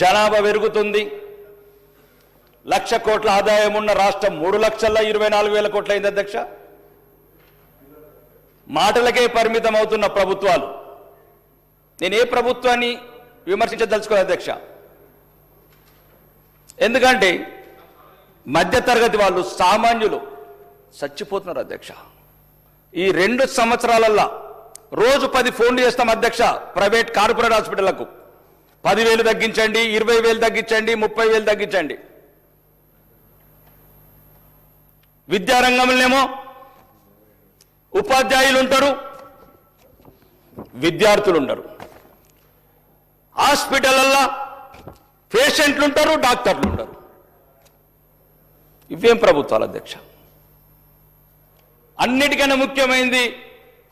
జనాభా పెరుగుతుంది, 1,00,000 కోట్ల ఆదాయం ఉన్న రాష్ట్రం 3,24,000 కోట్లు అయింది అధ్యక్ష. మాటలకే పరిమితం అవుతున్న ప్రభుత్వాలు. నేను ఏ ప్రభుత్వాన్ని విమర్శించదలుచుకోలేదు అధ్యక్ష, ఎందుకంటే మధ్యతరగతి వాళ్ళు, సామాన్యులు చచ్చిపోతున్నారు అధ్యక్ష. ఈ 2 సంవత్సరాలల్లో రోజు 10 ఫోన్లు చేస్తాం అధ్యక్ష ప్రైవేట్ కార్పొరేట్ హాస్పిటళ్లకు. 10,000 తగ్గించండి, 20,000 తగ్గించండి, 30,000 తగ్గించండి. విద్యారంగంలోనేమో ఉపాధ్యాయులు ఉంటారు, విద్యార్థులు ఉండరు. హాస్పిటల్లో పేషెంట్లు ఉంటారు, డాక్టర్లు ఉంటారు. ఇవేం ప్రభుత్వాలు అధ్యక్ష? అన్నిటికన్నా ముఖ్యమైనది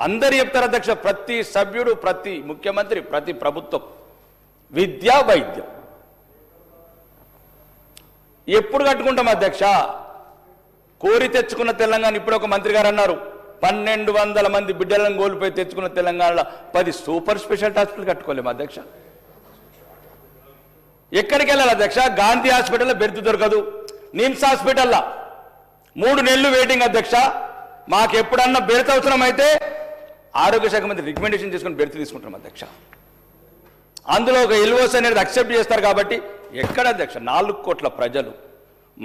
అందరు చెప్తారు అధ్యక్ష, ప్రతి సభ్యుడు, ప్రతి ముఖ్యమంత్రి, ప్రతి ప్రభుత్వం విద్య, వైద్యం. ఎప్పుడు కట్టుకుంటాం అధ్యక్ష? కోరి తెచ్చుకున్న తెలంగాణ. ఇప్పుడు ఒక మంత్రి గారు అన్నారు, 1,200 మంది బిడ్డలను కోల్పోయి తెచ్చుకున్న తెలంగాణలో 10 సూపర్ స్పెషాలిటీ హాస్పిటల్ కట్టుకోలేము అధ్యక్ష. ఎక్కడికి వెళ్ళాలి అధ్యక్ష? గాంధీ హాస్పిటల్లో బెర్త్ దొరకదు, నిమ్స్ హాస్పిటల్లో 3 నెలలు వెయిటింగ్ అధ్యక్ష. మాకు ఎప్పుడన్నా బెర్త్ అవసరం అయితే ఆరోగ్య శాఖ మంత్రి రికమెండేషన్ చేసుకుని బెర్త్ తీసుకుంటాం అధ్యక్ష. అందులో ఒక ఎల్ఓసి అనేది అక్సెప్ట్ చేస్తారు కాబట్టి ఎక్కడ అధ్యక్ష? 4 కోట్ల ప్రజలు.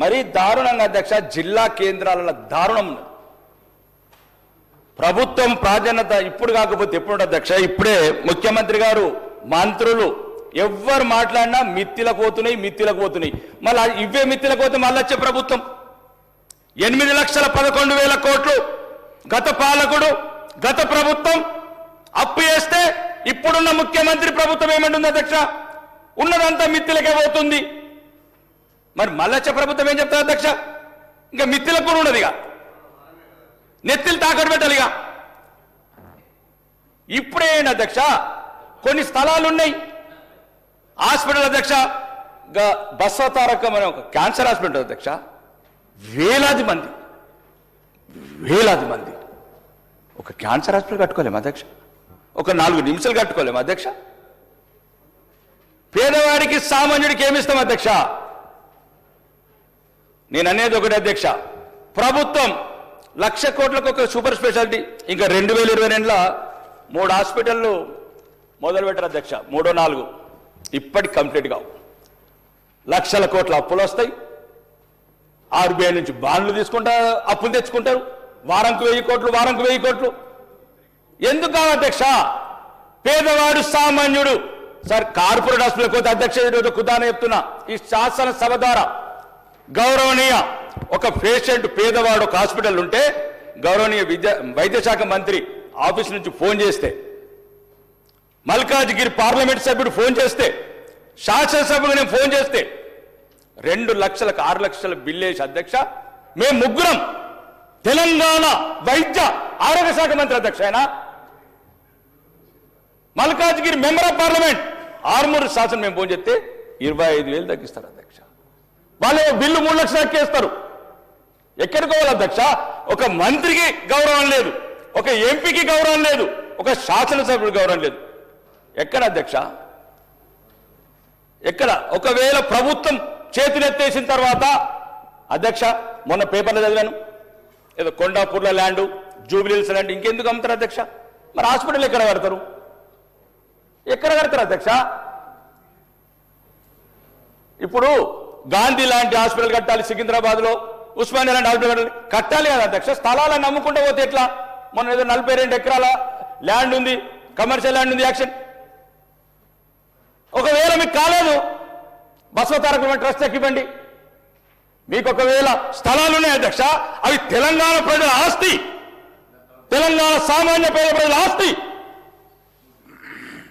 మరీ దారుణంగా అధ్యక్ష, జిల్లా కేంద్రాలలో దారుణం ఉన్నది. ప్రభుత్వం ప్రాధాన్యత ఇప్పుడు కాకపోతే ఎప్పుడు అధ్యక్ష? ఇప్పుడే ముఖ్యమంత్రి గారు, మంత్రులు ఎవ్వరు మాట్లాడినా మిత్తిలకు పోతున్నాయి. మళ్ళీ ఇవే మిత్తిలకు పోతే మళ్ళీ వచ్చే ప్రభుత్వం 8,11,000 కోట్లు గత పాలకుడు, గత ప్రభుత్వం అప్పు చేస్తే ఇప్పుడున్న ముఖ్యమంత్రి ప్రభుత్వం ఏమంటుంది అధ్యక్ష? ఉన్నదంతా మిత్తిలకే పోతుంది. మరి మళ్ళొచ్చే ప్రభుత్వం ఏం చెప్తారు అధ్యక్ష? ఇంకా మిత్తిలకు కూడా ఉండదుగా, నెత్తిలు తాకట్టు పెట్టాలిగా. ఇప్పుడే అధ్యక్ష కొన్ని స్థలాలు ఉన్నాయి హాస్పిటల్ అధ్యక్ష. బసవతారకం అనే ఒక క్యాన్సర్ హాస్పిటల్ అధ్యక్ష, వేలాది మంది ఒక క్యాన్సర్ హాస్పిటల్ కట్టుకోలేము అధ్యక్ష. ఒక 4 నిమిషాలు కట్టుకోలేము అధ్యక్ష. పేదవాడికి, సామాన్యుడికి ఏమిస్తాం అధ్యక్ష? నేను అనేది ఒకటి అధ్యక్ష, ప్రభుత్వం 1,00,000 కోట్లకు ఒక సూపర్ స్పెషాలిటీ, ఇంకా 2022లో 3 హాస్పిటళ్ళు మొదలు పెట్టారు అధ్యక్ష. 3, 4 ఇప్పటికి కంప్లీట్ కావు. 1,00,000 కోట్ల అప్పులు వస్తాయి. ఆర్బీఐ నుంచి బాండ్లు తీసుకుంటారు, అప్పులు తెచ్చుకుంటారు. వారంకు 1,000 కోట్లు. ఎందుకు కావు అధ్యక్ష? పేదవాడు, సామాన్యుడు. సార్ కార్పొరేట్ హాస్పిటల్ పోతే అధ్యక్ష, ఈరోజు కుదాన చెప్తున్నా, ఈ శాసనసభ ద్వారా గౌరవనీయ ఒక పేషెంట్, పేదవాడు ఒక హాస్పిటల్ ఉంటే గౌరవనీయ వైద్య శాఖ మంత్రి ఆఫీస్ నుంచి ఫోన్ చేస్తే, మల్కాజ్గిరి పార్లమెంట్ సభ్యుడు ఫోన్ చేస్తే, శాసనసభకు నేను ఫోన్ చేస్తే 2 లక్షలకు 6 లక్షల బిల్లు వేసి అధ్యక్ష, మేము ముగ్గురం తెలంగాణ వైద్య ఆరోగ్య శాఖ మంత్రి అధ్యక్ష ఆయన Malkajgiri member of parliament, Armur శాసనం మేము ఫోన్ చేస్తే 25,000 తగ్గిస్తారు అధ్యక్ష. వాళ్ళు బిల్లు 3 లక్షలు ఎక్కేస్తారు. ఎక్కడికి పోవాలి అధ్యక్ష? ఒక మంత్రికి గౌరవం లేదు, ఒక ఎంపీకి గౌరవం లేదు, ఒక శాసనసభ్యుడికి గౌరవం లేదు. ఎక్కడ అధ్యక్ష? ఎక్కడ? ఒకవేళ ప్రభుత్వం చేతులెత్తేసిన తర్వాత అధ్యక్ష, మొన్న పేపర్లో చదివాను, ఏదో కొండాపూర్ల ల్యాండ్, జూబిలీహిల్స్ ల్యాండ్ ఇంకెందుకు అమ్ముతారు అధ్యక్ష? మరి హాస్పిటల్ ఎక్కడ కడతారు? అధ్యక్ష? ఇప్పుడు గాంధీ లాంటి హాస్పిటల్ కట్టాలి, సికింద్రాబాద్లో ఉస్మానియా లాంటి హాస్పిటల్ కట్టాలి కదా అధ్యక్ష. స్థలాలను నమ్ముకుంటూ పోతే ఎట్లా? మొన్న ఏదో 42 ఎకరాల ల్యాండ్ ఉంది, కమర్షియల్ ల్యాండ్ ఉంది, యాక్షన్. ఒకవేళ మీకు కాలేదు, బసవతారకం ట్రస్ట్ ఇవ్వండి. మీకు ఒకవేళ స్థలాలు ఉన్నాయి అధ్యక్ష, అవి తెలంగాణ ప్రజల ఆస్తి, తెలంగాణ సామాన్య పేద ప్రజల ఆస్తి.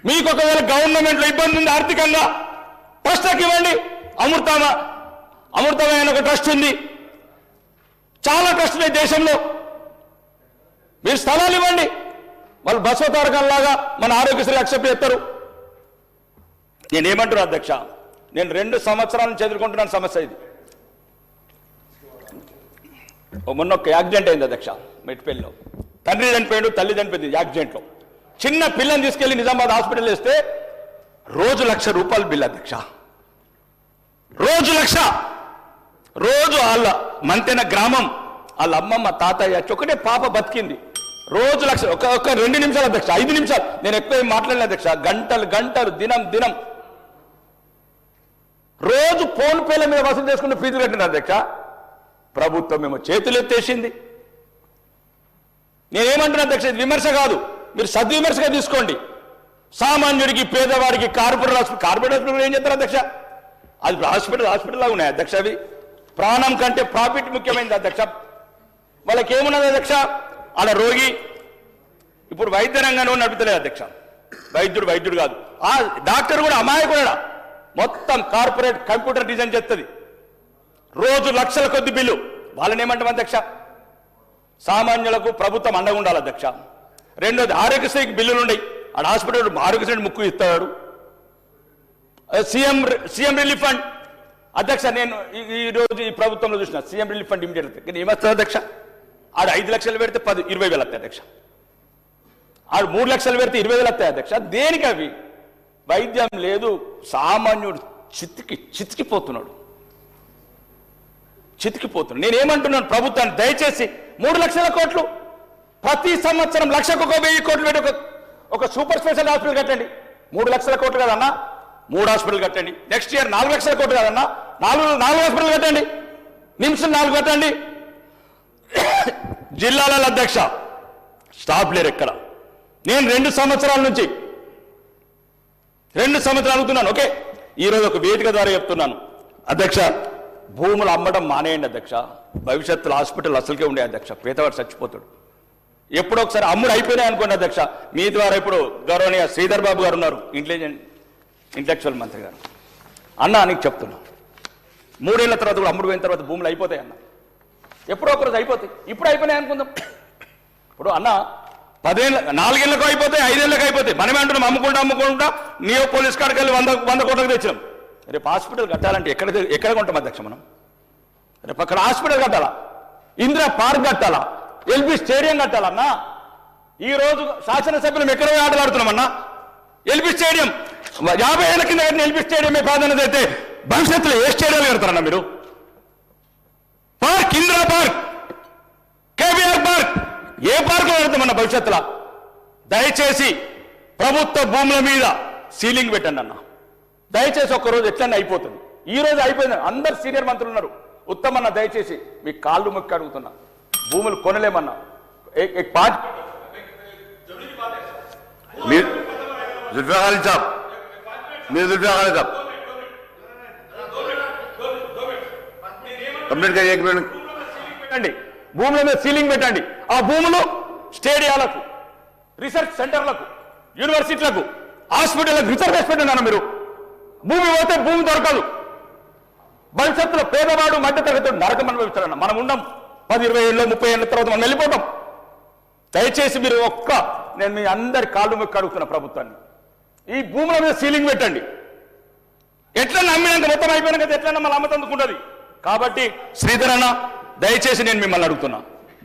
మీకు ఒకవేళ గవర్నమెంట్లో ఇబ్బంది ఉంది ఆర్థికంగా, ట్రస్ట్కి ఇవ్వండి. అమృతమైన ఒక ట్రస్ట్ ఉంది, చాలా ట్రస్ట్ ఉన్నాయి దేశంలో. మీరు స్థలాలు ఇవ్వండి, వాళ్ళు బసవతారకంలాగా మన ఆరోగ్యశ్రీ యాక్సెప్ట్ చేస్తారు. నేనేమంటున్నా అధ్యక్ష, నేను 2 సంవత్సరాల నుంచి ఎదుర్కొంటున్నాను సమస్య ఇది. మొన్న ఒక యాక్సిడెంట్ అయింది అధ్యక్ష మెట్పల్లిలో. తండ్రి చనిపోయాడు, తల్లి చనిపోయింది యాక్సిడెంట్లో. చిన్న పిల్లని తీసుకెళ్లి నిజామాబాద్ హాస్పిటల్ వేస్తే రోజు 1,00,000 రూపాయలు బిల్ అధ్యక్ష. రోజు 1,00,000. రోజు వాళ్ళ మంతెన గ్రామం వాళ్ళ అమ్మమ్మ తాతయ్య ఒకటే పాప బతికింది. రోజు 1,00,000. ఒక 2 నిమిషాలు అధ్యక్ష, 5 నిమిషాలు, నేను ఎక్కువ ఏం మాట్లాడలేదు అధ్యక్ష. గంటలు గంటలు, దినం రోజు ఫోన్ పేల మీద వసూలు చేసుకుని ఫీజులు కట్టింది అధ్యక్ష. ప్రభుత్వం మేము చేతులు ఎత్తేసింది. నేనేమంటున్నా అధ్యక్ష, ఇది విమర్శ కాదు, మీరు సద్విమర్శగా తీసుకోండి. సామాన్యుడికి, పేదవాడికి కార్పొరేట్ హాస్పిటల్ ఏం చేస్తారు అధ్యక్ష? అది హాస్పిటల్ లాగా ఉన్నాయి అధ్యక్ష. అవి ప్రాణం కంటే ప్రాఫిట్ ముఖ్యమైనది అధ్యక్ష. వాళ్ళకి ఏమున్నది అధ్యక్ష? అలా రోగి ఇప్పుడు వైద్య రంగంలో నడుపుతలేదు అధ్యక్ష. వైద్యుడు కాదు, ఆ డాక్టర్ కూడా అమాయకుడా. మొత్తం కార్పొరేట్ కంప్యూటర్ డిజైన్ చేస్తుంది. రోజు లక్షల కొద్ది బిల్లు. వాళ్ళని ఏమంటాం అధ్యక్ష? సామాన్యులకు ప్రభుత్వం అండగా ఉండాలి అధ్యక్ష. రెండోది, ఆరోగ్యశ్రీకి బిల్లులు ఉన్నాయి. ఆడ హాస్పిటల్ ఆరోగ్యశ్రీ ముక్కు ఇస్తాడు. సీఎం రిలీఫ్ ఫండ్ అధ్యక్ష, నేను ఈరోజు ఈ ప్రభుత్వంలో చూసిన సీఎం రిలీఫ్ ఫండ్ ఇమీడియట్ కానీ ఏమొస్తుంది అధ్యక్ష? ఆడ 5 లక్షలు పెడితే 20,000 వస్తాయి అధ్యక్ష. ఆడ 3 లక్షలు పెడితే 20,000 వస్తాయి అధ్యక్ష. దేనికి అవి? వైద్యం లేదు. సామాన్యుడు చితికిపోతున్నాడు. నేనేమంటున్నాను ప్రభుత్వాన్ని, దయచేసి 3 లక్షల కోట్లు ప్రతి సంవత్సరం 1,00,000 కోట్లు పెట్టి ఒక సూపర్ స్పెషల్ హాస్పిటల్ కట్టండి. 3 లక్షల కోట్లు కదన్నా, 3 హాస్పిటల్ కట్టండి. నెక్స్ట్ ఇయర్ 4 లక్షల కోట్లు కదన్నా, 4 హాస్పిటల్ కట్టండి. నిమిషం 4 కట్టండి. జిల్లాల అధ్యక్ష స్టాఫ్ లేరు ఎక్కడ. నేను 2 సంవత్సరాల నుంచి అడుగుతున్నాను. ఓకే, ఈరోజు ఒక వేదిక ద్వారా చెప్తున్నాను అధ్యక్ష, భూములు అమ్మడం మానేయండి అధ్యక్ష. భవిష్యత్తులో హాస్పిటల్ అసలుకే ఉండే అధ్యక్ష. పేదవాడు చచ్చిపోతాడు. ఎప్పుడో ఒకసారి అమ్ముడు అయిపోయినాయి అనుకోండి అధ్యక్ష. మీ ద్వారా ఇప్పుడు గౌరవనీయ శ్రీధర్ బాబు గారు ఉన్నారు, ఇంటలెక్చువల్ మంత్రి గారు. అన్న నీకు చెప్తున్నా, 3 ఏళ్ల తర్వాత కూడా అమ్ముడు పోయిన తర్వాత భూములు అయిపోతాయి అన్న. ఎప్పుడో ఒకరోజు అయిపోతాయి. ఇప్పుడు అయిపోయినాయి అనుకుందాం. ఇప్పుడు అన్న 4 ఏళ్ళకు అయిపోతాయి, 5 ఏళ్ళకి అయిపోతాయి. మనమే అంటున్నాం అమ్ముకుంటా నియో పోలీస్ కాడికి వెళ్ళి 100 కోట్లకు తెచ్చినాం. రేపు హాస్పిటల్ కట్టాలంటే ఎక్కడ కొంటాం అధ్యక్ష మనం? రేపు అక్కడ హాస్పిటల్ కట్టాలా, ఇందిరా పార్క్ కట్టాలా, ఎల్బీ స్టేడియం కట్టాలన్నా? ఈ రోజు శాసనసభ్యులు ఎక్కడ ఆటలు ఆడుతున్నామన్నా? ఎల్బీ స్టేడియం 50 ఏళ్ల కింద కట్టిన ఎల్బీ స్టేడియం ప్రాధాన్యత అయితే భవిష్యత్తులో ఏ స్టేడియాలు కడతారన్నా మీరు? Park, Indira park, KBR park, ఏ పార్క్ కడతామన్నా భవిష్యత్తులో? దయచేసి ప్రభుత్వ భూముల మీద సీలింగ్ పెట్టండి అన్న. దయచేసి ఒక్కరోజు ఎట్లన్నా అయిపోతుంది. ఈ రోజు అయిపోయింది. అందరు సీనియర్ మంత్రులు ఉన్నారు. ఉత్తమన్న దయచేసి మీ కాళ్ళు మొక్కి అడుగుతున్నా, భూములు కొనలేమన్నా. పెట్టండి, భూముల మీద సీలింగ్ పెట్టండి. ఆ భూములు స్టేడియాలకు, రీసెర్చ్ సెంటర్లకు, యూనివర్సిటీలకు, హాస్పిటల్లకు రిజర్వేషన్ పెట్టండి. మీరు భూమి పోతే భూమి దొరకదు. భవిష్యత్తులో పేదవాడు మధ్య తరగతి నరకం అనుభవిస్తారన్న. మనం ఉన్నాం 10, 20 ఏళ్ళు, 30 ఏళ్ళ తర్వాత మనం వెళ్ళిపోతాం. దయచేసి మీరు నేను మీ అందరి కాళ్ళు మొక్కి అడుగుతున్న ప్రభుత్వాన్ని, ఈ భూముల మీద సీలింగ్ పెట్టండి. ఎట్లా నమ్మినాక మొత్తం అయిపోయినా కదా ఎట్లా మళ్ళీ అమ్మతందుకుంటుంది. కాబట్టి శ్రీధర్ అన్న దయచేసి నేను మిమ్మల్ని అడుగుతున్నా,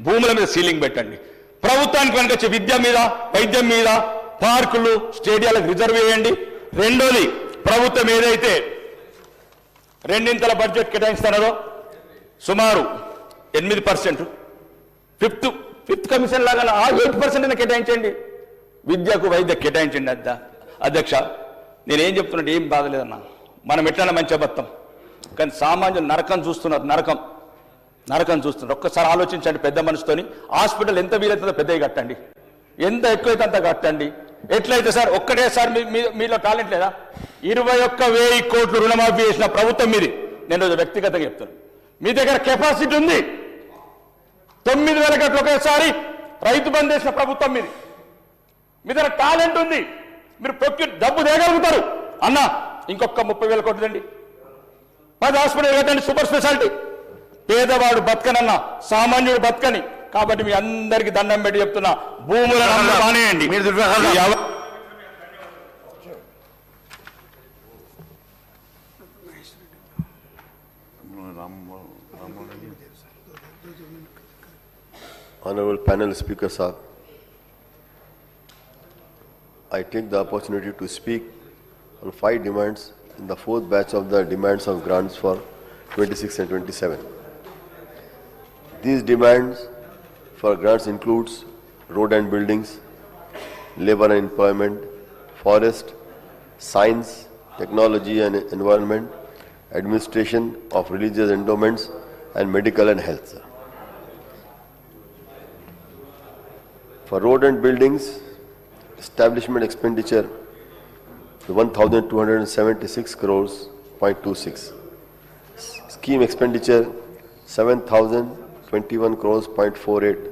భూముల మీద సీలింగ్ పెట్టండి. ప్రభుత్వానికి కనుక వచ్చే విద్య మీద, వైద్యం మీద, పార్కులు, స్టేడియాలకు రిజర్వ్ చేయండి. రెండోది, ప్రభుత్వం ఏదైతే 2 బడ్జెట్ కేటాయిస్తున్నారో సుమారు 8%, ఫిఫ్త్ కమిషన్ లాగా 8% కేటాయించండి. విద్యకు, వైద్య కేటాయించండి. అధ్యక్ష నేనేం చెప్తున్నట్టు ఏం బాధలేదన్నా. మనం ఎట్లన్నా మంచిగా బతాం, కానీ సామాన్యులు నరకం చూస్తున్నారు. నరకం చూస్తున్నారు. ఒక్కసారి ఆలోచించండి. పెద్ద మనసుతోని హాస్పిటల్ ఎంత వీలైతుందో పెద్దవి కట్టండి, ఎంత ఎక్కువైతే అంత కట్టండి. ఎట్లయితే సార్ ఒక్కటేసారి మీలో టాలెంట్ లేదా? 21,000 కోట్లు రుణమాఫీ చేసిన ప్రభుత్వం మీది. నేను వ్యక్తిగతంగా చెప్తాను, మీ దగ్గర కెపాసిటీ ఉంది. 9,000 కోట్లు ఒకేసారి రైతు బంద్ చేసిన ప్రభుత్వం మీది. మీ దగ్గర టాలెంట్ ఉంది, మీరు పొక్కి డబ్బు తేగలుగుతారు. అన్న ఇంకొక 30,000 కోట్లు అండి, 10 హాస్పిటల్ కట్టండి, సూపర్ స్పెషాలిటీ. పేదవాడు బతకనన్నా, సామాన్యుడు బతకని. కాబట్టి మీ అందరికీ దండం పెట్టి చెప్తున్నా, భూములను మానేయండి. Honorable panel speaker sir, I take the opportunity to speak on 5 demands in the fourth batch of the demands of grants for 26 and 27. These demands for grants includes road and buildings, labor and employment, forest, science, technology and environment, administration of religious endowments, and medical and health. For road and buildings, establishment expenditure 1,276 crores, 0.26. Scheme expenditure 7,021 crores, 0.48.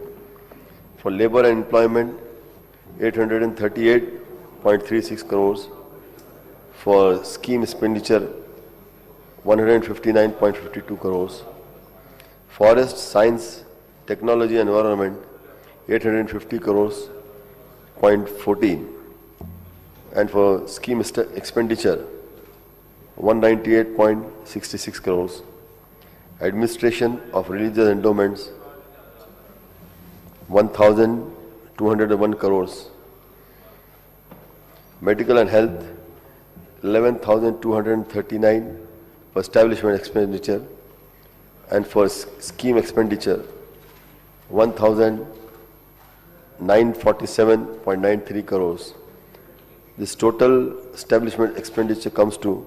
For labor and employment 838.36 crores. For scheme expenditure 159.52 crores. Forest, science, technology and environment 850 crores, 0.14. And for scheme expenditure 198.66 crores. Administration of religious endowments 1,201 crores. Medical and health 11,239 for establishment expenditure, and for scheme expenditure 1,947.93 crores. This total establishment expenditure comes to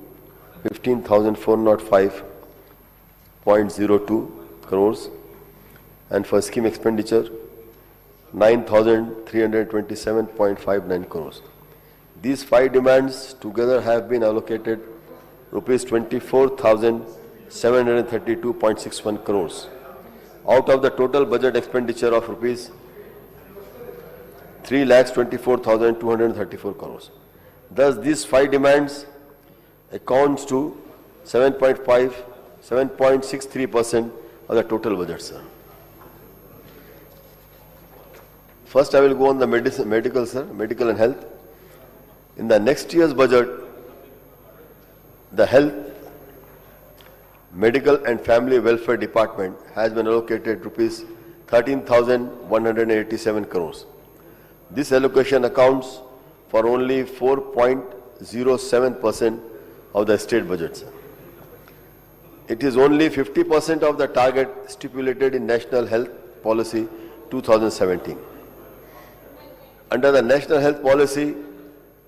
15,405.02 crores, and for scheme expenditure 9,327.59 crores. These five demands together have been allocated rupees 24,732.61 crores out of the total budget expenditure of rupees 3,24,234 crores. Thus, these five demands accounts to 7.63% of the total budget, sir. First, I will go on the medical, sir, medical and health. In the next year's budget, the Health, Medical and Family Welfare Department has been allocated rupees 13,187 crores. This allocation accounts for only 4.07% of the state budget, sir. It is only 50% of the target stipulated in National Health Policy 2017. Under the National Health Policy,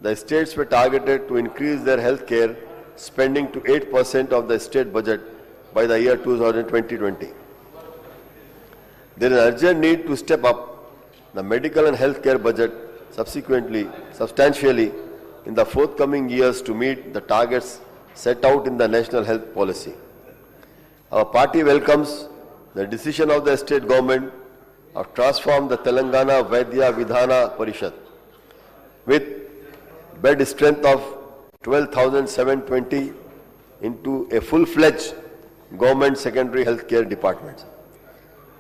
the states were targeted to increase their health care spending to 8% of the state budget by the year 2020. There is an urgent need to step up the medical and healthcare budget substantially in the forthcoming years to meet the targets set out in the National Health Policy. Our party welcomes the decision of the state government of transform the Telangana Vaidya Vidhana Parishad with bed strength of 12,720 into a full-fledged government secondary healthcare department.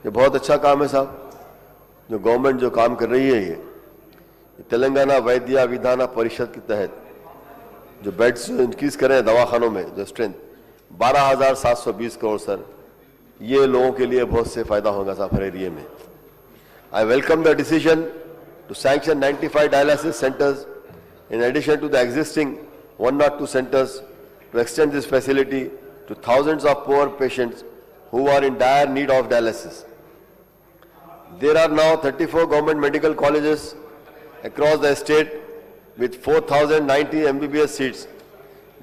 ये बहुत अच्छा काम है साहब, जो government जो काम कर रही है ये तेलंगाना वैद्य विधाना परिषद के तहत जो बेड्स इंक्रीज कर रहे हैं दवाखानों में जो स्ट्रेंथ 12,720 करोड़ सर, ये लोगों के लिए बहुत से फायदा होगा साहब हर एरिया में. I welcome the decision to sanction 95 dialysis centers in addition to the existing 102 centers to extend this facility to thousands of poor patients who are in dire need of dialysis. There are now 34 government medical colleges across the state with 4,090 MBBS seats.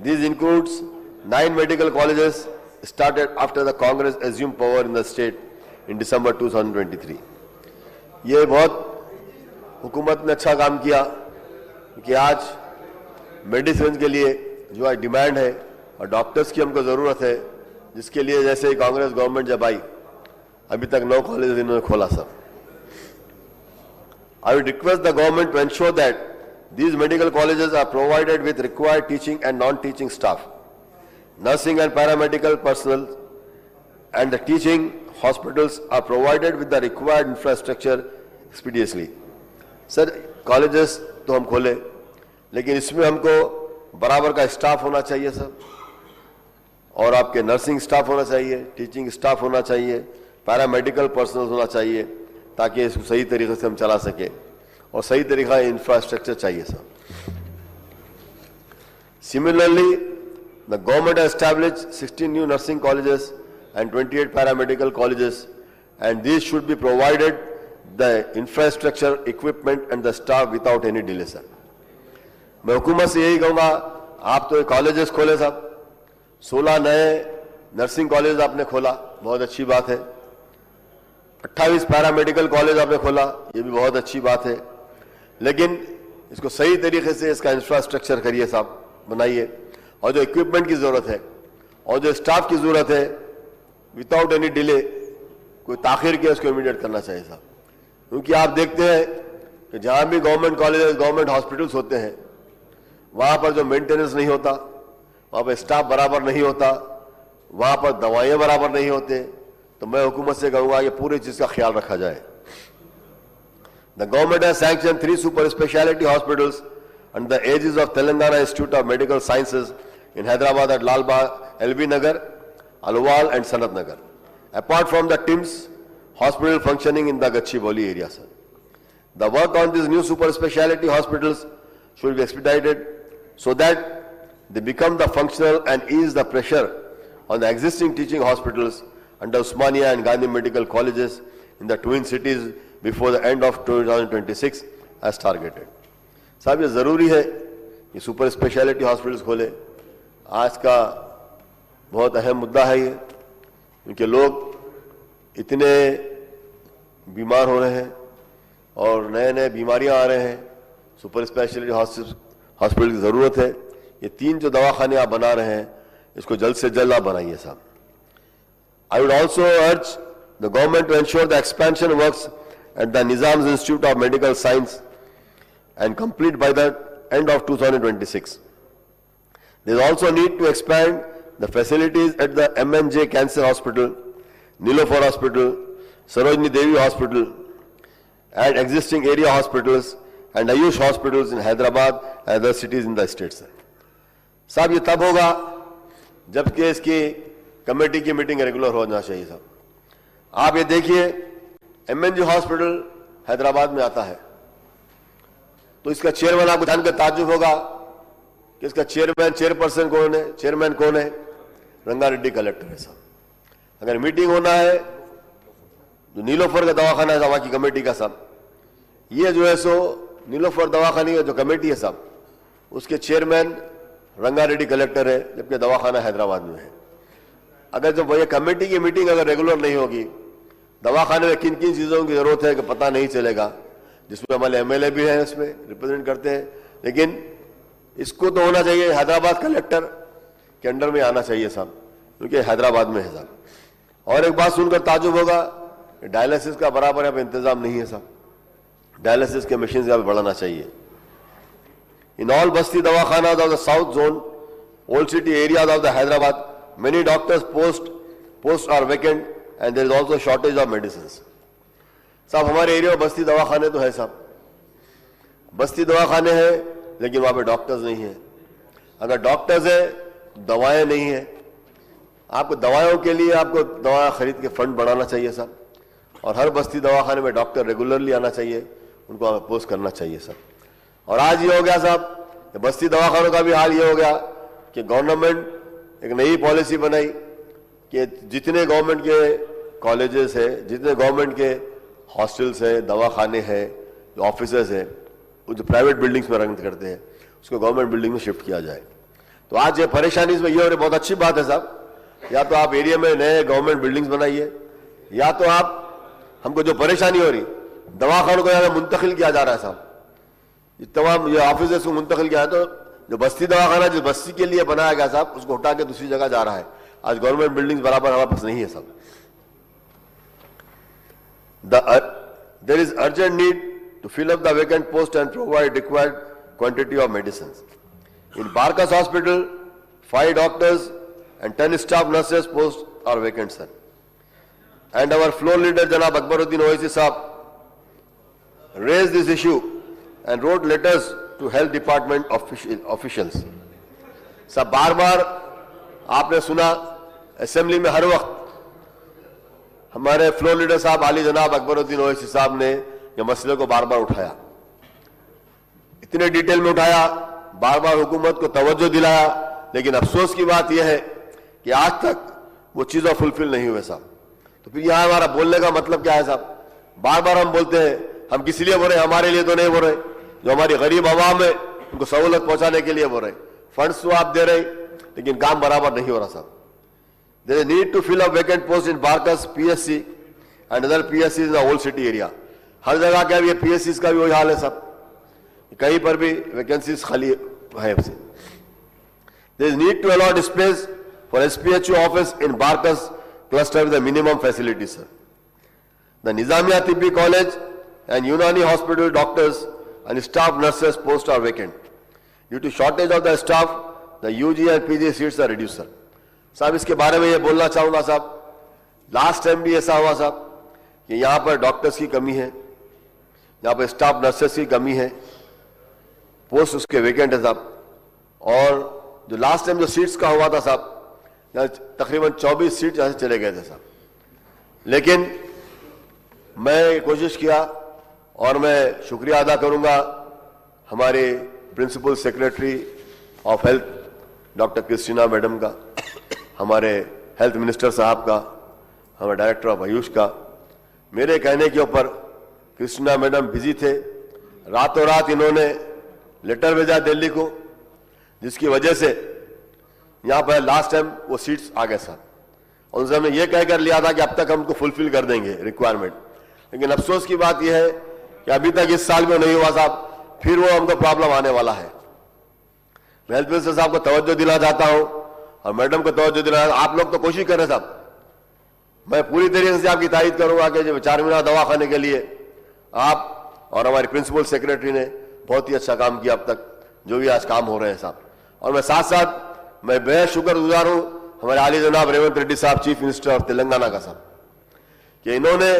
These includes 9 medical colleges started after the Congress assumed power in the state in December 2023. ये बहुत हुकूमत ने अच्छा काम किया कि आज medicine के लिए जो आज डिमांड है और डॉक्टर्स की हमको ज़रूरत है, जिसके लिए जैसे ही कांग्रेस गवर्नमेंट जब आई अभी तक 9 कॉलेज इन्होंने खोला सब. I would request the government to ensure that these medical colleges are provided with required teaching and non-teaching staff, nursing and paramedical personnel, and the teaching hospitals are provided with the required infrastructure expeditiously. Sir, colleges तो हम खोले, लेकिन इसमें हमको बराबर का staff होना चाहिए सर, और आपके नर्सिंग स्टाफ होना चाहिए, टीचिंग स्टाफ होना चाहिए, पैरामेडिकल पर्सनल होना चाहिए, ताकि इसको सही तरीके से हम चला सके और सही तरीका इंफ्रास्ट्रक्चर चाहिए sir. Similarly, The government has established 16 new nursing colleges and 28 paramedical colleges, and these should be provided the infrastructure, equipment and the staff without any delay, sir. मैं हुकूमत से यही कहूँगा, आप तो कॉलेजेस खोले साहब, 16 नए नर्सिंग कॉलेज आपने खोला, बहुत अच्छी बात है। 28 पैरामेडिकल कॉलेज आपने खोला, ये भी बहुत अच्छी बात है, लेकिन इसको सही तरीके से इसका इंफ्रास्ट्रक्चर करिए साहब, बनाइए, और जो इक्विपमेंट की जरूरत है और जो स्टाफ की जरूरत है विदाउट एनी डिले, कोई ताखिर किया उसको इमीडिएट करना चाहिए साहब। क्योंकि आप देखते हैं कि जहां भी गवर्नमेंट कॉलेजेस, गवर्नमेंट हॉस्पिटल्स होते हैं, वहां पर जो मेंटेनेंस नहीं होता, वहां पर स्टाफ बराबर नहीं होता, वहां पर दवाइयां बराबर नहीं होते, तो मैं हुकूमत से कहूंगा कि पूरी चीज का ख्याल रखा जाए। The government has sanctioned 3 super speciality hospitals under the aegis of Telangana Institute of Medical Sciences in Hyderabad at Lal Bagh, LB Nagar, Alwal and Sanat Nagar. Apart from the TIMS hospital functioning in the Gachibowli area, sir. The work on these new super speciality hospitals should be expedited so that they become the functional and ease the pressure on the existing teaching hospitals under Usmania and Gandhi Medical Colleges in the twin cities before the end of 2026 as targeted. साहब ये जरूरी है कि super speciality hospitals खोले। आज का बहुत अहम मुद्दा है ये, क्योंकि लोग इतने बीमार हो रहे हैं और नए नए बीमारियां आ रहे हैं, सुपर स्पेशलिटी हॉस्पिटल की जरूरत है। ये 3 जो दवाखाने आप बना रहे हैं, इसको जल्द से जल्द आप बनाइए साहब। I would also urge the government to ensure the expansion works at the Nizam's Institute of Medical Science and complete by the end of 2026. There is also need to expand the facilities at the MNJ Cancer Hospital, Nilofer Hospital, Sarojini Devi Hospital, and existing area hospitals and Ayush hospitals in Hyderabad and other cities in the state. साहब ये तब होगा जबकि इसकी committee की meeting regular होना चाहिए साहब। आप ये देखिए, MNJ हॉस्पिटल हैदराबाद में आता है, तो इसका चेयरमैन आपको जानकर ताज्जुब होगा कि इसका चेयरपर्सन कौन है, चेयरमैन कौन है? रंगारेड्डी कलेक्टर है साहब। अगर मीटिंग होना है जो नीलोफर का दवाखाना है वहां की कमेटी का साहब, ये जो है सो नीलोफर दवाखाने का जो कमेटी है साहब, उसके चेयरमैन रंगारेड्डी कलेक्टर है, जबकि दवाखाना हैदराबाद में है। अगर जब ये कमेटी की मीटिंग अगर रेगुलर नहीं होगी, दवाखाने में किन किन चीजों की जरूरत है कि पता नहीं चलेगा, जिसमें हमारे एमएलए भी हैं, उसमें रिप्रेजेंट करते हैं, लेकिन इसको तो होना चाहिए हैदराबाद कलेक्टर के अंडर में आना चाहिए साहब, क्योंकि हैदराबाद में है साहब। और एक बात सुनकर ताजुब होगा, डायलिसिस का बराबर यहाँ पे इंतजाम नहीं है साहब, डायलिसिस के मशीन यहाँ पे बढ़ाना चाहिए। इन ऑल बस्ती दवाखाना of the south zone, old city areas of the Hyderabad, many doctors posts are vacant and there is also shortage of medicines. साहब हमारे एरिया में बस्ती दवाखाने तो है साहब, बस्ती दवाखाने हैं, लेकिन वहां पे डॉक्टर्स नहीं है। अगर डॉक्टर्स है, दवाएं नहीं है। आपको दवाओं के लिए आपको दवा खरीद के फंड बढ़ाना चाहिए साहब, और हर बस्ती दवाखाने में डॉक्टर रेगुलरली आना चाहिए, उनको पोस्ट करना चाहिए साहब। और आज ये हो गया साहब, बस्ती दवाखानों का भी हाल ये हो गया कि गवर्नमेंट एक नई पॉलिसी बनाई कि जितने गवर्नमेंट के कॉलेजेस है, जितने गवर्नमेंट के हॉस्टल्स है, दवाखाने हैं, जो ऑफिसेस है, वो जो प्राइवेट बिल्डिंग्स में रन करते हैं, उसको गवर्नमेंट बिल्डिंग में शिफ्ट किया जाए। तो आज ये परेशानी इसमें ये हो रही, बहुत अच्छी बात है साहब, या तो आप एरिया में नए गवर्नमेंट बिल्डिंग्स बनाइए, या तो आप, हमको जो परेशानी हो रही, दवाखानों को यहाँ मुंतकिल किया जा रहा है साहब, तमाम ये ऑफिस को मुंतकिल किया है, तो जो बस्ती दवाखाना जिस बस्ती के लिए बनाया गया साहब, उसको हटा के दूसरी जगह जा रहा है। आज गवर्नमेंट बिल्डिंग्स बराबर हमारे पास नहीं है साहब। There is urgent need to fill up the vacant post and provide required quantity of medicines. In Barkas Hospital, 5 doctors and 10 staff nurses posts are vacant, sir. And our floor leader Janab Akbaruddin Owaisi Saab raised this issue and wrote letters to health department officials. सब बार बार आपने सुना assembly में हर वक्त हमारे floor leader साहब आली जनाब अकबरुद्दीन ओवैसी साहब ने ये मसले को बार बार उठाया, इतने डिटेल में उठाया, बार बार हुकूमत को तवज्जो दिलाया, लेकिन अफसोस की बात यह है कि आज तक वो चीज़ें फुलफिल नहीं हुए साहब। तो फिर यहाँ हमारा बोलने का मतलब क्या है साहब? बार बार हम बोलते हैं, हम किस लिए बोल रहे हैं? हमारे लिए तो नहीं बोल रहे, जो हमारी गरीब आवाम है उनको सहूलत पहुंचाने के लिए बोल रहे। फंड्स तो आप दे रहे लेकिन काम बराबर नहीं हो रहा साहब। There is need to fill up vacant post in Barkas PSC and other PSC in the whole city area. हर जगह क्या ये पीएससी का भी वही हाल है साहब, कहीं पर भी वैकेंसीज खाली है। There is need to allot space for SPHO office in Barkas cluster with the minimum facilities, sir. The Nizamiya Tibbi College and Unani Hospital doctors and staff nurses posts are vacant. Due to shortage of the staff, the UG and PG seats are reduced, sir. साहब इसके बारे में ये बोलना चाहूंगा साहब, last time भी ऐसा हुआ साहब कि यहाँ पर डॉक्टर्स की कमी है, यहाँ पर स्टाफ नर्सेस की कमी है, पोस्ट उसके वेकेंट है साहब। और जो लास्ट टाइम जो सीट्स का हुआ था साहब, तकरीबन 24 सीट जहां से चले गए थे साहब। लेकिन मैं कोशिश किया और मैं शुक्रिया अदा करूंगा हमारे principal secretary of health doctor Christina madam का, हमारे हेल्थ मिनिस्टर साहब का, हमारे डायरेक्टर ऑफ आयुष का। मेरे कहने के ऊपर क्रिस्टीना मैडम बिजी थे, रातों रात इन्होंने लेटर भेजा दिल्ली को, जिसकी वजह से यहां पर लास्ट टाइम वो सीट्स आ गए साहब। और उनसे हमने ये कहकर लिया था कि अब तक हम उनको फुलफिल कर देंगे रिक्वायरमेंट, लेकिन अफसोस की बात यह है कि अभी तक इस साल में नहीं हुआ साहब, फिर वो हमको प्रॉब्लम आने वाला है। मैं हेल्थ मिनिस्टर साहब को तवज्जो दिलाना चाहता हूं और मैडम को तवज्जो दिलाना, आप लोग तो कोशिश कर रहे साहब, मैं पूरी तरीके से आपकी तारीफ करूंगा कि जो 4 महीना दवाखाने के लिए आप और हमारे प्रिंसिपल सेक्रेटरी ने बहुत ही अच्छा काम किया अब तक, जो भी आज काम हो रहे हैं साहब। और मैं साथ साथ मैं बेहद शुक्रगुजार हूं हमारे आली जनाब रेवंत रेड्डी साहब, चीफ मिनिस्टर ऑफ तेलंगाना का साहब, कि इन्होंने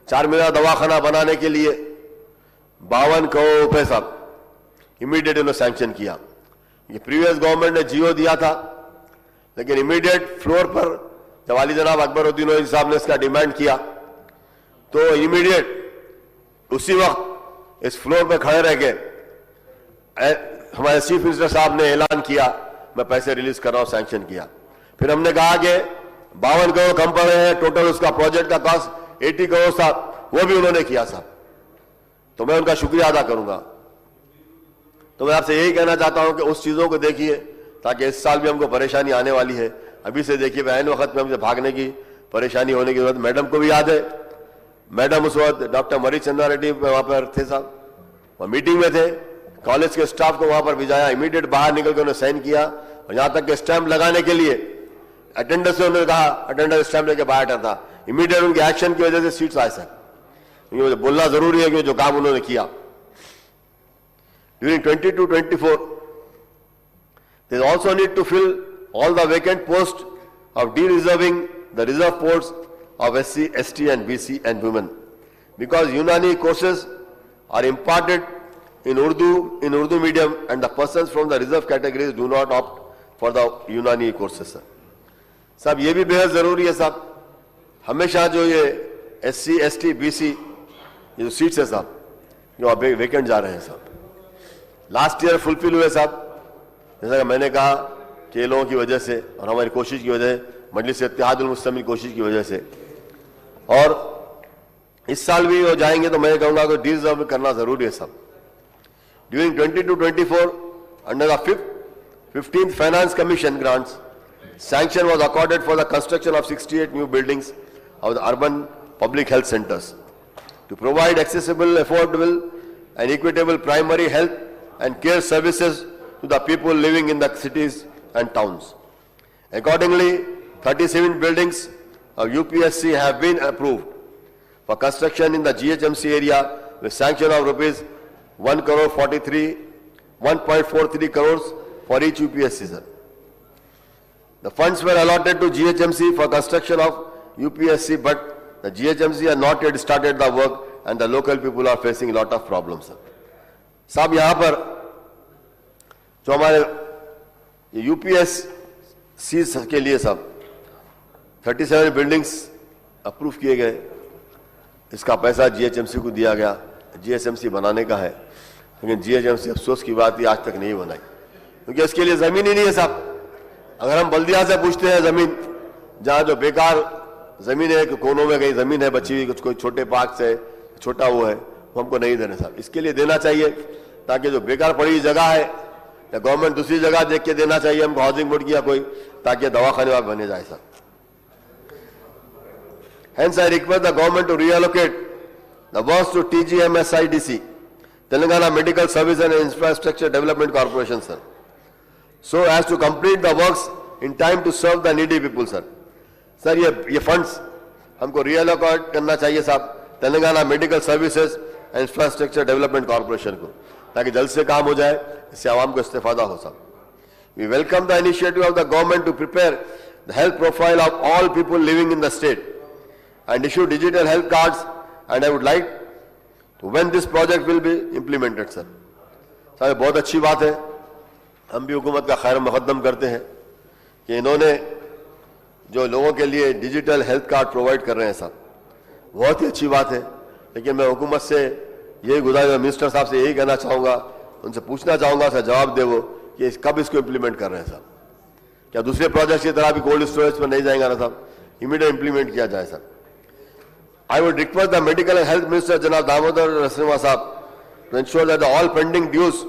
4 महीना दवाखाना बनाने के लिए 52 करोड़ रुपए साहब इमीडिएट इन्होंने सैंक्शन किया। ये प्रीवियस गवर्नमेंट ने जियो दिया था, लेकिन इमीडिएट फ्लोर पर जब आली जनाब अकबरुद्दीन ओवैसी साहब ने इसका डिमांड किया तो इमीडिएट उसी वक्त इस फ्लोर पर खड़े रह के हमारे चीफ मिनिस्टर साहब ने ऐलान किया मैं पैसे रिलीज कर रहा हूं, सैंक्शन किया। फिर हमने कहा कि 52 करोड़ कम पड़ रहे हैं, टोटल उसका प्रोजेक्ट का कॉस्ट 80 करोड़ साहब, वो भी उन्होंने किया साहब, तो मैं उनका शुक्रिया अदा करूंगा। तो मैं आपसे यही कहना चाहता हूं कि उस चीजों को देखिए, ताकि इस साल भी हमको परेशानी आने वाली है। अभी से देखिए ऐन वक्त में हमसे भागने की परेशानी होने की जरूरत। मैडम को भी याद है, मैडम उस वक्त डॉक्टर मरी चंद्रा रेड्डी वहां पर थे साहब, वह मीटिंग में थे, कॉलेज के स्टाफ को वहां पर भिजाया, इमीडिएट बाहर निकल के उन्होंने साइन किया, और यहां तक कि स्टैंप लगाने के लिए अटेंडेंस से उन्होंने कहा अटेंडेंस स्टैंप लेके बाहर था। इमीडिएट उनके एक्शन की वजह से सीट्स आए सर, मुझे बोलना जरूरी है कि जो काम उन्होंने किया। During 2022-24 they also need to fill all the vacant posts of de-reserving the reserve posts of SC, ST and BC and women, because Unani courses are imparted in Urdu medium, and the persons from the reserve categories do not opt for the Unani courses, sir. साहब ये भी बेहद जरूरी है साहब, हमेशा जो ये SC, ST, BC ये जो सीट्स है साहब जो अब वेकेंट जा रहे हैं साहब, लास्ट ईयर फुलफिल हुए साहब, जैसा कि मैंने कहा कि लोगों की वजह से और हमारी कोशिश की वजह से, मजलिस इत्तेहादुल मुस्लिमीन की कोशिश की वजह से, और इस साल भी वो जाएंगे तो मैं कहूंगा कि डिजर्व करना जरूरी है साहब। During 2022-24 under the 15th Finance Commission grants, sanction was accorded for the construction of 68 new buildings of the urban public health centers to provide accessible, affordable and equitable primary health and care services to the people living in the cities and towns. Accordingly, 37 buildings of UPSC have been approved for construction in the GHMC area with sanction of rupees 1.43 crores for each UPSC, sir. The funds were allotted to GHMC for construction of UPSC, but the GHMC has not yet started the work and the local people are facing a lot of problems, sir. साहब यहाँ पर जो हमारे UPSC के लिए साहब 37 buildings approve किए गए, इसका पैसा GHMC को दिया गया, GHMC बनाने का है, लेकिन GHMC अफसोस की बात ये आज तक नहीं बनाई, क्योंकि इसके लिए जमीन ही नहीं है साहब। अगर हम बल्दिया से पूछते हैं जमीन, जहां जो बेकार जमीन है, कोनों में कहीं जमीन है बची हुई, कुछ कोई छोटे पार्क से छोटा वो है, वो हमको नहीं देने साहब। इसके लिए देना चाहिए ताकि जो बेकार पड़ी जगह है या गवर्नमेंट दूसरी जगह देख के देना चाहिए हमको, हाउसिंग बोर्ड की या कोई, ताकि दवाखाने वहां बने जाए साहब। Hence, I request the government to reallocate the works to TGMSIDC, Telangana Medical Service and Infrastructure Development Corporation, sir, so as to complete the works in time to serve the needy people, sir. Sir, ये funds हमको reallocate करना चाहिए साहब Telangana medical services and infrastructure development corporation को, ताकि जल्द से काम हो जाए, इससे आवाम को इस्तेफादा हो साहब। We welcome the initiative of the government to prepare the health profile of all people living in the state and issue digital health cards, and I would like to when this project will be implemented, sir. साहब बहुत अच्छी बात है, हम भी हुकूमत का खैर मुकद्दम करते हैं कि इन्होंने जो लोगों के लिए डिजिटल हेल्थ कार्ड प्रोवाइड कर रहे हैं साहब, बहुत ही अच्छी बात है। लेकिन मैं हुकूमत से यही गुजारिश, मिनिस्टर साहब से यही कहना चाहूँगा, उनसे पूछना चाहूँगा, सर जवाब दे वो कि कब इसको इम्प्लीमेंट कर रहे हैं साहब। क्या दूसरे प्रोजेक्ट की तरह भी कोल्ड स्टोरेज पर नहीं जाएगा ना साहब, इमीडिएट इम्प्लीमेंट किया जाए sir. I would request the Medical and Health Minister, Janab Damodar Srinivasap, to ensure that all pending dues to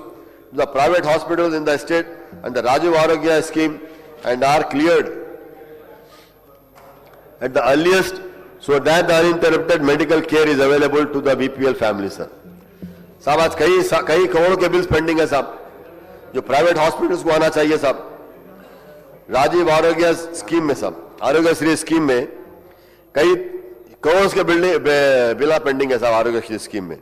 the private hospitals in the state and the Rajiv Arogya scheme and are cleared at the earliest, so that the uninterrupted medical care is available to the BPL family, sir. साहब आज कई करोड़ के bills pending है साहब, जो private hospitals को आना चाहिए साहब। राजीव आरोग्य स्कीम में साहब, आरोग्य श्री स्कीम में कई करोड़ के बिल पेंडिंग है साहब आरोग्य श्री स्कीम में।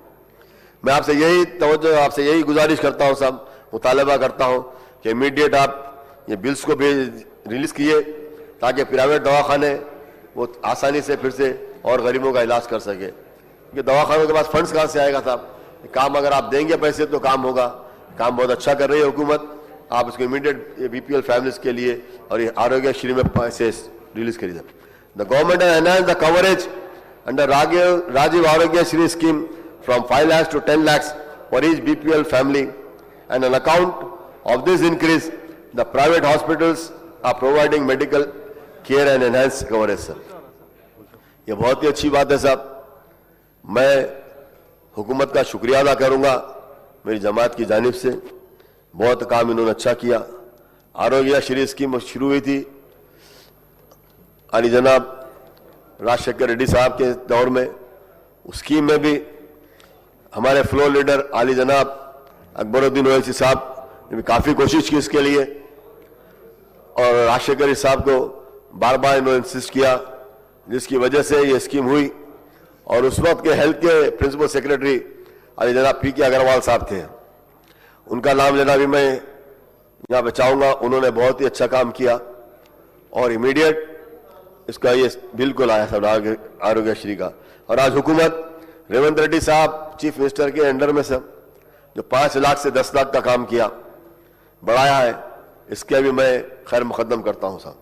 मैं आपसे यही तवज्जो, आपसे यही गुजारिश करता हूं साहब, मुतालबा करता हूं कि इमीडिएट आप ये बिल्स को भी रिलीज कीजिए ताकि प्राइवेट दवाखाने वो आसानी से फिर से और गरीबों का इलाज कर सके, क्योंकि दवाखानों के पास फंड्स कहां से आएगा साहब। काम अगर आप देंगे पैसे तो काम होगा। काम बहुत अच्छा कर रही है हुकूमत, आप इसको इमीडिएट बीपीएल फैमिलीज के लिए और ये आरोग्य श्री में पैसे रिलीज करिए। The government has enhanced the coverage under Rajiv Aarogya Sri scheme from 5 lakhs to 10 lakhs for each BPL family, and on account of this increase, the private hospitals are providing medical care and enhanced coverage, sir. ये बहुत ही अच्छी बात है साहब। मैं हुकूमत का शुक्रिया अदा करूंगा मेरी जमात की जानिब से, बहुत काम इन्होंने अच्छा किया। आरोग्य श्री स्कीम शुरू हुई थी अली जनाब राजशेखर रेड्डी साहब के दौर में, उस स्कीम में भी हमारे फ्लोर लीडर आली जनाब अकबरुद्दीन ओवैसी साहब ने भी काफी कोशिश की इसके लिए, और राजशेखर साहब को बार बार इन्होंने इंसिस्ट किया, जिसकी वजह से ये स्कीम हुई। और उस वक्त के हेल्थ के प्रिंसिपल सेक्रेटरी आली जनाब पी के अग्रवाल साहब थे, उनका नाम लेना भी मैं यहाँ पे चाहूंगा। उन्होंने बहुत ही अच्छा काम किया और इमीडिएट इसका ये बिल्कुल आया सब आरोग्य श्री का। और आज हुकूमत रेवंत रेड्डी साहब चीफ मिनिस्टर के अंडर में सब जो 5 लाख से 10 लाख का काम किया, बढ़ाया है, इसके भी मैं खैर मुकद्दम करता हूं साहब।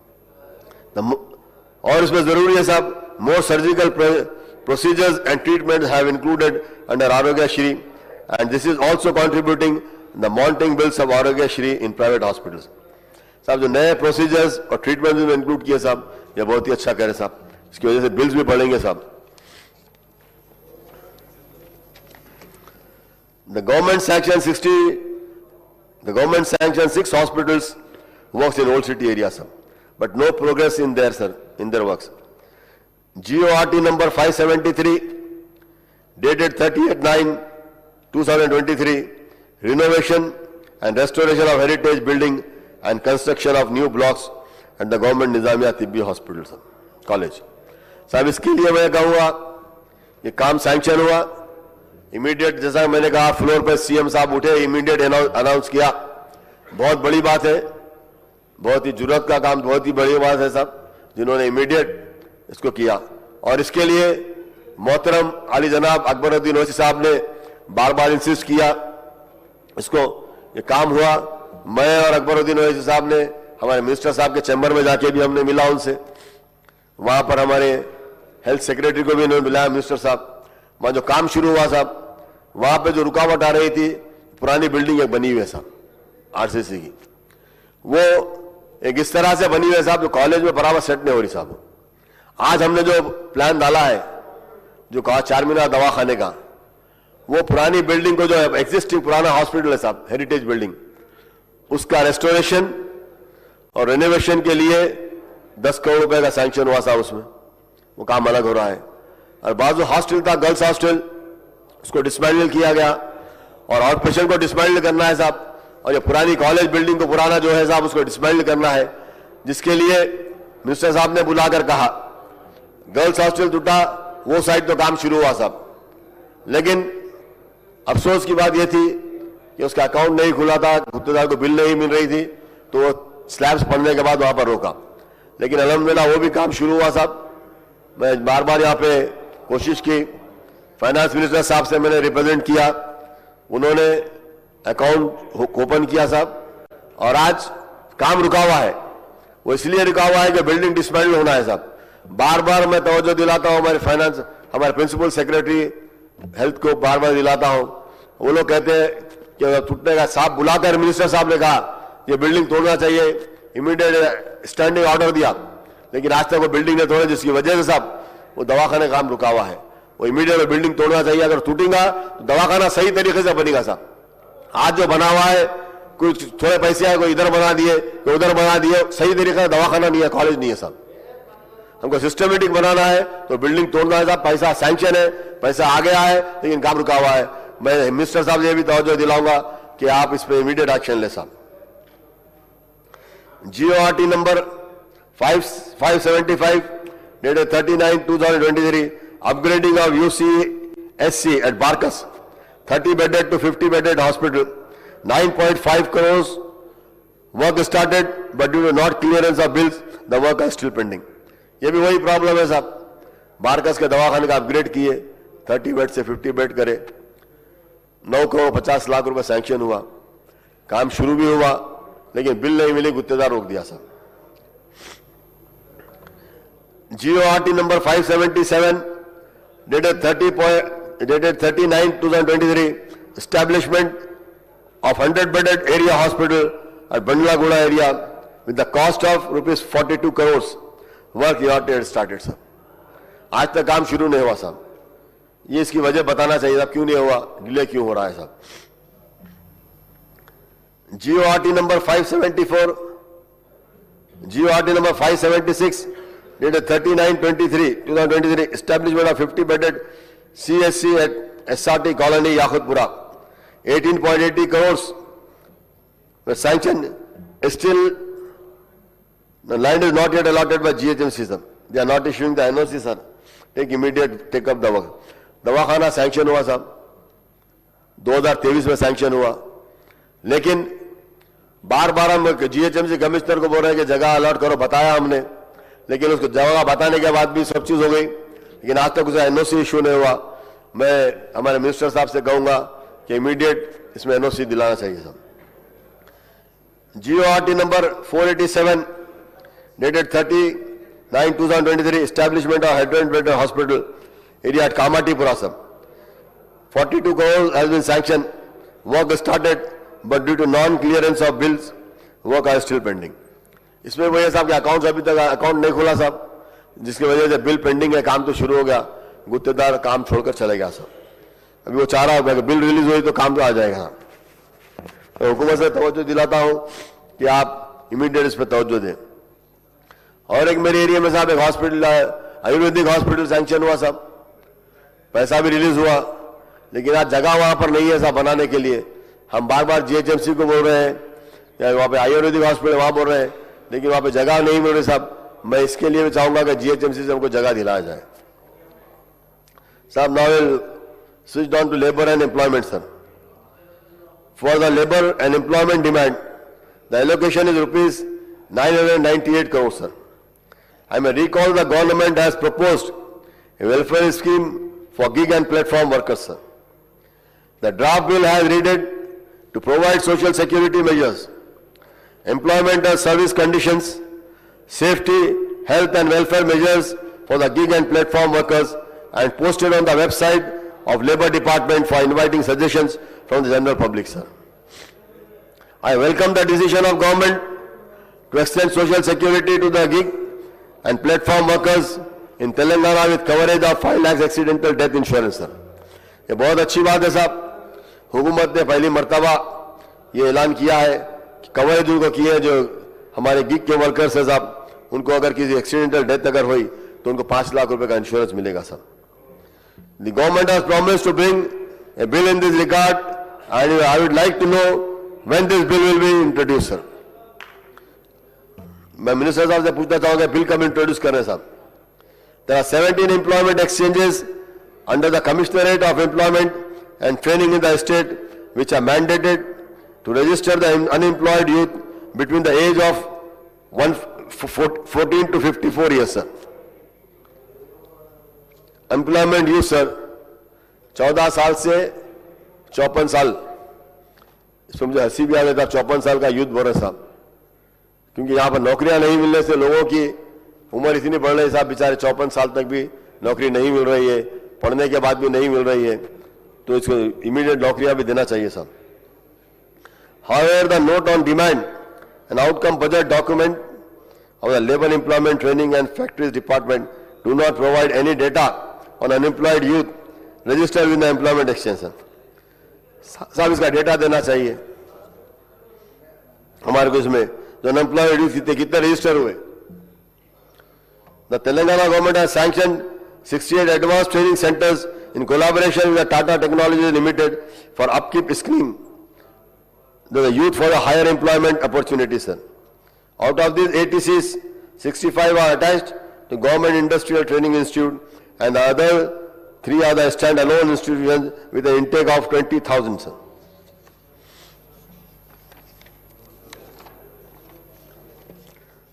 और इसमें जरूरी है साहब, more surgical procedures and treatment have included under Aarogya Sri, and this is also contributing the monitoring bills of Aarogya Sri in private hospitals. साहब जो नए प्रोसीजर्स और ट्रीटमेंट में इंक्लूड किए साहब, ये बहुत ही अच्छा करे साहब, इसकी वजह से बिल्स भी बढ़ेंगे साहब। The government sanctioned 6 hospitals works in old city area, sir, but no progress in there, sir, in their works. GORT number 573 dated 30/9/2023, renovation and restoration of heritage building and construction of new blocks at the government Nizamiya Tibbi Hospital, sir, college. साहब इसके लिए मैं कहूँगा ये काम sanction हुआ immediate, जैसा मैंने कहा फ्लोर पर सीएम साहब उठे, इमीडिएट अनाउंस किया, बहुत बड़ी बात है, बहुत ही जुर्रत का काम, बहुत ही बड़ी बात है साहब, जिन्होंने इमीडिएट इसको किया। और इसके लिए मोहतरम अली जनाब अकबरुद्दीन ओवैसी साहब ने बार बार इंसिस्ट किया, इसको ये काम हुआ। मैं और अकबरुद्दीन ओवैसी साहब ने हमारे मिनिस्टर साहब के चैम्बर में जाके भी हमने मिला उनसे, वहां पर हमारे हेल्थ सेक्रेटरी को भी इन्होंने बुलाया मिनिस्टर साहब। वहां जो काम शुरू हुआ साहब, वहां पे जो रुकावट आ रही थी, पुरानी बिल्डिंग एक बनी हुई है साहब आरसीसी की, वो एक इस तरह से बनी हुई है साहब जो कॉलेज में बराबर सेट नहीं हो रही साहब। आज हमने जो प्लान डाला है, जो कहा 4 मीनार दवाखाने का, वो पुरानी बिल्डिंग को, जो एग्जिस्टिंग पुराना हॉस्पिटल है साहब, हेरिटेज बिल्डिंग, उसका रेस्टोरेशन और रेनोवेशन के लिए 10 करोड़ रुपए का सैंक्शन हुआ साहब। उसमें वो काम अलग हो रहा है। और बाजू हॉस्टल था, गर्ल्स हॉस्टल, उसको डिसमेंटल किया गया और आउट पेशेंट को डिसमेंटल करना है साहब। और ये पुरानी कॉलेज बिल्डिंग को पुराना जो है साहब, उसको डिसमेंटल करना है, जिसके लिए मिनिस्टर साहब ने बुलाकर कहा। गर्ल्स हॉस्टल टूटा, वो साइड तो काम शुरू हुआ साहब, लेकिन अफसोस की बात यह थी कि उसका अकाउंट नहीं खुला था, गुत्तेदार को बिल नहीं मिल रही थी, तो वो स्लैब्स पड़ने के बाद वहां पर रोका। लेकिन अल्हम्दुलिल्लाह वो भी काम शुरू हुआ साहब। मैं बार बार यहाँ पे कोशिश की, फाइनेंस मिनिस्टर साहब से मैंने रिप्रेजेंट किया, उन्होंने अकाउंट ओपन किया साहब। और आज काम रुका हुआ है, वो इसलिए रुका हुआ है कि बिल्डिंग डिसमेंटल होना है साहब। बार बार मैं तवज्जो दिलाता हूं, हमारे प्रिंसिपल सेक्रेटरी हेल्थ को बार बार दिलाता हूं। वो लोग कहते हैं कि टूटने का, साहब बुलाकर मिनिस्टर साहब ने कहा ये बिल्डिंग तोड़ना चाहिए, इमीडिएट स्टैंडिंग ऑर्डर दिया, लेकिन आज तक वो बिल्डिंग ने तोड़े, जिसकी वजह से साहब वो दवाखाने काम रुका हुआ है। वो इमीडिएट बिल्डिंग तोड़ना चाहिए। अगर टूटेगा तो दवाखाना सही तरीके से बनेगा साहब। आज जो बना हुआ है, कुछ थोड़े पैसे आए, कोई इधर बना दिए, कोई उधर बना दिए, सही तरीके से दवाखाना नहीं है, कॉलेज नहीं है साहब। हमको सिस्टमेटिक बनाना है तो बिल्डिंग तोड़ना है साहब। पैसा सैंक्शन है, पैसा आ गया है, लेकिन काम रुका हुआ है। मैं मिनिस्टर साहब से भी तवज्जो दिलाऊंगा कि आप इस पे इमीडिएट एक्शन ले साहब। GORT number 575 dated 39/2023, upgrading of UCSC at Barkas, 30 bedded to 50 bedded hospital, 9.5 crores. Work started, but due to not clearance of bills, the work is still pending. ये भी वही प्रॉब्लम है साहब। बारकस के दवाखाने का अपग्रेड किए, 30 बेड से 50 बेड करे, 9 करोड़ 50 लाख रुपए सैंक्शन हुआ, काम शुरू भी हुआ, लेकिन बिल नहीं मिली, गुत्तेदार रोक दिया साहब। GORT number 577 dated 39/2023, establishment of 100 bedded area hospital at Bandlaguda area with the cost of ₹42 crores. Work yacht started साहब। आज तक काम शुरू नहीं हुआ साहब। ये इसकी वजह बताना चाहिए साहब, क्यों नहीं हुआ, डिले क्यों हो रहा है साहब। GORT number 574, GORT number 576 dated 39/23/2023, establishment of 50 bedded CSC at SRT colony Yakutpura, 18.80 crores were sanctioned. Still the land is not yet allotted by GHMC sir. They are not issuing the NOC sir. Take up the work. दवाखाना sanction हुआ साहब, 2023 में sanction हुआ, लेकिन बार बार हम GHMC commissioner को बोल रहे हैं कि जगह अलॉट करो, बताया हमने, लेकिन उसको जगह बताने के बाद भी सब चीज हो गई, लेकिन आज तक उसे NOC इशू नहीं हुआ। मैं हमारे मिनिस्टर साहब से कहूंगा कि इमीडिएट इसमें NOC दिलाना चाहिए साहब। GORT number 487 dated 30/9/2023, establishment of 100 bedded hospital area at Kamatipura sir, 42 crores has been sanctioned. Work started, but due to non-clearance of bills, work are still pending. इसमें वही साहब के अकाउंट अभी तक अकाउंट नहीं खुला साहब, जिसकी वजह से बिल पेंडिंग है, काम तो शुरू हो गया, गुत्तेदार काम छोड़कर चले गया साहब। अभी वो चाह रहा है बिल रिलीज हुई तो काम तो आ जाएगा। तो हुकूमत से तवज्जो दिलाता हूं कि आप इमीडिएट इस पर तवज्जो दें। और एक मेरे एरिया में साहब एक हॉस्पिटल, आयुर्वेदिक हॉस्पिटल सैंक्शन हुआ साहब, पैसा भी रिलीज हुआ, लेकिन आज जगह वहां पर नहीं है साहब बनाने के लिए। हम बार बार GHMC को बोल रहे हैं, या वहां पे आयुर्वेदिक हॉस्पिटल वहां बोल रहे हैं, लेकिन वहां पे जगह नहीं मिल रही साहब। मैं इसके लिए भी चाहूंगा कि GHMC से हमको जगह दिलाया जाए साहब। Now will switch down to labour and employment sir. For the labour and employment demand, the allocation is ₹998 crores sir. I may recall the government has proposed a welfare scheme for gig and platform workers sir. The draft bill has read to provide social security measures, employment and service conditions, safety, health and welfare measures for the gig and platform workers, and posted on the website of Labour Department for inviting suggestions from the general public sir. I welcome the decision of government to extend social security to the gig and platform workers in Telangana with coverage of 5 lakhs accidental death insurance, sir. ये बहुत अच्छी बात है साहब. हुकूमत ने पहली मर्तबा ये ऐलान किया है कि कवरेज उनको की है जो हमारे गिग के वर्कर्स है साहब, उनको अगर किसी एक्सीडेंटल डेथ अगर हुई तो उनको 5 लाख रुपए का इंश्योरेंस मिलेगा साहब. The government has promised to bring a bill in this regard, and I would like to know when this bill will be introduced, sir. मैं मिनिस्टर साहब से पूछना चाहूंगा बिल कब इंट्रोड्यूस कर रहे हैं साहब. There are 17 employment exchanges under the Commissionerate of Employment and Training in the state which are mandated to register the unemployed youth between the age of 14 to 54 years, sir. Employment youth, sir, 14 साल से 54 साल. इसमें मुझे हंसी भी आ गया था, 54 साल का यूथ बोल रहे साहब, क्योंकि यहाँ पर नौकरियां नहीं मिलने से लोगों की उम्र इतनी बढ़ रही साहब, बेचारे 54 साल तक भी नौकरी नहीं मिल रही है, पढ़ने के बाद भी नहीं मिल रही है, तो इसको इमीडिएट नौकरियां भी देना चाहिए साहब. However, the note on demand and outcome budget document of the Labour Employment Training and Factories Department do not provide any data on unemployed youth registered with the employment exchange. साहब इसका data देना चाहिए हमारे को, इसमें जो unemployed youth कितने register हुए. The Telangana government has sanctioned 68 advanced training centers in collaboration with the Tata Technologies Limited for upkeep scheme, the youth for the higher employment opportunities, sir. Out of these ATCs, 65 are attached to Government Industrial Training Institute, and the other 3 are the standalone institutions with an intake of 20,000, sir.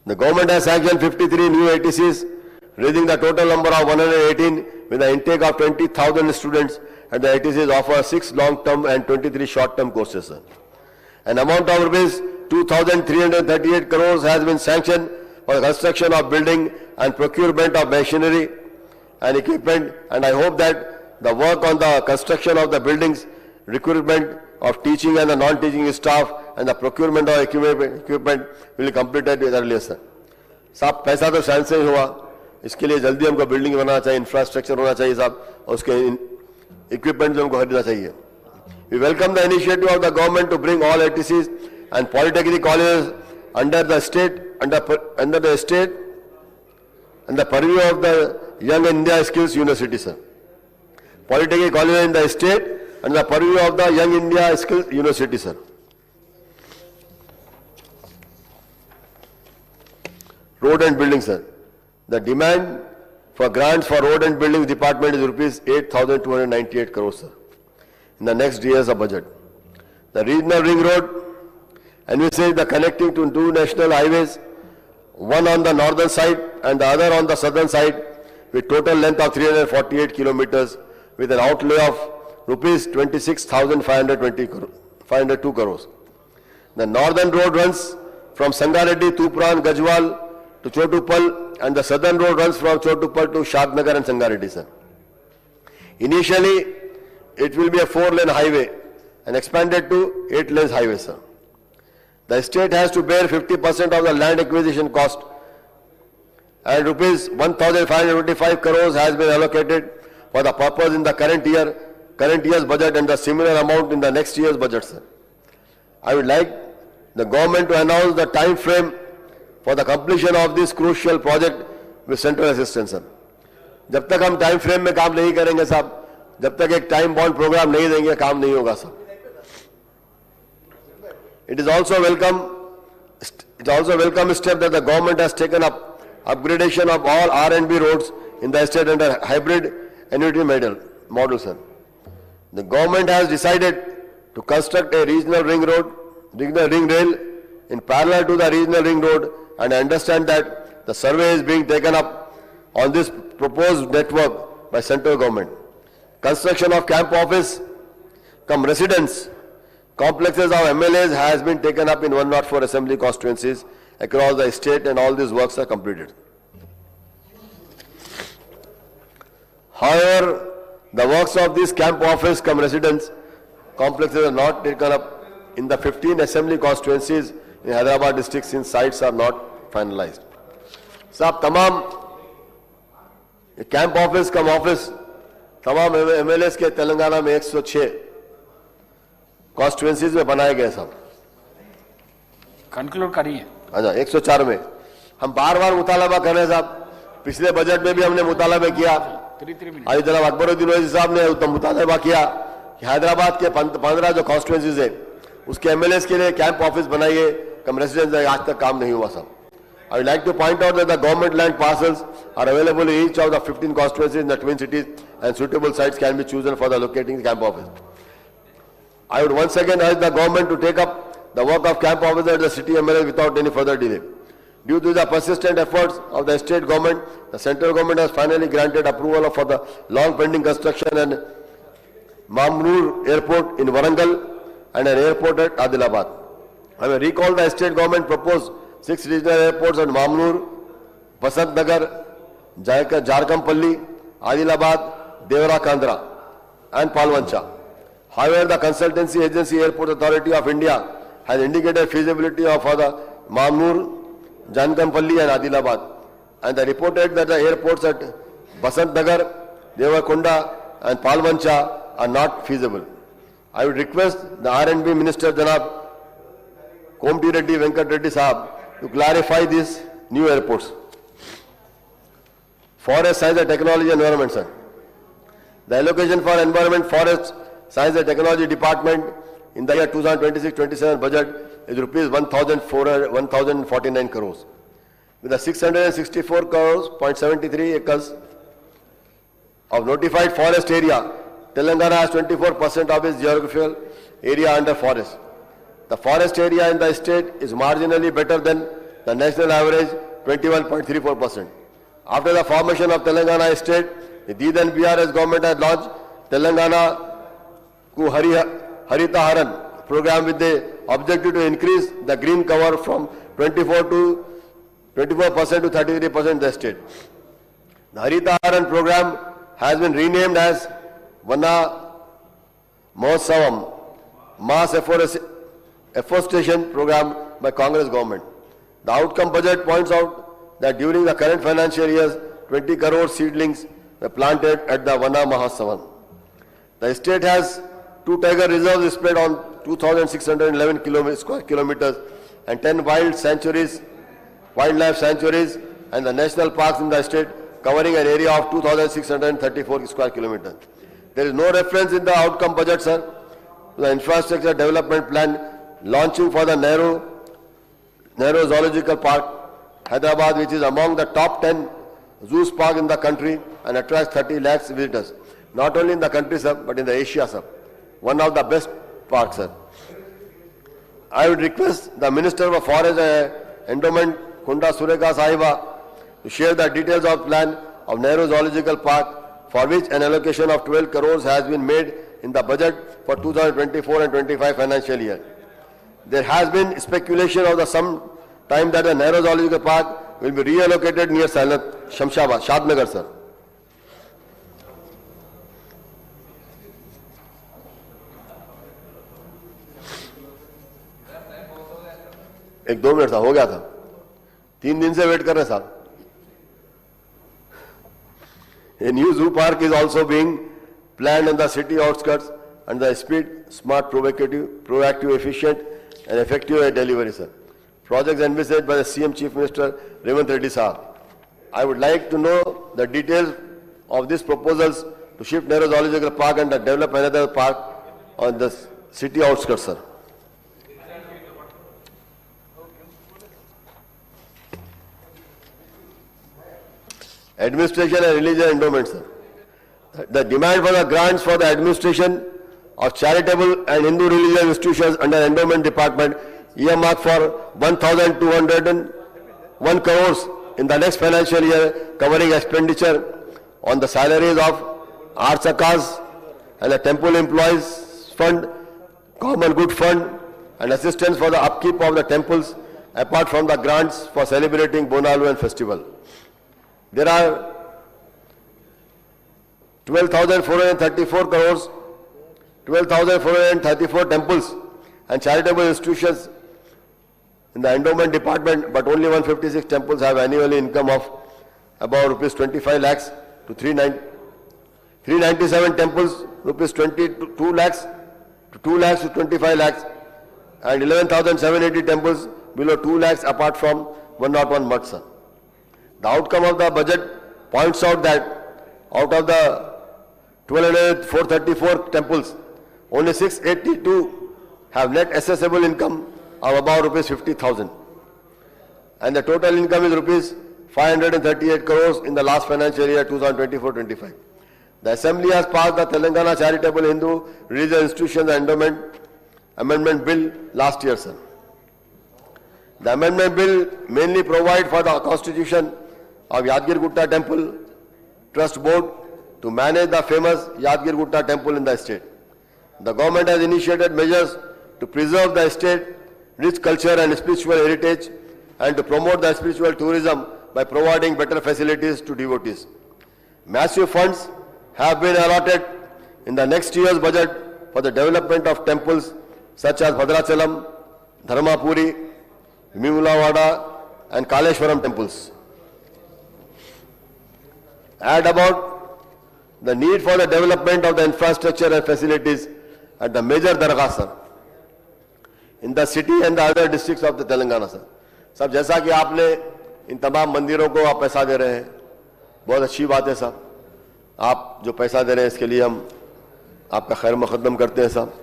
The government has sanctioned 53 new ATCs, raising the total number of 118 with an intake of 20,000 students, and the ATCs offer 6 long-term and 23 short-term courses, sir. An amount of rupees 2,338 crores has been sanctioned for the construction of building and procurement of machinery and equipment, and I hope that the work on the construction of the buildings, recruitment of teaching and the non-teaching staff, and the procurement of equipment will be completed with earlier, sir. साहब पैसा तो science से ही हुआ, इसके लिए जल्दी हमको building बनाना चाहिए, इंफ्रास्ट्रक्चर होना चाहिए साहब, और उसके इक्विपमेंट हमको खरीदना चाहिए. We welcome the initiative of the government to bring all ATCs and polytechnic colleges under the state and the purview of the Young India Skills University, sir. Polytechnic colleges in the state and the purview of the Young India Skills University, sir. Road and building, sir. The demand for grants for road and building department is rupees 8,298 crores, sir, in the next year's budget. The regional ring road envisages the connecting to 2 national highways, one on the northern side and the other on the southern side, with total length of 348 kilometers, with an outlay of rupees 26,502 crores. The northern road runs from Sangareddy, Tupran, Gajwal to Chotupal, and the southern road runs from Chotupal to Shadnagar and Sangareddy, sir. Initially, it will be a 4-lane highway and expanded to 8-lane highway, sir. The state has to bear 50% of the land acquisition cost, and rupees 1,525 crores has been allocated for the purpose in the current year's budget, and the similar amount in the next year's budget, sir. I would like the government to announce the time frame for the completion of this crucial project with central assistance, sir. जब तक हम time frame में काम नहीं करेंगे साहब, जब तक एक टाइम बाउंड प्रोग्राम नहीं देंगे, काम नहीं होगा साहब. It is also welcome step that the government has taken up upgradation of all R&B roads in the state under hybrid annuity model, sir. The government has decided to construct a regional ring rail in parallel to the regional ring road, and I understand that the survey is being taken up on this proposed network by central government. Construction of camp office cum residence complexes of MLAs has been taken up in 104 assembly constituencies across the state, and all these works are completed. However, the works of this camp office cum residence complexes are not taken up in the 15 assembly constituencies in Hyderabad district since sites are not finalized. साहब तमाम camp office कम office तमाम MLAs के तेलंगाना में 106 constituencies में बनाए गए साहब. Conclude करिए. अच्छा 104 में हम बार बार मुतालबा कर रहे हैं साहब. पिछले बजट में भी हमने मुतालबा किया. 3 मिनट. आज जनाब अकबरुद्दीन ओवैसी साहब ने मुतालबा किया कि हैदराबाद के 15 जो कॉन्स्टिट्यूएंसीज है उसके एमएलएस के लिए कैंप ऑफिस बनाइए. कम रेसिडेंस आज तक काम नहीं हुआ साहब. I would like to point out that the government land parcels are available in each of the 15 constituencies in the twin cities and suitable sites can be chosen for the locating the camp office. I would once again urge the government to take up the work of camp officer at the city MLA without any further delay. Due to the persistent efforts of the state government, the central government has finally granted approval for the long pending construction and Mamnoor Airport in Warangal and an airport at Adilabad. I will recall the state government proposed 6 regional airports at Mamnoor, Basant Nagar, Jarkampalli, Adilabad, Devara Kandra and Palwancha. However, the consultancy agency Airport Authority of India has indicated feasibility of for the Mamnoor, Jarkampalli and Adilabad, and they reported that the airports at Basant Nagar, Devarakonda and Palwancha are not feasible. I would request the R&B Minister Janab Komti Reddy Venkat Reddy Sahab to clarify these new airports. Forest Science and Technology Environment, sir. The allocation for Environment, Forest, Science and Technology Department in the year 2026-27 budget is rupees 1,049 crores. With the 664 crores, 0.73 acres of notified forest area, Telangana has 24% of its geographical area under forest. The forest area in the state is marginally better than the national average, 21.34%. After the formation of Telangana state, the then BRS government had launched Telangana Ku Harita Haran program with the objective to increase the green cover from 24% to 33% in the state. The Harita Haran program has been renamed as Vana Mahotsavam, Mass Afforestation Program by Congress government. The outcome budget points out that during the current financial year, 20 crore seedlings were planted at the Vana Mahotsavam. The state has 2 tiger reserves spread on 2,611 square kilometers and 10 wildlife sanctuaries and the national parks in the state covering an area of 2,634 square kilometers. There is no reference in the outcome budget, sir, to the infrastructure development plan launching for the Nehru Zoological Park, Hyderabad, which is among the top 10 zoos park in the country and attracts 30 lakhs visitors. Not only in the country, sir, but in the Asia, sir. One of the best parks, sir. I would request the Minister of Forest and Endowment, Kunda Sureka Sahiba, to share the details of plan of Nehru Zoological Park, for which an allocation of 12 crores has been made in the budget for 2024 and 25 financial year. There has been speculation of the some time that the Nehru Zoological Park will be reallocated near Shamshabad, Shadnagar, sir. एक 2 minute था, हो गया था. 3 दिन से wait कर रहे साहब. A new zoo park is also being planned in the city outskirts and the speed, smart, proactive, efficient and effective delivery, sir. Projects envisaged by the CM Chief Minister Revanth Reddy Sahab. I would like to know the details of these proposals to shift Nehru Zoological Park and develop another park on the city outskirts, sir. Administration and religious endowments, sir. The demand for the grants for the administration of charitable and Hindu religious institutions under endowment department earmarked for 1,201 crores in the next financial year, covering expenditure on the salaries of Arsakas and the temple employees fund, common good fund and assistance for the upkeep of the temples apart from the grants for celebrating Bonalu and festival. There are 12,434 crores, 12,434 temples and charitable institutions in the endowment department, but only 156 temples have annually income of about rupees 25 lakhs to 397 temples, rupees 22 lakhs to 2 lakhs to 25 lakhs, and 11,780 temples below 2 lakhs apart from 101 mutts. The outcome of the budget points out that out of the 434 temples, only 682 have net assessable income of about rupees 50,000. And the total income is rupees 538 crores in the last financial year 2024-25. The Assembly has passed the Telangana Charitable Hindu Religious Institutions Endowment Amendment Bill last year, sir. The amendment bill mainly provides for the constitution of Yadgir Gutta Temple Trust Board to manage the famous Yadgir Gutta Temple in the state. The government has initiated measures to preserve the state rich culture and spiritual heritage and to promote the spiritual tourism by providing better facilities to devotees. Massive funds have been allotted in the next year's budget for the development of temples such as Bhadrachalam, Dharmapuri, Vimulawada and Kaleshwaram temples. Add about the need for the development of the infrastructure and facilities at the major dargahs, sir, in the city and the other districts of the Telangana, sir. सब जैसा कि आपने इन तमाम मंदिरों को आप पैसा दे रहे हैं, बहुत अच्छी बात है साहब. आप जो पैसा दे रहे हैं इसके लिए हम आपका खैर मुकद्दम करते हैं साहब.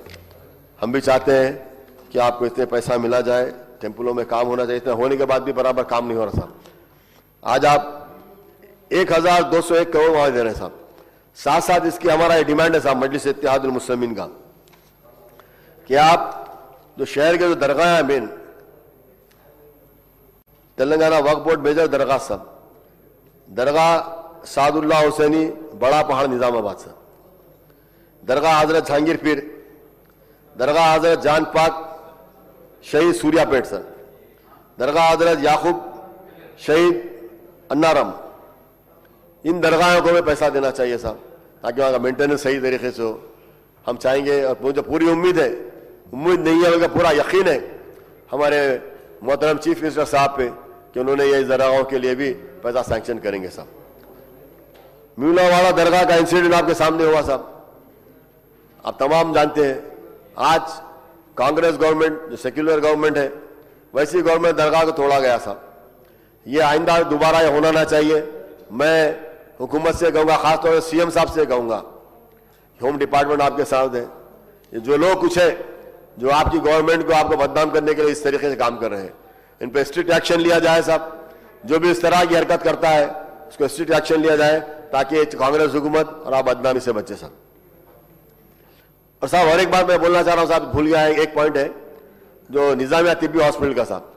हम भी चाहते हैं कि आपको इतने पैसा मिला जाए, टेम्पलों में काम होना चाहिए. इतना होने के बाद भी बराबर काम नहीं हो रहा साहब. आज आप 1201 करोड़ वहां दे रहे हैं साहब. साथ साथ इसकी हमारा ये डिमांड है साहब मजलिस इत्तेहादुल मुस्लिमीन का कि आप जो शहर के जो दरगाह है मेन तेलंगाना वक्फ बोर्ड मेजर दरगाह साहब, दरगाह सादुल्लाह हुसैनी बड़ा पहाड़ निजामाबाद साहब, दरगाह हजरत जहांगीर पीर, दरगाह हजरत जान पाक शहीद सूर्यापेट सर, दरगाह हजरत याकूब शहीद अन्नारम, इन दरगाहों को भी पैसा देना चाहिए साहब ताकि वहाँ का मेंटेनेंस सही तरीके से हो. हम चाहेंगे और मुझे पूरी उम्मीद है, उम्मीद नहीं है बल्कि पूरा यकीन है हमारे मोहतरम चीफ मिनिस्टर साहब पे कि उन्होंने ये दरगाहों के लिए भी पैसा सैंक्शन करेंगे साहब. म्यूलावाड़ा दरगाह का इंसिडेंट आपके सामने हुआ साहब. आप तमाम जानते हैं आज कांग्रेस गवर्नमेंट जो सेक्युलर गवर्नमेंट है वैसी गवर्नमेंट दरगाह को तोड़ा गया साहब. ये आइंदा दोबारा ये होना ना चाहिए. मैं हुकूमत से कहूंगा, खासतौर से सीएम साहब से कहूंगा, होम डिपार्टमेंट आपके साथ है, ये जो लोग कुछ है जो आपकी गवर्नमेंट को आपको बदनाम करने के लिए इस तरीके से काम कर रहे हैं, इन पे स्ट्रिक्ट एक्शन लिया जाए साहब. जो भी इस तरह की हरकत करता है उसको स्ट्रिक्ट एक्शन लिया जाए ताकि कांग्रेस हुकूमत और आप बदनामी से बचे साहब. और साहब और एक बात मैं बोलना चाह रहा हूं साहब, भूल गया है एक पॉइंट है जो निजामिया तिब्बी हॉस्पिटल का साहब.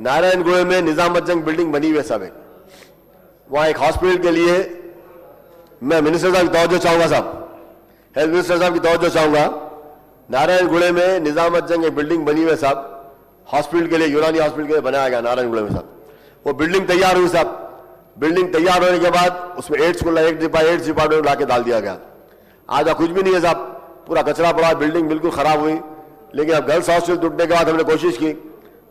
नारायणगुड़े में निजामुद्दीन बिल्डिंग बनी हुई है साहब. वहां एक हॉस्पिटल के लिए मैं मिनिस्टर साहब की तवज्जो चाहूंगा साहब, हेल्थ मिनिस्टर साहब की तवज्जो चाहूंगा. नारायणगुड़े में निजामुद्दीन एक बिल्डिंग बनी हुई है साहब, हॉस्पिटल के लिए, यूनानी हॉस्पिटल के लिए बनाया गया नारायणगुड़े में साहब. वो बिल्डिंग तैयार हुई साहब. बिल्डिंग तैयार होने के बाद उसमें एड्स डिपार्टमेंट ला के डाल दिया गया. आज कुछ भी नहीं है साहब, पूरा कचरा पड़ा, बिल्डिंग बिल्कुल खराब हुई. लेकिन अब गर्ल्स हॉस्टल टूटने के बाद हमने कोशिश की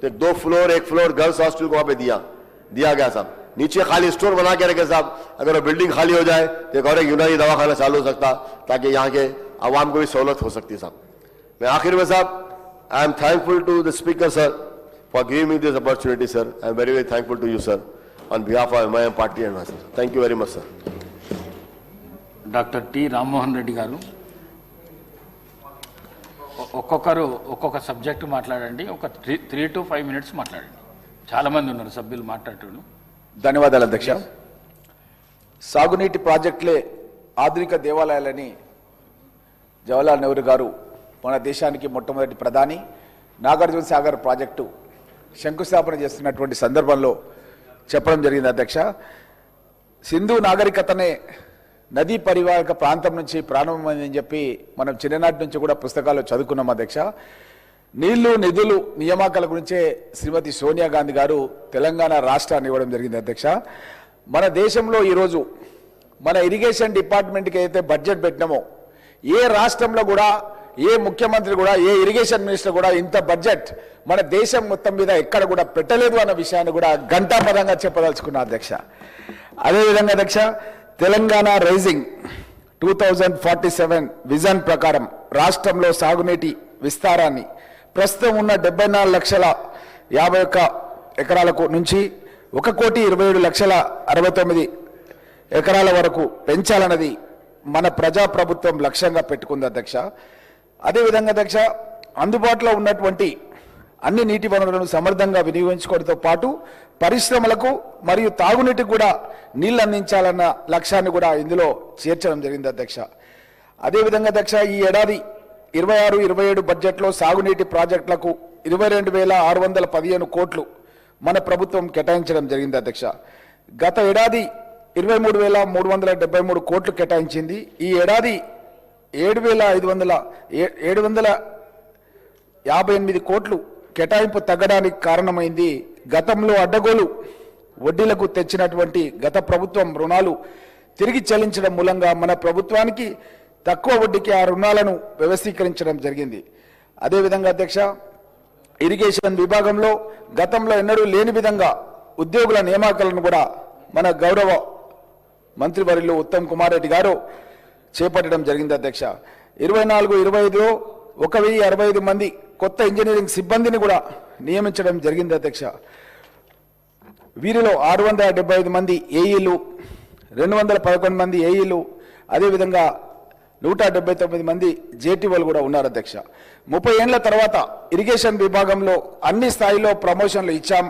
तो एक फ्लोर गर्ल्स हॉस्टल को वहां पे दिया गया साहब. नीचे खाली स्टोर बना के रखे साहब. अगर वो बिल्डिंग खाली हो जाए तो एक और एक यूनानी दवाखाना चालू हो सकता ताकि यहाँ के आवाम को भी सहूलत हो सकती साहब. मैं आखिर में साहब, I am thankful to the speaker sir for giving me this opportunity sir. I am very thankful to you sir on behalf of my party and my sir. Thank you very much sir. Doctor T Rammohan Reddy గారు ఒక్కొక్కరు ఒక్కొక్క subject మాట్లాడండి. ఒక 3 to 5 minutes మాట్లాడండి. చాలా మంది ఉన్నారు సభ్యులు మాట్లాడేటోళ్ళు. ధన్యవాదాలు అధ్యక్ష. సాగునీటి ప్రాజెక్టులే ఆధునిక దేవాలయాలని జవహర్లాల్ నెహ్రూ గారు మన దేశానికి మొట్టమొదటి ప్రధాని నాగార్జున సాగర్ ప్రాజెక్టు శంకుస్థాపన చేస్తున్నటువంటి సందర్భంలో చెప్పడం జరిగింది అధ్యక్ష. సింధు నాగరికతనే నదీ పరివాహక ప్రాంతం నుంచి ప్రారంభమైందని చెప్పి మనం చిన్ననాటి నుంచి కూడా పుస్తకాల్లో చదువుకున్నాం అధ్యక్ష. నీళ్లు నిధులు నియామకాల గురించే శ్రీమతి సోనియా గాంధీ గారు తెలంగాణ రాష్ట్రాన్ని ఇవ్వడం జరిగింది అధ్యక్ష. మన దేశంలో ఈరోజు మన ఇరిగేషన్ డిపార్ట్మెంట్కి అయితే బడ్జెట్ పెట్టినామో ఏ రాష్ట్రంలో కూడా ఏ ముఖ్యమంత్రి కూడా, ఏ ఇరిగేషన్ మినిస్టర్ కూడా ఇంత బడ్జెట్ మన దేశం మొత్తం మీద ఎక్కడ కూడా పెట్టలేదు అన్న విషయాన్ని కూడా ఘంటాపదంగా చెప్పదలుచుకున్నా అధ్యక్ష. అదేవిధంగా అధ్యక్ష, తెలంగాణ రైజింగ్ 2047 విజన్ ప్రకారం రాష్ట్రంలో సాగునీటి విస్తారాన్ని ప్రస్తుతం ఉన్న 74,51,000 ఎకరాలకు నుంచి 1,27,69,000 ఎకరాల వరకు పెంచాలన్నది మన ప్రజాప్రభుత్వం లక్ష్యంగా పెట్టుకుంది అధ్యక్ష. అదేవిధంగా అధ్యక్ష, అందుబాటులో ఉన్నటువంటి అన్ని నీటి వనరులను సమర్థంగా వినియోగించుకోవడంతో పాటు పరిశ్రమలకు మరియు తాగునీటికి కూడా నీళ్లు అందించాలన్న లక్ష్యాన్ని కూడా ఇందులో చేర్చడం జరిగింది అధ్యక్ష. అదేవిధంగా అధ్యక్ష, ఈ ఏడాది 26-27 బడ్జెట్లో సాగునీటి ప్రాజెక్టులకు 22,615 కోట్లు మన ప్రభుత్వం కేటాయించడం జరిగింది అధ్యక్ష. గత ఏడాది 23,373 కోట్లు కేటాయించింది. ఈ ఏడాది 7,758 కోట్లు కేటాయింపు తగ్గడానికి కారణమైంది గతంలో అడ్డగోలు వడ్డీలకు తెచ్చినటువంటి గత ప్రభుత్వం రుణాలు తిరిగి చెల్లించడం మూలంగా మన ప్రభుత్వానికి తక్కువ వడ్డీకి ఆ రుణాలను వ్యవస్థీకరించడం జరిగింది. అదేవిధంగా అధ్యక్ష, ఇరిగేషన్ విభాగంలో గతంలో ఎన్నడూ లేని విధంగా ఉద్యోగుల నియామకాలను కూడా మన గౌరవ మంత్రివర్యులు ఉత్తమ్ కుమార్ రెడ్డి గారు చేపట్టడం జరిగింది అధ్యక్ష. 24-25లో 1,065 మంది కొత్త ఇంజనీరింగ్ సిబ్బందిని కూడా నియమించడం జరిగింది అధ్యక్ష. వీరిలో 675 మంది ఏఈలు, 211 మంది ఏఈలు, అదేవిధంగా 179 మంది జేటీఓలు కూడా ఉన్నారు అధ్యక్ష. 30 ఏళ్ల తర్వాత ఇరిగేషన్ విభాగంలో అన్ని స్థాయిలో ప్రమోషన్లు ఇచ్చాం.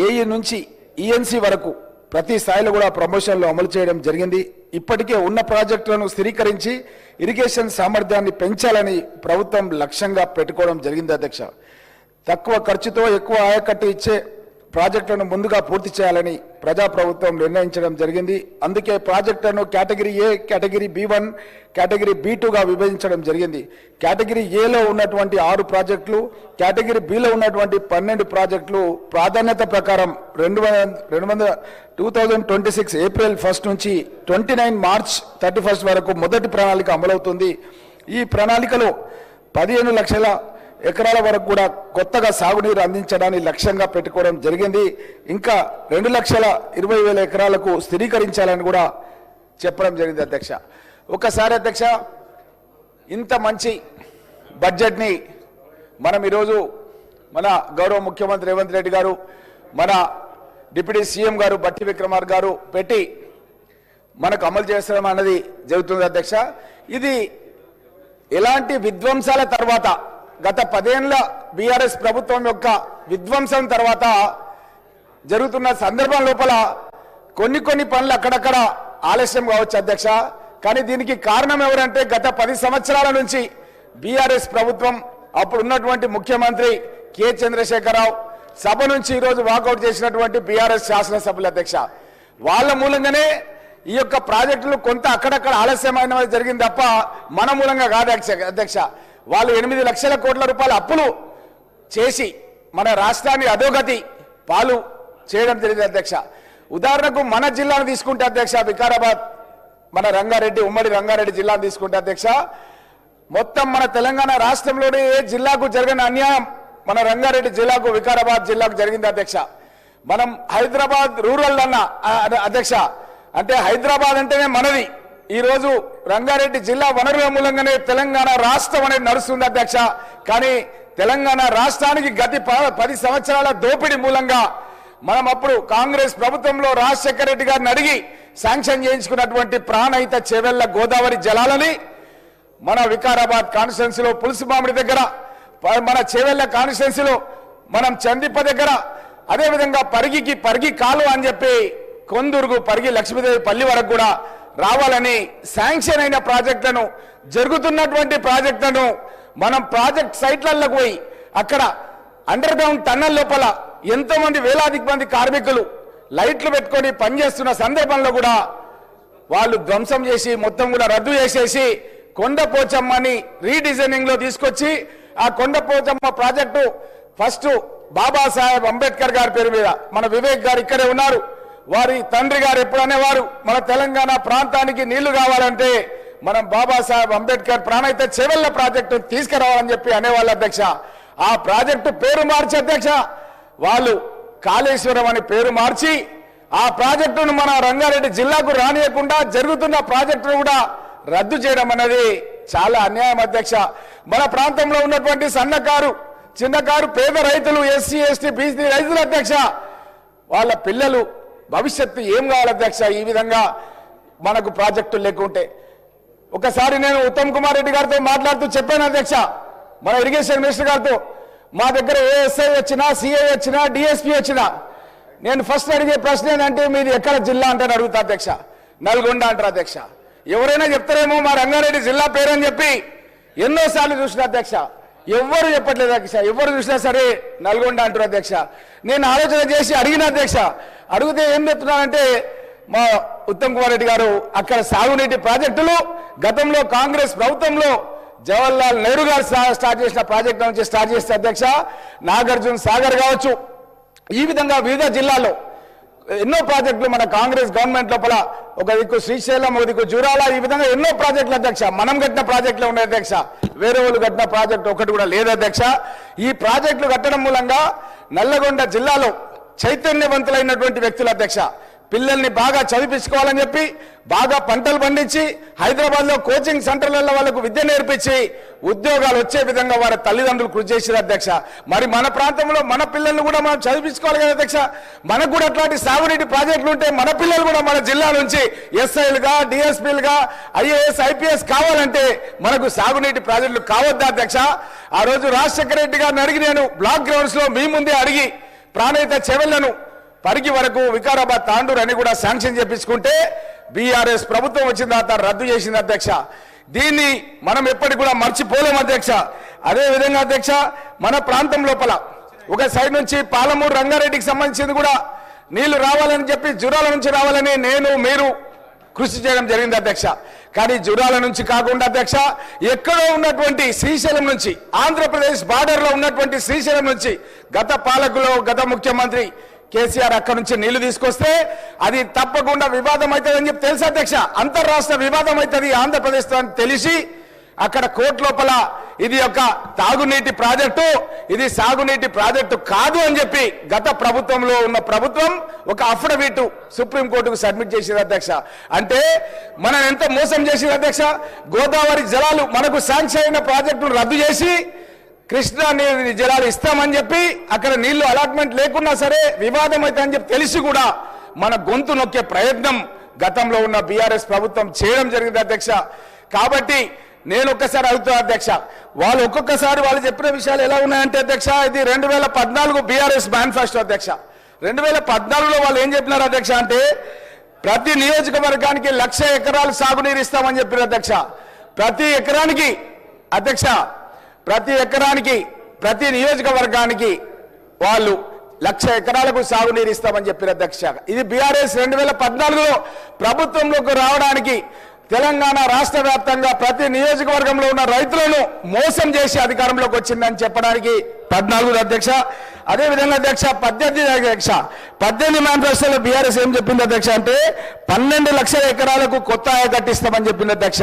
ఏఈ నుంచి ఈఎన్సీ వరకు ప్రతి స్థాయిలో కూడా ప్రమోషన్లు అమలు చేయడం జరిగింది. ఇప్పటికే ఉన్న ప్రాజెక్టులను స్థిరీకరించి ఇరిగేషన్ సామర్థ్యాన్ని పెంచాలని ప్రభుత్వం లక్ష్యంగా పెట్టుకోవడం జరిగింది అధ్యక్ష. తక్కువ ఖర్చుతో ఎక్కువ ఆయకట్టు ఇచ్చే ప్రాజెక్టులను ముందుగా పూర్తి చేయాలని ప్రజాప్రభుత్వం నిర్ణయించడం జరిగింది. అందుకే ప్రాజెక్టులను category A, category B1, category B2గా విభజించడం జరిగింది. కేటగిరీ ఏలో ఉన్నటువంటి 6 ప్రాజెక్టులు, కేటగిరీ బిలో ఉన్నటువంటి 12 ప్రాజెక్టులు ప్రాధాన్యత ప్రకారం 2026 ఏప్రిల్ 1 నుంచి 29 మార్చ్ 31 వరకు మొదటి ప్రణాళిక అమలవుతుంది. ఈ ప్రణాళికలో 15 లక్షల ఎకరాల వరకు కూడా కొత్తగా సాగునీరు అందించడాన్ని లక్ష్యంగా పెట్టుకోవడం జరిగింది. ఇంకా 2,20,000 ఎకరాలకు స్థిరీకరించాలని కూడా చెప్పడం జరిగింది అధ్యక్ష. ఒకసారి అధ్యక్ష, ఇంత మంచి బడ్జెట్ని మనం ఈరోజు మన గౌరవ ముఖ్యమంత్రి రేవంత్ రెడ్డి గారు, మన డిప్యూటీ సీఎం గారు బట్టి విక్రమార్క గారు పెట్టి మనకు అమలు చేస్తాం అన్నది జరుగుతుంది అధ్యక్ష. ఇది ఎలాంటి విధ్వంసాల తర్వాత, గత 10 ఏళ్ల బీఆర్ఎస్ ప్రభుత్వం యొక్క విధ్వంసం తర్వాత జరుగుతున్న సందర్భం లోపల కొన్ని పనులు అక్కడక్కడ ఆలస్యం కావచ్చు అధ్యక్ష. కానీ దీనికి కారణం ఎవరంటే గత 10 సంవత్సరాల నుంచి బీఆర్ఎస్ ప్రభుత్వం, అప్పుడు ఉన్నటువంటి ముఖ్యమంత్రి కె చంద్రశేఖరరావు సభ నుంచి ఈరోజు వాకౌట్ చేసినటువంటి బీఆర్ఎస్ శాసనసభ్యుల అధ్యక్ష, వాళ్ళ మూలంగానే ఈ యొక్క ప్రాజెక్టులు కొంత అక్కడక్కడ ఆలస్యమైన జరిగింది తప్ప మన మూలంగా కాదు అధ్యక్ష. వాళ్ళు 8 లక్షల కోట్ల రూపాయల అప్పులు చేసి మన రాష్ట్రాన్ని అధోగతి పాలు చేయడం జరిగింది అధ్యక్ష. ఉదాహరణకు మన జిల్లాను తీసుకుంటే అధ్యక్ష, వికారాబాద్, మన రంగారెడ్డి, ఉమ్మడి రంగారెడ్డి జిల్లాను తీసుకుంటే అధ్యక్ష, మొత్తం మన తెలంగాణ రాష్ట్రంలోనే ఏ జిల్లాకు జరిగిన అన్యాయం మన రంగారెడ్డి జిల్లాకు, వికారాబాద్ జిల్లాకు జరిగింది అధ్యక్ష. మనం హైదరాబాద్ రూరల్ అన్న అధ్యక్ష, అంటే హైదరాబాద్ అంటేనే మనది. ఈ రోజు రంగారెడ్డి జిల్లా వనరుల మూలంగానే తెలంగాణ రాష్ట్రం అనేది నడుస్తుంది అధ్యక్ష. కానీ తెలంగాణ రాష్ట్రానికి గతి 10 సంవత్సరాల దోపిడీ మూలంగా మనం అప్పుడు కాంగ్రెస్ ప్రభుత్వంలో రాజశేఖర రెడ్డి గారిని అడిగి శాంక్షన్ చేయించుకున్నటువంటి ప్రాణహిత చెవెళ్ల గోదావరి జలాలని మన వికారాబాద్ కాన్స్టిట్యున్సీలో పులుసుమామిడి దగ్గర, మన చెవెళ్ల కాన్స్టిట్యున్సీలో మనం చందిప్ప దగ్గర, అదేవిధంగా పరిగి కాలువ అని చెప్పి కొందుర్గు, పరిగి, లక్ష్మీదేవి పల్లి వరకు కూడా రావాలని శాంక్షన్ అయిన ప్రాజెక్టులను, జరుగుతున్నటువంటి ప్రాజెక్టులను మనం ప్రాజెక్ట్ సైట్లకు పోయి అక్కడ అండర్ గ్రౌండ్ టన్నల్ లోపల ఎంతో మంది వేలాది మంది కార్మికులు లైట్లు పెట్టుకొని పనిచేస్తున్న సందర్భంలో కూడా వాళ్ళు ధ్వంసం చేసి మొత్తం కూడా రద్దు చేసేసి కొండపోచమ్మని రీడిజైనింగ్ లో తీసుకొచ్చి ఆ కొండపోచమ్మ ప్రాజెక్టు ఫస్ట్ బాబాసాహెబ్ అంబేద్కర్ గారి పేరు మీద, మన వివేక్ గారు ఇక్కడే ఉన్నారు, వారి తండ్రి గారు ఎప్పుడు అనేవారు మన తెలంగాణ ప్రాంతానికి నీళ్లు కావాలంటే మనం బాబాసాహెబ్ అంబేద్కర్ ప్రాణహిత చేవెళ్ల ప్రాజెక్టు తీసుకురావాలని చెప్పి అనేవాళ్ళు అధ్యక్ష. ఆ ప్రాజెక్టు పేరు మార్చి అధ్యక్ష వాళ్ళు కాళేశ్వరం అని పేరు మార్చి ఆ ప్రాజెక్టును మన రంగారెడ్డి జిల్లాకు రానియకుండా జరుగుతున్న ప్రాజెక్టును కూడా రద్దు చేయడం అనేది చాలా అన్యాయం అధ్యక్ష. మన ప్రాంతంలో ఉన్నటువంటి సన్నకారు చిన్నకారు పేద రైతులు ఎస్సీ ఎస్టీ బీసీ రైతులు అధ్యక్ష వాళ్ళ పిల్లలు భవిష్యత్తు ఏం కావాలి అధ్యక్ష ఈ విధంగా మనకు ప్రాజెక్టులు లేకుంటే. ఒకసారి నేను ఉత్తమ్ కుమార్ రెడ్డి గారితో మాట్లాడుతూ చెప్పాను అధ్యక్ష, మన ఇరిగేషన్ మినిస్టర్ గారితో, మా దగ్గర ఏఎస్ఐ వచ్చినా సిఐ వచ్చినా డిఎస్పీ వచ్చినా నేను ఫస్ట్ అడిగే ప్రశ్న ఏంటంటే మీది ఎక్కడ జిల్లా అంటే అడుగుతా అధ్యక్ష. నల్గొండ అంటారు అధ్యక్ష. ఎవరైనా చెప్తారేమో మా రంగారెడ్డి జిల్లా పేరని చెప్పి ఎన్నోసార్లు చూసిన అధ్యక్ష, ఎవ్వరు చెప్పట్లేదు అధ్యక్ష. ఎవరు చూసినా సరే నల్గొండ అంటారు అధ్యక్ష. నేను ఆలోచన చేసి అడిగిన అధ్యక్ష, అడిగితే ఏం చెప్తున్నానంటే మా ఉత్తమ్ కుమార్ రెడ్డి గారు అక్కడ సాగునీటి ప్రాజెక్టులు గతంలో కాంగ్రెస్ ప్రభుత్వంలో జవహర్లాల్ నెహ్రూ గారు స్టార్ట్ చేసిన ప్రాజెక్టు నుంచి స్టార్ట్ చేస్తే అధ్యక్ష నాగార్జున సాగర్ కావచ్చు, ఈ విధంగా వివిధ జిల్లాల్లో ఎన్నో ప్రాజెక్టులు మన కాంగ్రెస్ గవర్నమెంట్ లోపల ఒక దిక్కు శ్రీశైలం ఒక దిక్కు జూరాల ఈ విధంగా ఎన్నో ప్రాజెక్టులు అధ్యక్ష. మనం కట్టిన ప్రాజెక్టులు ఉన్నాయి అధ్యక్ష, వేరే వాళ్ళు కట్టిన ప్రాజెక్టు ఒకటి కూడా లేదు అధ్యక్ష. ఈ ప్రాజెక్టులు కట్టడం మూలంగా నల్లగొండ జిల్లాలో చైతన్యవంతులైనటువంటి వ్యక్తులు అధ్యక్ష పిల్లల్ని బాగా చదివించుకోవాలని చెప్పి బాగా పంటలు పండించి హైదరాబాద్ లో కోచింగ్ సెంటర్లలో వాళ్ళకు విద్య నేర్పించి ఉద్యోగాలు వచ్చే విధంగా వారి తల్లిదండ్రులు కృషి చేశారు అధ్యక్ష. మరి మన ప్రాంతంలో మన పిల్లల్ని కూడా మనం చదివించుకోవాలి కదా అధ్యక్ష. మనకు కూడా అట్లాంటి సాగునీటి ప్రాజెక్టులు ఉంటే మన పిల్లలు కూడా మన జిల్లా నుంచి ఎస్ఐలుగా డిఎస్పీలుగా ఐఏఎస్ ఐపీఎస్ కావాలంటే మనకు సాగునీటి ప్రాజెక్టులు కావద్దా అధ్యక్ష. ఆ రోజు రాజశేఖర రెడ్డి గారిని అడిగి నేను బ్లాక్ గ్రౌండ్స్ లో మీ ముందే అడిగి ప్రాణహిత చెవెళ్లను పరిగి వరకు వికారాబాద్ తాండూరు అని కూడా శాంక్షన్ చేపించుకుంటే బీఆర్ఎస్ ప్రభుత్వం వచ్చిన తర్వాత రద్దు చేసింది అధ్యక్ష. దీన్ని మనం ఎప్పటికి కూడా మర్చిపోలేము అధ్యక్ష. అదే విధంగా అధ్యక్ష మన ప్రాంతం లోపల ఒక సైడ్ నుంచి పాలమూరు రంగారెడ్డికి సంబంధించింది కూడా నీళ్లు రావాలని చెప్పి జురాల నుంచి రావాలని నేను మీరు కృషి చేయడం జరిగింది అధ్యక్ష. కానీ జురాల నుంచి కాకుండా అధ్యక్ష ఎక్కడో ఉన్నటువంటి శ్రీశైలం నుంచి ఆంధ్రప్రదేశ్ బార్డర్ లో ఉన్నటువంటి శ్రీశైలం నుంచి గత పాలకులు గత ముఖ్యమంత్రి కేసీఆర్ అక్కడి నుంచి నీళ్లు తీసుకొస్తే అది తప్పకుండా వివాదం అవుతుంది అని చెప్పి తెలుసు అధ్యక్ష. అంతర్రాష్ట్ర వివాదం అవుతుంది ఆంధ్రప్రదేశ్ తో తెలిసి అక్కడ కోర్టు లోపల ఇది ఒక తాగునీటి ప్రాజెక్టు ఇది సాగునీటి ప్రాజెక్టు కాదు అని చెప్పి గత ప్రభుత్వంలో ఉన్న ప్రభుత్వం ఒక అఫిడవిట్ సుప్రీంకోర్టుకు సబ్మిట్ చేసింది అధ్యక్ష. అంటే మనం ఎంత మోసం చేసింది అధ్యక్ష. గోదావరి జలాలు మనకు శాంక్షన్ అయిన ప్రాజెక్టును రద్దు చేసి కృష్ణా నీరు జలాలు ఇస్తామని చెప్పి అక్కడ నీళ్లు అలాట్మెంట్ లేకున్నా సరే వివాదం అయితే అని చెప్పి తెలిసి కూడా మన గొంతు నొక్కే ప్రయత్నం గతంలో ఉన్న బీఆర్ఎస్ ప్రభుత్వం చేయడం జరిగింది అధ్యక్ష. కాబట్టి నేను ఒక్కసారి అడుగుతున్నా అధ్యక్ష, వాళ్ళు ఒక్కొక్కసారి వాళ్ళు చెప్పిన విషయాలు ఎలా ఉన్నాయంటే అధ్యక్ష ఇది 2014 బీఆర్ఎస్ మేనిఫెస్టో అధ్యక్ష. 2014లో వాళ్ళు ఏం చెప్పినారు అధ్యక్ష అంటే ప్రతి నియోజకవర్గానికి 1,00,000 ఎకరాలు సాగునీరు ఇస్తామని చెప్పారు అధ్యక్ష. ప్రతి ఎకరానికి అధ్యక్ష ప్రతి నియోజకవర్గానికి వాళ్ళు 1,00,000 ఎకరాలకు సాగునీరు ఇస్తామని చెప్పిన అధ్యక్ష. ఇది బీఆర్ఎస్ 2014లో ప్రభుత్వంలోకి రావడానికి తెలంగాణ రాష్ట్ర వ్యాప్తంగా ప్రతి నియోజకవర్గంలో ఉన్న రైతులను మోసం చేసి అధికారంలోకి వచ్చిందని చెప్పడానికి 14 అధ్యక్ష. అదేవిధంగా అధ్యక్ష 18 మేనిఫెస్టోలో బీఆర్ఎస్ ఏం చెప్పింది అధ్యక్ష అంటే 12 లక్షల ఎకరాలకు కొత్త ఆయ కట్టిస్తామని చెప్పింది అధ్యక్ష.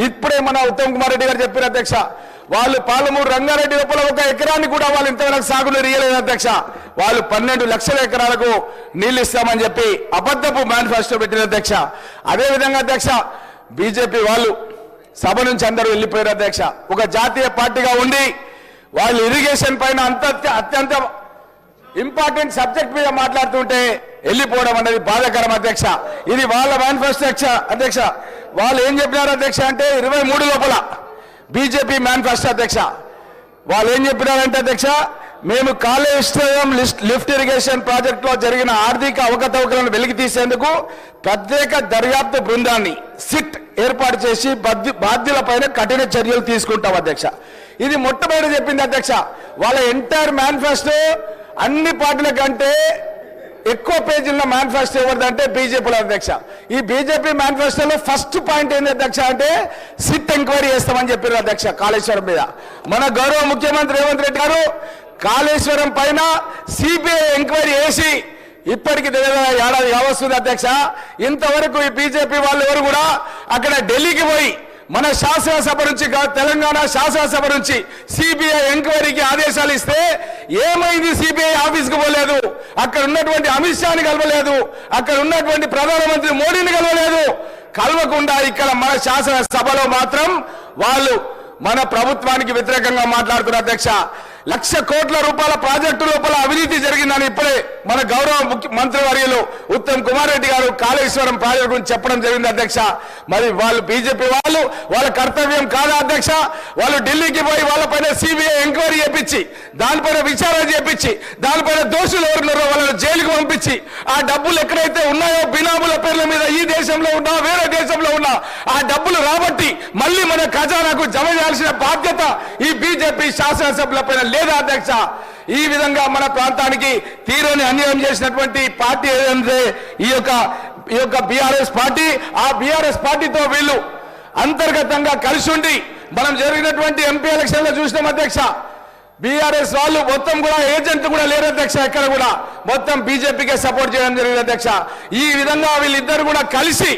ఇప్పుడే మన ఉత్తమ్ కుమార్ రెడ్డి గారు చెప్పిన అధ్యక్ష వాళ్ళు పాలమూరు రంగారెడ్డి లోపల ఒక ఎకరాన్ని కూడా వాళ్ళు ఇంతవరకు సాగునీరు ఇయ్యలేదు అధ్యక్ష. వాళ్ళు 12 లక్షల ఎకరాలకు నీళ్లు ఇస్తామని చెప్పి అబద్ధపు మేనిఫెస్టో పెట్టిన అధ్యక్ష. అదేవిధంగా అధ్యక్ష బీజేపీ వాళ్ళు సభ నుంచి అందరూ వెళ్ళిపోయారు అధ్యక్ష. ఒక జాతీయ పార్టీగా ఉండి వాళ్ళు ఇరిగేషన్ పైన అత్యంత ఇంపార్టెంట్ సబ్జెక్ట్ మీద మాట్లాడుతుంటే వెళ్ళిపోవడం అనేది బాధాకరం అధ్యక్ష. ఇది వాళ్ళ మేనిఫెస్టో అధ్యక్ష. వాళ్ళు ఏం చెప్పినారు అధ్యక్ష అంటే 23 లోపల బీజేపీ మేనిఫెస్టో అధ్యక్ష వాళ్ళు ఏం చెప్పినారంటే అధ్యక్ష మేము కాళేశ్వరం లిఫ్ట్ ఇరిగేషన్ ప్రాజెక్ట్ లో జరిగిన ఆర్థిక అవకతవకలను వెలికి తీసేందుకు ప్రత్యేక దర్యాప్తు బృందాన్ని సిట్ ఏర్పాటు చేసి బాధ్యులపైన కఠిన చర్యలు తీసుకుంటాం అధ్యక్ష. ఇది మొట్టమొదటి చెప్పింది అధ్యక్ష. వాళ్ళ ఎంటైర్ మేనిఫెస్టో అన్ని పార్టీల కంటే ఎక్కువ పేజీల మేనిఫెస్టో ఎవరిదంటే బీజేపీలో అధ్యక్ష. ఈ బీజేపీ మేనిఫెస్టోలో ఫస్ట్ పాయింట్ ఏంటి అధ్యక్ష అంటే సిట్ ఎంక్వైరీ చేస్తామని చెప్పారు అధ్యక్ష కాళేశ్వరం మీద. మన గౌరవ ముఖ్యమంత్రి రేవంత్ రెడ్డి గారు కాళేశ్వరం పైన సిబిఐ ఎంక్వైరీ చేసి ఇప్పటికి ఏడాది కావస్తుంది అధ్యక్ష. ఇంతవరకు ఈ బీజేపీ వాళ్ళు ఎవరు కూడా అక్కడ ఢిల్లీకి పోయి మన శాసనసభ నుంచి తెలంగాణ శాసనసభ నుంచి సిబిఐ ఎంక్వైరీకి ఆదేశాలు ఇస్తే ఏమైంది? సిబిఐ ఆఫీస్కి పోలేదు, అక్కడ ఉన్నటువంటి అమిత్ షాని కలవలేదు, అక్కడ ఉన్నటువంటి ప్రధానమంత్రి మోడీని కలవలేదు. కలవకుండా ఇక్కడ మన శాసనసభలో మాత్రం వాళ్ళు మన ప్రభుత్వానికి వ్యతిరేకంగా మాట్లాడుతున్నారు. అధ్యక్ష, 1,00,000 కోట్ల రూపాయల ప్రాజెక్టు లోపల అవినీతి జరిగిందని ఇప్పుడే మన గౌరవ మంత్రివర్యులు ఉత్తమ్ కుమార్ రెడ్డి గారు కాళేశ్వరం ప్రాజెక్టు గురించి చెప్పడం జరిగింది. అధ్యక్ష, మరి వాళ్ళు బీజేపీ వాళ్ళు వాళ్ళ కర్తవ్యం కాదా అధ్యక్ష? వాళ్ళు ఢిల్లీకి పోయి వాళ్ళపైన సిబిఐ ఎంక్వైరీ చేపించి దానిపైన విచారణ చేపించి దానిపైన దోషులు ఎవరున్నారో వాళ్ళని జైలుకు పంపించి ఆ డబ్బులు ఎక్కడైతే ఉన్నాయో బినాముల పేర్ల మీద ఈ దేశంలో ఉన్నా వేరే దేశంలో ఉన్నా ఆ డబ్బులు రాబట్టి మళ్ళీ మన ఖజానాకు జమ చేయాల్సిన బాధ్యత ఈ బీజేపీ శాసనసభ్యులపైన లేదా అధ్యక్ష? ఈ విధంగా మన ప్రాంతానికి తీరని అన్యాయం చేసినటువంటి పార్టీ ఏదంటే ఈ యొక్క బీఆర్ఎస్ పార్టీ. ఆ బీఆర్ఎస్ పార్టీతో వీళ్ళు అంతర్గతంగా కలిసి ఉండి మనం జరిగినటువంటి ఎంపీ ఎలక్షన్ లో చూసినాం అధ్యక్ష. బీఆర్ఎస్ వాళ్ళు మొత్తం కూడా ఏజెంట్ కూడా లేరు అధ్యక్ష, ఎక్కడ కూడా మొత్తం బీజేపీకే సపోర్ట్ చేయడం జరిగింది అధ్యక్ష. ఈ విధంగా వీళ్ళిద్దరు కూడా కలిసి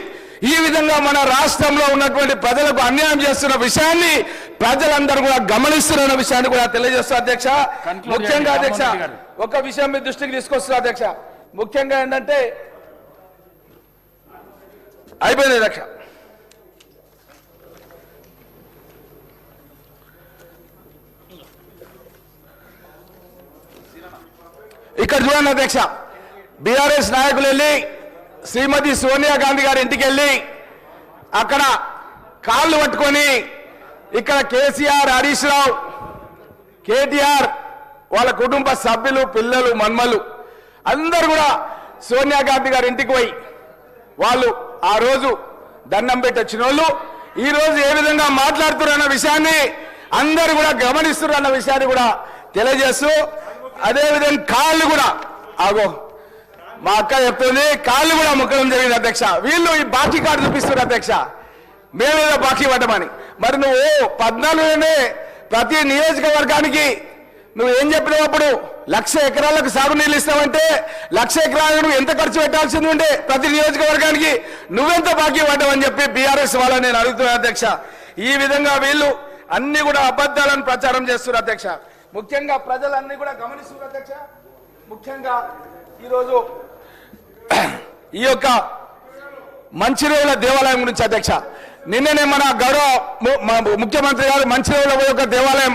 ఈ విధంగా మన రాష్ట్రంలో ఉన్నటువంటి ప్రజలకు అన్యాయం చేస్తున్న విషయాన్ని ప్రజలందరూ కూడా గమనిస్తున్న విషయాన్ని కూడా తెలియజేస్తున్నారు అధ్యక్ష. ముఖ్యంగా అధ్యక్ష ఒక విషయం మీ దృష్టికి తీసుకొస్తున్నారు అధ్యక్ష. ముఖ్యంగా ఏంటంటే అయిపోయింది అధ్యక్ష. ఇక్కడ చూడండి అధ్యక్ష, బీఆర్ఎస్ నాయకులు వెళ్ళి శ్రీమతి సోనియా గాంధీ గారి ఇంటికి వెళ్ళి అక్కడ కాళ్ళు పట్టుకొని ఇక్కడ కేసీఆర్, హరీష్ రావు, కేటీఆర్ వాళ్ళ కుటుంబ సభ్యులు, పిల్లలు, మన్మలు అందరూ కూడా సోనియా గాంధీ గారి ఇంటికి పోయి వాళ్ళు ఆ రోజు దండం పెట్టి వచ్చిన వాళ్ళు ఈ రోజు ఏ విధంగా మాట్లాడుతున్న విషయాన్ని అందరూ కూడా గమనిస్తున్న విషయాన్ని కూడా తెలియజేస్తూ అదేవిధంగా కాళ్ళు కూడా ఆగో మా అక్క చెప్తుంది కాళ్ళు కూడా మొక్కడం జరిగింది అధ్యక్ష. వీళ్ళు ఈ బాకీ కార్డు చూపిస్తున్నారు అధ్యక్ష, మేమేదో బాకీ పడ్డమని. మరి నువ్వు 14లోనే ప్రతి నియోజకవర్గానికి నువ్వు ఏం చెప్పినావు? అప్పుడు 1,00,000 ఎకరాలకు సాగునీళ్ళు ఇస్తావంటే 1,00,000 ఎకరాలకు నువ్వు ఎంత ఖర్చు పెట్టాల్సింది ఉంటే ప్రతి నియోజకవర్గానికి నువ్వెంత బాకీ పడ్డావని చెప్పి బీఆర్ఎస్ వాళ్ళని నేను అడుగుతున్నాను అధ్యక్ష. ఈ విధంగా వీళ్ళు అన్ని కూడా అబద్ధాలను ప్రచారం చేస్తున్నారు అధ్యక్ష. ముఖ్యంగా ప్రజలన్నీ కూడా గమనిస్తున్నారు అధ్యక్ష. ముఖ్యంగా ఈరోజు ఈ యొక్క మంచిర్యాల దేవాలయం గురించి అధ్యక్ష, నిన్ననే మన గౌరవ ముఖ్యమంత్రి గారు మంచిర్యాల యొక్క దేవాలయం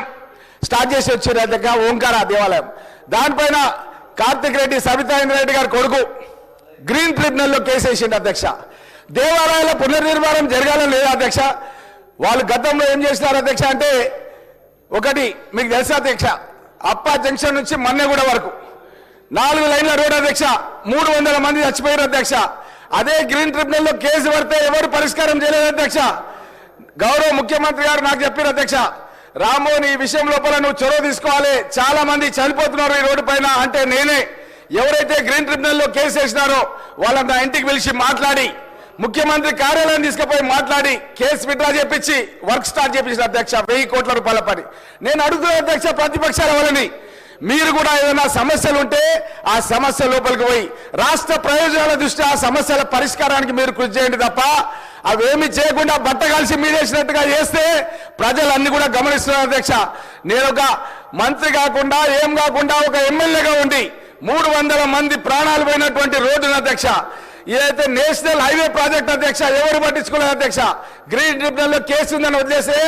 స్టార్ట్ చేసి వచ్చారు అధ్యక్ష, ఓంకార దేవాలయం. దానిపైన కార్తిక్ రెడ్డి, సబితా ఇంద్రారెడ్డి గారి కొడుకు గ్రీన్ ట్రిబ్యునల్లో కేసు వేసిండు అధ్యక్ష. దేవాలయాల పునర్నిర్మాణం జరగాలని లేదా అధ్యక్ష? వాళ్ళు గతంలో ఏం చేసినారు అధ్యక్ష అంటే, ఒకటి మీకు తెలుసా అధ్యక్ష, అప్పా జంక్షన్ నుంచి మన్నెగూడ వరకు 4 లైన్ల రోడ్ అధ్యక్ష, 300 మంది చచ్చిపోయారు అధ్యక్ష. అదే గ్రీన్ ట్రిబ్యునల్లో కేసు పడితే ఎవరు పరిష్కారం చేయలేదు అధ్యక్ష. గౌరవ ముఖ్యమంత్రి గారు నాకు చెప్పారు అధ్యక్ష, రామోని ఈ విషయం లోపల నువ్వు చొరవ తీసుకోవాలి, చాలా మంది చనిపోతున్నారు ఈ రోడ్డు పైన అంటే నేనే ఎవరైతే గ్రీన్ ట్రిబ్యునల్లో కేసు వేసినారో వాళ్ళని నా ఇంటికి పిలిచి మాట్లాడి ముఖ్యమంత్రి కార్యాలయం తీసుకుపోయి మాట్లాడి కేసు విత్డ్రా చేపించి వర్క్ స్టార్ట్ చేపించిన అధ్యక్ష. 1000 కోట్ల రూపాయల పని. నేను అడుగుతున్నా అధ్యక్ష ప్రతిపక్షాల వాళ్ళని, మీరు కూడా ఏదైనా సమస్యలు ఉంటే ఆ సమస్య లోపలికి పోయి రాష్ట్ర ప్రయోజనాల దృష్ట్యా ఆ సమస్యల పరిష్కారానికి మీరు కృషి చేయండి తప్ప అవేమి చేయకుండా బట్ట కలిసి మీరేసినట్టుగా చేస్తే ప్రజలన్నీ కూడా గమనిస్తున్నారు అధ్యక్ష. నేను ఒక మంత్రి కాకుండా ఏం కాకుండా ఒక ఎమ్మెల్యేగా ఉండి 300 మంది ప్రాణాలు పోయినటువంటి రోడ్డును అధ్యక్ష, ఏదైతే నేషనల్ హైవే ప్రాజెక్ట్ అధ్యక్ష ఎవరు పట్టించుకోలేదు అధ్యక్ష. గ్రీన్ ట్రిబ్యునల్లో కేసు ఉందని వదిలేస్తే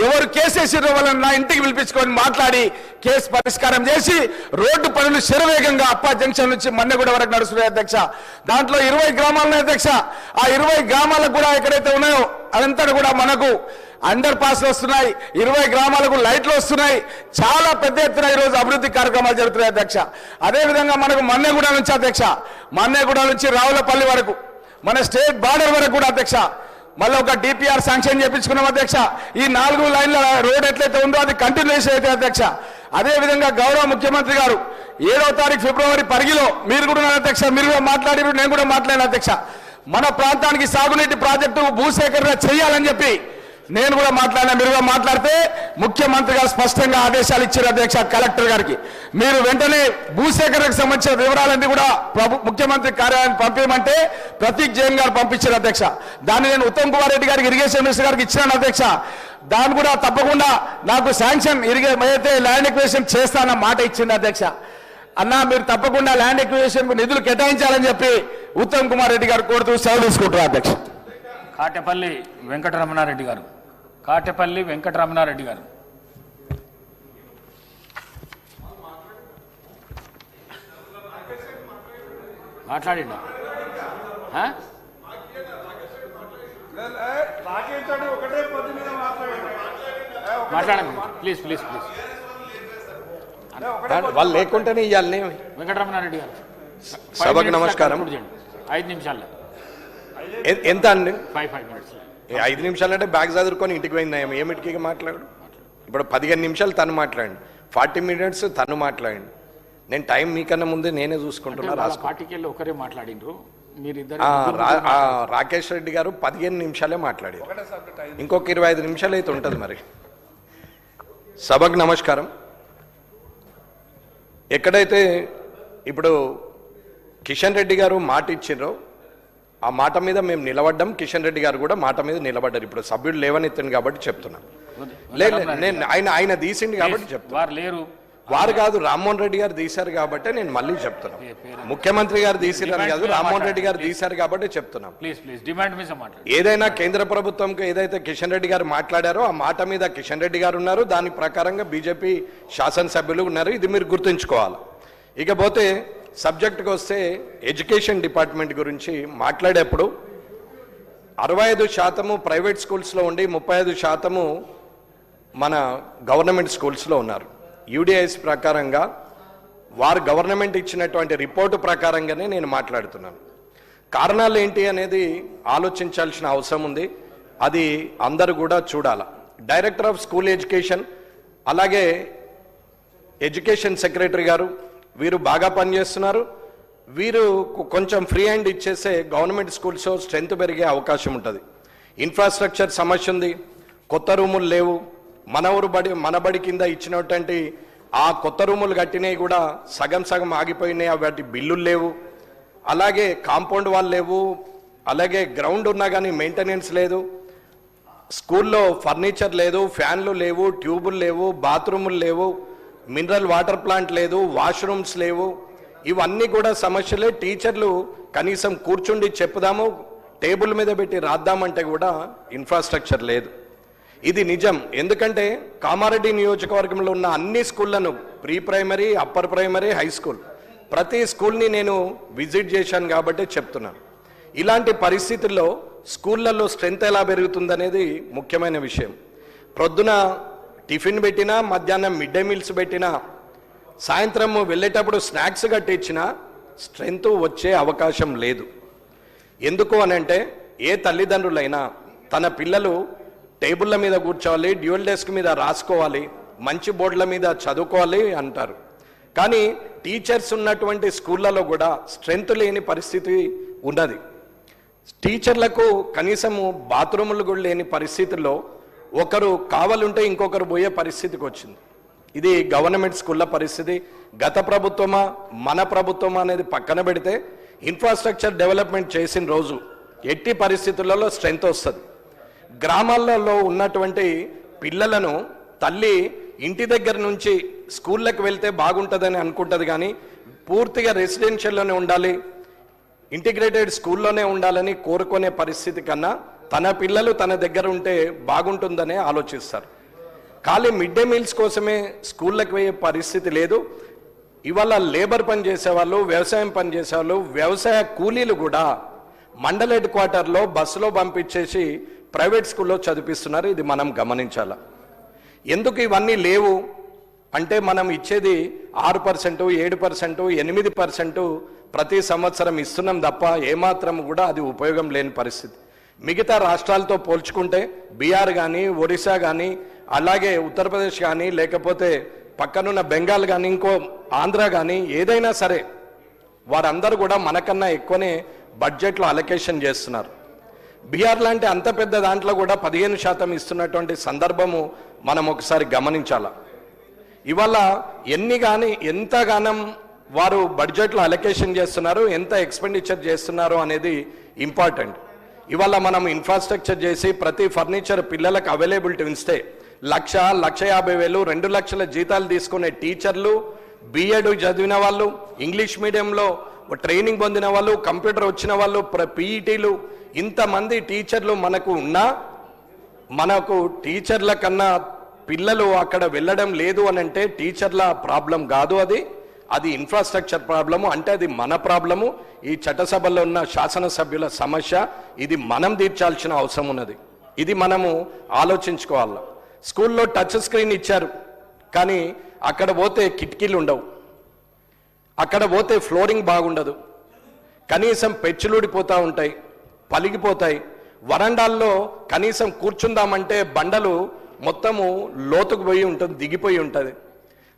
ఎవరు కేసు వేసిరో వాళ్ళని నా ఇంటికి పిలిపించుకొని మాట్లాడి కేసు పరిష్కారం చేసి రోడ్డు పనులు శరవేగంగా అప్పా జంక్షన్ నుంచి మన్నెగూడ వరకు నడుస్తున్నాయి అధ్యక్ష. దాంట్లో 20 గ్రామాలున్నాయి అధ్యక్ష. ఆ 20 గ్రామాలకు కూడా ఎక్కడైతే ఉన్నాయో అదంతా కూడా మనకు అండర్ పాస్లు వస్తున్నాయి, 20 గ్రామాలకు లైట్లు వస్తున్నాయి. చాలా పెద్ద ఎత్తున ఈరోజు అభివృద్ధి కార్యక్రమాలు జరుగుతున్నాయి అధ్యక్ష. అదేవిధంగా మనకు మన్నెగూడ నుంచి అధ్యక్ష, మన్నెగూడ నుంచి రావులపల్లి వరకు మన స్టేట్ బార్డర్ వరకు కూడా అధ్యక్ష మళ్ళీ ఒక డిపిఆర్ శాంక్షన్ చేయించుకున్నాం అధ్యక్ష. ఈ 4 లైన్ల రోడ్ ఎట్లయితే ఉందో అది కంటిన్యూషన్ అయితే అధ్యక్ష. అదేవిధంగా గౌరవ ముఖ్యమంత్రి గారు 7వ తారీఖు ఫిబ్రవరి పరిగిలో మీరు కూడా ఉన్నారు అధ్యక్ష, మీరు కూడా మాట్లాడారు, నేను కూడా మాట్లాడాను అధ్యక్ష. మన ప్రాంతానికి సాగునీటి ప్రాజెక్టు భూసేకరణ చేయాలని చెప్పి నేను కూడా మాట్లాడినా, మీరు కూడా మాట్లాడితే ముఖ్యమంత్రి గారు స్పష్టంగా ఆదేశాలు ఇచ్చారు అధ్యక్ష కలెక్టర్ గారికి. మీరు వెంటనే భూసేకరణకు సంబంధించిన వివరాలన్నీ కూడా ముఖ్యమంత్రి కార్యాలయానికి పంపించమంటే ప్రతీక్ జైన్ గారు పంపించారు అధ్యక్ష. దాన్ని నేను ఉత్తమ్ కుమార్ రెడ్డి గారికి, ఇరిగేషన్ మినిస్టర్ గారికి ఇచ్చాను అధ్యక్ష. దాన్ని కూడా తప్పకుండా నాకు శాంక్షన్ అయితే ల్యాండ్ ఎక్విజిషన్ చేస్తానన్న మాట ఇచ్చింది అధ్యక్ష. అన్నా మీరు తప్పకుండా ల్యాండ్ ఎక్విజిషన్ నిధులు కేటాయించాలని చెప్పి ఉత్తమ్ కుమార్ రెడ్డి గారు కోరుతూ సెలవు తీసుకుంటారు అధ్యక్ష. కాటేపల్లి వెంకటరమణారెడ్డి గారు. కాటేపల్లి వెంకటరమణారెడ్డి గారు. మాట్లాడిండా? మాట్లాడండి ప్లీజ్ ప్లీజ్ ప్లీజ్. వాళ్ళు లేకుంటేనే ఇవ్వాలి. వెంకటరమణారెడ్డి గారు సభకు నమస్కారం. 5 నిమిషాలు. ఎంత అండి? 5 minutes. 5 నిమిషాలు అంటే బ్యాగ్ చదువుకొని ఇంటికి పోయింది. ఏమిటికి మాట్లాడు? ఇప్పుడు 15 నిమిషాలు తను మాట్లాడండి, 40 minutes తను మాట్లాడండి. నేను టైం మీకన్నా ముందే నేనే చూసుకుంటున్నా. పార్టీకి వెళ్ళి ఒకరే మాట్లాడిండ్రు మీరిద్దరు. రాకేష్ రెడ్డి గారు 15 నిమిషాలే మాట్లాడారు. ఇంకొక 25 నిమిషాలు అయితే ఉంటుంది. మరి సభకు నమస్కారం. ఎక్కడైతే ఇప్పుడు కిషన్ రెడ్డి గారు మాట ఇచ్చిండ్రో ఆ మాట మీద మేము నిలబడ్డాం. కిషన్ రెడ్డి గారు కూడా మాట మీద నిలబడ్డారు. ఇప్పుడు సభ్యుడు లేవనెత్తాను కాబట్టి చెప్తున్నాను. నేను ఆయన తీసిండు కాబట్టి చెప్తాను. లేరు వారు కాదు, రామ్మోహన్ రెడ్డి గారు తీశారు కాబట్టి నేను మళ్ళీ చెప్తున్నాను. ముఖ్యమంత్రి గారు తీసిరని కాదు, రామ్మోహన్ రెడ్డి గారు తీశారు కాబట్టి చెప్తున్నాం. ఏదైనా కేంద్ర ప్రభుత్వంకి ఏదైతే కిషన్ రెడ్డి గారు మాట్లాడారో ఆ మాట మీద కిషన్ రెడ్డి గారు ఉన్నారు, దాని ప్రకారంగా బీజేపీ శాసనసభ్యులు ఉన్నారు. ఇది మీరు గుర్తుంచుకోవాలి. ఇకపోతే సబ్జెక్టుకి వస్తే ఎడ్యుకేషన్ డిపార్ట్మెంట్ గురించి మాట్లాడేప్పుడు 65% ప్రైవేట్ స్కూల్స్లో ఉండి 35% మన గవర్నమెంట్ స్కూల్స్లో ఉన్నారు. యూడిఐస్ ప్రకారంగా వారు గవర్నమెంట్ ఇచ్చినటువంటి రిపోర్టు ప్రకారంగానే నేను మాట్లాడుతున్నాను. కారణాలు ఏంటి అనేది ఆలోచించాల్సిన అవసరం ఉంది. అది అందరూ కూడా చూడాలి. డైరెక్టర్ ఆఫ్ స్కూల్ ఎడ్యుకేషన్ అలాగే ఎడ్యుకేషన్ సెక్రటరీ గారు వీరు బాగా పనిచేస్తున్నారు. వీరు కొంచెం ఫ్రీ హ్యాండ్ ఇచ్చేసే గవర్నమెంట్ స్కూల్స్ స్ట్రెంత్ పెరిగే అవకాశం ఉంటుంది. ఇన్ఫ్రాస్ట్రక్చర్ సమస్య ఉంది, కొత్త రూములు లేవు. మన బడి కింద ఇచ్చినటువంటి ఆ కొత్త రూములు కట్టినవి కూడా సగం సగం ఆగిపోయినాయి, వాటి బిల్లులు లేవు. అలాగే కాంపౌండ్ వాల్ లేవు, అలాగే గ్రౌండ్ ఉన్నా కానీ మెయింటెనెన్స్ లేదు. స్కూల్లో ఫర్నిచర్ లేదు, ఫ్యాన్లు లేవు, ట్యూబులు లేవు, బాత్రూములు లేవు, మినరల్ వాటర్ ప్లాంట్ లేదు, వాష్రూమ్స్ లేవు. ఇవన్నీ కూడా సమస్యలే. టీచర్లు కనీసం కూర్చుండి చెప్పుదాము, టేబుల్ మీద పెట్టి రాద్దామంటే కూడా ఇన్ఫ్రాస్ట్రక్చర్ లేదు. ఇది నిజం. ఎందుకంటే కామారెడ్డి నియోజకవర్గంలో ఉన్న అన్ని స్కూళ్లను pre primary, upper primary, high school ప్రతి స్కూల్ని నేను విజిట్ చేశాను కాబట్టి చెప్తున్నాను. ఇలాంటి పరిస్థితుల్లో స్కూళ్ళల్లో స్ట్రెంత్ ఎలా పెరుగుతుందనేది ముఖ్యమైన విషయం. ప్రొద్దున టిఫిన్ పెట్టినా, మధ్యాహ్నం మిడ్ డే మీల్స్ పెట్టినా, సాయంత్రం వెళ్ళేటప్పుడు స్నాక్స్ కట్టించినా స్ట్రెంత్ వచ్చే అవకాశం లేదు. ఎందుకు అనంటే ఏ తల్లిదండ్రులైనా తన పిల్లలు టేబుల్ల మీద కూర్చోవాలి, డ్యూయల్ డెస్క్ మీద రాసుకోవాలి, మంచి బోర్డుల మీద చదువుకోవాలి అంటారు. కానీ టీచర్స్ ఉన్నటువంటి స్కూళ్ళలో కూడా స్ట్రెంత్ లేని పరిస్థితి ఉన్నది. టీచర్లకు కనీసము బాత్రూములు కూడా లేని పరిస్థితుల్లో ఒకరు కావాలంటే ఇంకొకరు పోయే పరిస్థితికి వచ్చింది. ఇది గవర్నమెంట్ స్కూళ్ళ పరిస్థితి. గత ప్రభుత్వమా మన ప్రభుత్వమా అనేది పక్కన పెడితే ఇన్ఫ్రాస్ట్రక్చర్ డెవలప్మెంట్ చేసిన రోజు ఎట్టి పరిస్థితులలో స్ట్రెంత్ వస్తుంది. గ్రామాలలో ఉన్నటువంటి పిల్లలను తల్లి ఇంటి దగ్గర నుంచి స్కూళ్ళకి వెళ్తే బాగుంటుందని అనుకుంటుంది, కానీ పూర్తిగా రెసిడెన్షియల్లోనే ఉండాలి, ఇంటిగ్రేటెడ్ స్కూల్లోనే ఉండాలని కోరుకునే పరిస్థితి కన్నా తన పిల్లలు తన దగ్గర ఉంటే బాగుంటుందనే ఆలోచిస్తారు. ఖాళీ మిడ్ డే మీల్స్ కోసమే స్కూళ్ళకి పోయే పరిస్థితి లేదు. ఇవాళ లేబర్ పని చేసేవాళ్ళు, వ్యవసాయం పని చేసేవాళ్ళు, వ్యవసాయ కూలీలు కూడా మండల హెడ్ క్వార్టర్లో బస్సులో పంపించేసి ప్రైవేట్ స్కూల్లో చదివిస్తున్నారు. ఇది మనం గమనించాల. ఎందుకు ఇవన్నీ లేవు అంటే మనం ఇచ్చేది 6%, 7%, 8% ప్రతి సంవత్సరం ఇస్తున్నాం తప్ప ఏమాత్రం కూడా అది ఉపయోగం లేని పరిస్థితి. మిగతా రాష్ట్రాలతో పోల్చుకుంటే బీహార్ కానీ, ఒరిస్సా కానీ, అలాగే ఉత్తరప్రదేశ్ కానీ, లేకపోతే పక్కనున్న బెంగాల్ కానీ, ఇంకో ఆంధ్ర కానీ, ఏదైనా సరే వారందరూ కూడా మనకన్నా ఎక్కువనే బడ్జెట్లో అలొకేషన్ చేస్తున్నారు. బీహార్ లాంటి అంత పెద్ద దాంట్లో కూడా 15% ఇస్తున్నటువంటి సందర్భము మనం ఒకసారి గమనించాల. ఇవాళ ఎంతగానం వారు బడ్జెట్లో అలొకేషన్ చేస్తున్నారు, ఎంత ఎక్స్పెండిచర్ చేస్తున్నారు అనేది ఇంపార్టెంట్. ఇవాళ మనం ఇన్ఫ్రాస్ట్రక్చర్ చేసి ప్రతి ఫర్నిచర్ పిల్లలకు అవైలబిలిటీ ఇస్తే 1,50,000 2 లక్షల జీతాలు తీసుకునే టీచర్లు, బీఎడ్ చదివిన వాళ్ళు, ఇంగ్లీష్ మీడియంలో ట్రైనింగ్ పొందిన వాళ్ళు, కంప్యూటర్ వచ్చిన వాళ్ళు, పీఈటీలు, ఇంతమంది టీచర్లు మనకు ఉన్నా మనకు టీచర్ల కన్నా పిల్లలు అక్కడ వెళ్ళడం లేదు అని అంటే టీచర్ల ప్రాబ్లం కాదు, అది ఇన్ఫ్రాస్ట్రక్చర్ ప్రాబ్లము. అంటే అది మన ప్రాబ్లము. ఈ చట్టసభలో ఉన్న శాసనసభ్యుల సమస్య, ఇది మనం తీర్చాల్సిన అవసరం ఉన్నది. ఇది మనము ఆలోచించుకోవాలి. స్కూల్లో టచ్ స్క్రీన్ ఇచ్చారు, కానీ అక్కడ పోతే కిటికీలు ఉండవు, అక్కడ పోతే ఫ్లోరింగ్ బాగుండదు, కనీసం పెచ్చులుడిపోతూ ఉంటాయి, పలిగిపోతాయి. వరండాల్లో కనీసం కూర్చుందామంటే బండలు మొత్తము లోతుకు పోయి ఉంటుంది, దిగిపోయి ఉంటుంది.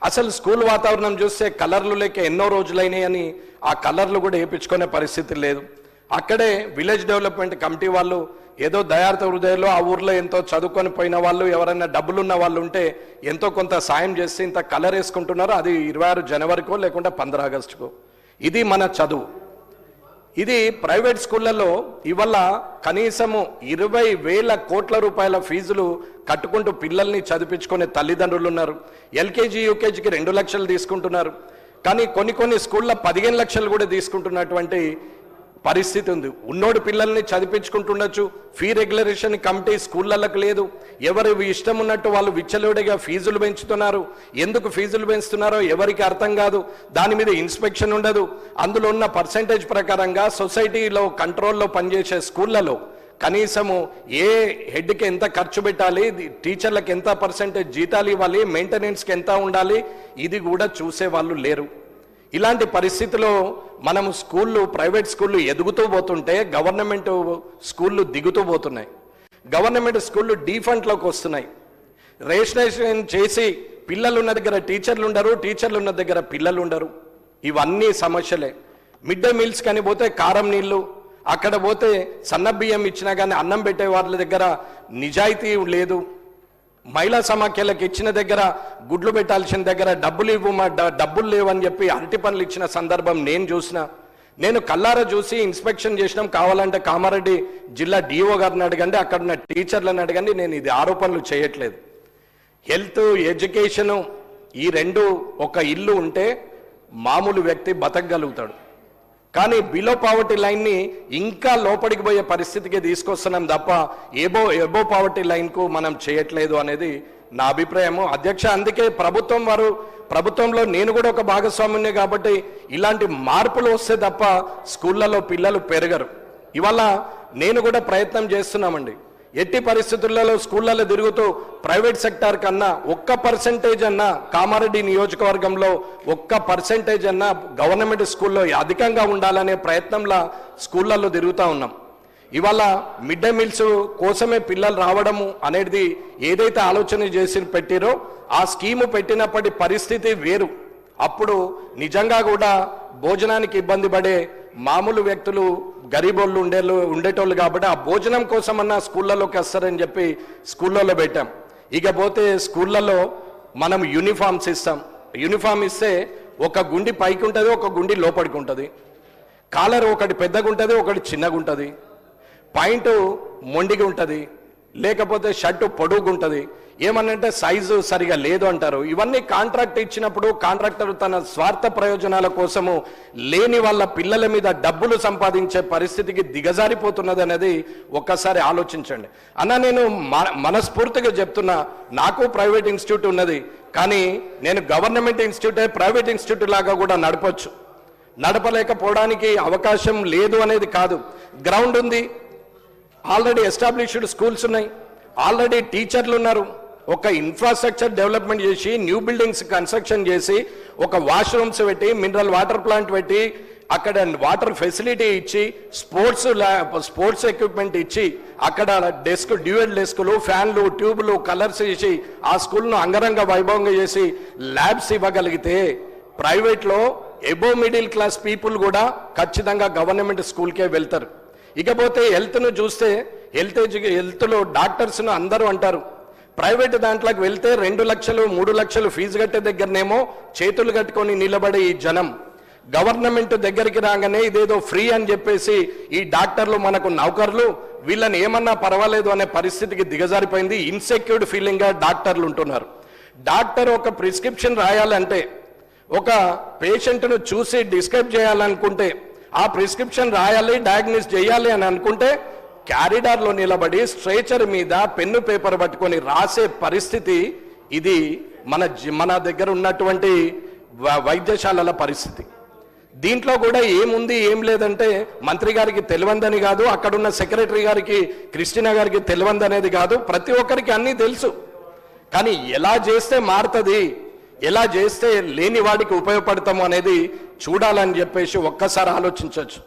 అసలు స్కూల్ వాతావరణం చూస్తే కలర్లు లేక ఎన్నో రోజులైనాయి అని ఆ కలర్లు కూడా వేయించుకునే పరిస్థితి లేదు. అక్కడే విలేజ్ డెవలప్మెంట్ కమిటీ వాళ్ళు ఏదో దయార్థ హృదయంలో ఆ ఊర్లో ఎంతో చదువుకొని పోయిన వాళ్ళు, ఎవరైనా డబ్బులున్న వాళ్ళు ఉంటే ఎంతో కొంత సాయం చేస్తే ఇంత కలర్ వేసుకుంటున్నారు. అది 26 జనవరికో లేకుంటే 15 ఆగస్టుకో. ఇది మన చదువు. ఇది ప్రైవేట్ స్కూళ్ళల్లో ఇవాళ కనీసము 20,000 కోట్ల రూపాయల ఫీజులు కట్టుకుంటూ పిల్లల్ని చదివించుకునే తల్లిదండ్రులు ఉన్నారు. ఎల్కేజీ యూకేజీకి 2 లక్షలు తీసుకుంటున్నారు. కానీ కొన్ని స్కూళ్ళ 15 లక్షలు కూడా తీసుకుంటున్నటువంటి పరిస్థితి ఉంది. ఉన్నోడు పిల్లల్ని చదివించుకుంటుండొచ్చు. ఫీ రెగ్యులరేషన్ కమిటీ స్కూళ్ళకు లేదు. ఎవరు ఇష్టం ఉన్నట్టు వాళ్ళు విచ్చలవిడిగా ఫీజులు పెంచుతున్నారు. ఎందుకు ఫీజులు పెంచుతున్నారో ఎవరికి అర్థం కాదు. దాని మీద ఇన్స్పెక్షన్ ఉండదు. అందులో ఉన్న పర్సెంటేజ్ ప్రకారంగా సొసైటీలో కంట్రోల్లో పనిచేసే స్కూళ్ళలో కనీసము ఏ హెడ్కి ఎంత ఖర్చు పెట్టాలి, టీచర్లకు ఎంత పర్సెంటేజ్ జీతాలు ఇవ్వాలి, మెయింటెనెన్స్కి ఎంత ఉండాలి, ఇది కూడా చూసే వాళ్ళు లేరు. ఇలాంటి పరిస్థితిలో మనము ప్రైవేట్ స్కూళ్ళు ఎదుగుతూ పోతుంటే గవర్నమెంట్ స్కూళ్ళు దిగుతూ పోతున్నాయి. గవర్నమెంట్ స్కూళ్ళు డీఫంట్లోకి వస్తున్నాయి. రేషనైజేషన్ చేసి పిల్లలు ఉన్న దగ్గర టీచర్లు ఉండరు, టీచర్లు ఉన్న దగ్గర పిల్లలు ఉండరు. ఇవన్నీ సమస్యలే. మిడ్ డే మీల్స్ కానీ పోతే కారం నీళ్లు, అక్కడ పోతే సన్న బియ్యం ఇచ్చినా కానీ అన్నం పెట్టే వాళ్ళ దగ్గర నిజాయితీ లేదు. మహిళా సమాఖ్యలకు ఇచ్చిన దగ్గర, గుడ్లు పెట్టాల్సిన దగ్గర డబ్బులు లేవని చెప్పి అరటి పనులు ఇచ్చిన సందర్భం నేను కల్లారా చూసి ఇన్స్పెక్షన్ చేసినాం. కావాలంటే కామారెడ్డి జిల్లా డిఓ గారిని అడగండి, అక్కడ ఉన్న టీచర్లను అడగండి. నేను ఇది ఆరోపణలు చేయట్లేదు. హెల్త్, ఎడ్యుకేషను ఈ రెండు ఒక ఇల్లు ఉంటే మామూలు వ్యక్తి బతకగలుగుతాడు. కానీ బిలో పావర్టీ లైన్ని ఇంకా లోపలికి పోయే పరిస్థితికి తీసుకొస్తున్నాం తప్ప ఎబో పావర్టీ లైన్కు మనం చేయట్లేదు అనేది నా అభిప్రాయము. అధ్యక్ష, అందుకే ప్రభుత్వంలో నేను కూడా ఒక భాగస్వామ్యునే కాబట్టి ఇలాంటి మార్పులు వస్తే తప్ప స్కూళ్ళలో పిల్లలు పెరగరు. ఇవాళ నేను కూడా ప్రయత్నం చేస్తున్నామండి. ఎట్టి పరిస్థితులలో స్కూళ్ళలో తిరుగుతూ ప్రైవేట్ సెక్టార్ కన్నా 1% అన్నా కామారెడ్డి నియోజకవర్గంలో 1% అన్నా గవర్నమెంట్ స్కూల్లో అధికంగా ఉండాలనే ప్రయత్నంలో స్కూళ్ళల్లో తిరుగుతూ ఉన్నాం. ఇవాళ మిడ్ డే మీల్స్ కోసమే పిల్లలు రావడము అనేది ఏదైతే ఆలోచన చేసి పెట్టిరో ఆ స్కీము పెట్టినప్పటి పరిస్థితి వేరు. అప్పుడు నిజంగా కూడా భోజనానికి ఇబ్బంది పడే మామూలు వ్యక్తులు, గరీబోళ్ళు ఉండేటోళ్ళు కాబట్టి ఆ భోజనం కోసమన్నా స్కూళ్ళలోకి వస్తారని చెప్పి స్కూళ్ళలో పెట్టాం. ఇకపోతే స్కూళ్ళలో మనం యూనిఫామ్స్ ఇస్తాం. యూనిఫామ్ ఇస్తే ఒక గుండి పైకి ఉంటుంది, ఒక గుండి లోపలికి ఉంటుంది. కాలర్ ఒకటి పెద్దగా ఉంటుంది, ఒకటి చిన్నగా ఉంటుంది. పాయింట్ మొండిగా ఉంటుంది, లేకపోతే షర్టు పొడుగు ఉంటుంది. ఏమనంటే సైజు సరిగా లేదు అంటారు. ఇవన్నీ కాంట్రాక్ట్ ఇచ్చినప్పుడు కాంట్రాక్టర్ తన స్వార్థ ప్రయోజనాల కోసము లేని వాళ్ళ పిల్లల మీద డబ్బులు సంపాదించే పరిస్థితికి దిగజారిపోతున్నది అనేది ఒక్కసారి ఆలోచించండి. అన్న, నేను మనస్ఫూర్తిగా చెప్తున్నా, నాకు ప్రైవేట్ ఇన్స్టిట్యూట్ ఉన్నది, కానీ నేను గవర్నమెంట్ ఇన్స్టిట్యూటే ప్రైవేట్ ఇన్స్టిట్యూట్ లాగా కూడా నడపలేకపోవడానికి అవకాశం లేదు అనేది కాదు. గ్రౌండ్ ఉంది, ఆల్రెడీ ఎస్టాబ్లిష్డ్ స్కూల్స్ ఉన్నాయి, ఆల్రెడీ టీచర్లు ఉన్నారు. ఒక ఇన్ఫ్రాస్ట్రక్చర్ డెవలప్మెంట్ చేసి, న్యూ బిల్డింగ్స్ కన్స్ట్రక్షన్ చేసి, ఒక వాష్రూమ్స్ పెట్టి, మినరల్ వాటర్ ప్లాంట్ పెట్టి, అక్కడ వాటర్ ఫెసిలిటీ ఇచ్చి, స్పోర్ట్స్ ఎక్విప్మెంట్ ఇచ్చి, అక్కడ డ్యూయల్ డెస్కులు, ఫ్యాన్లు, ట్యూబ్లు, కలర్స్ ఇచ్చి ఆ స్కూల్ను అంగరంగ వైభవంగా చేసి ల్యాబ్స్ ఇవ్వగలిగితే ప్రైవేట్లో ఎబో మిడిల్ క్లాస్ పీపుల్ కూడా ఖచ్చితంగా గవర్నమెంట్ స్కూల్కే వెళ్తారు. ఇకపోతే హెల్త్ను చూస్తే హెల్త్లో డాక్టర్స్ను అందరూ అంటారు, ప్రైవేట్ దాంట్లోకి వెళ్తే 2 లక్షలు 3 లక్షలు ఫీజు కట్టే దగ్గరనేమో చేతులు కట్టుకొని నిలబడే ఈ జనం గవర్నమెంట్ దగ్గరికి రాగానే ఇదేదో ఫ్రీ అని చెప్పేసి ఈ డాక్టర్లు మనకు నౌకర్లు, వీళ్ళని ఏమన్నా పర్వాలేదు అనే పరిస్థితికి దిగజారిపోయింది. ఇన్సెక్యూర్డ్ ఫీలింగ్గా డాక్టర్లు ఉంటున్నారు. డాక్టర్ ఒక ప్రిస్క్రిప్షన్ రాయాలంటే, ఒక పేషెంట్ను చూసి డిస్క్రైబ్ చేయాలనుకుంటే, ఆ ప్రిస్క్రిప్షన్ రాయాలి, డయాగ్నోస్ చేయాలి అని అనుకుంటే క్యారిడార్లో నిలబడి స్ట్రెచర్ మీద పెన్ను పేపర్ పట్టుకొని రాసే పరిస్థితి ఇది మన దగ్గర ఉన్నటువంటి వైద్యశాలల పరిస్థితి. దీంట్లో కూడా ఏముంది ఏం లేదంటే మంత్రి గారికి తెలియందని కాదు, అక్కడున్న సెక్రటరీ గారికి క్రిస్టినా గారికి తెలియందనేది కాదు, ప్రతి ఒక్కరికి అన్నీ తెలుసు. కానీ ఎలా చేస్తే మారుతుంది, ఎలా చేస్తే లేని వాడికి ఉపయోగపడతాము అనేది చూడాలని చెప్పేసి ఒక్కసారి ఆలోచించవచ్చు.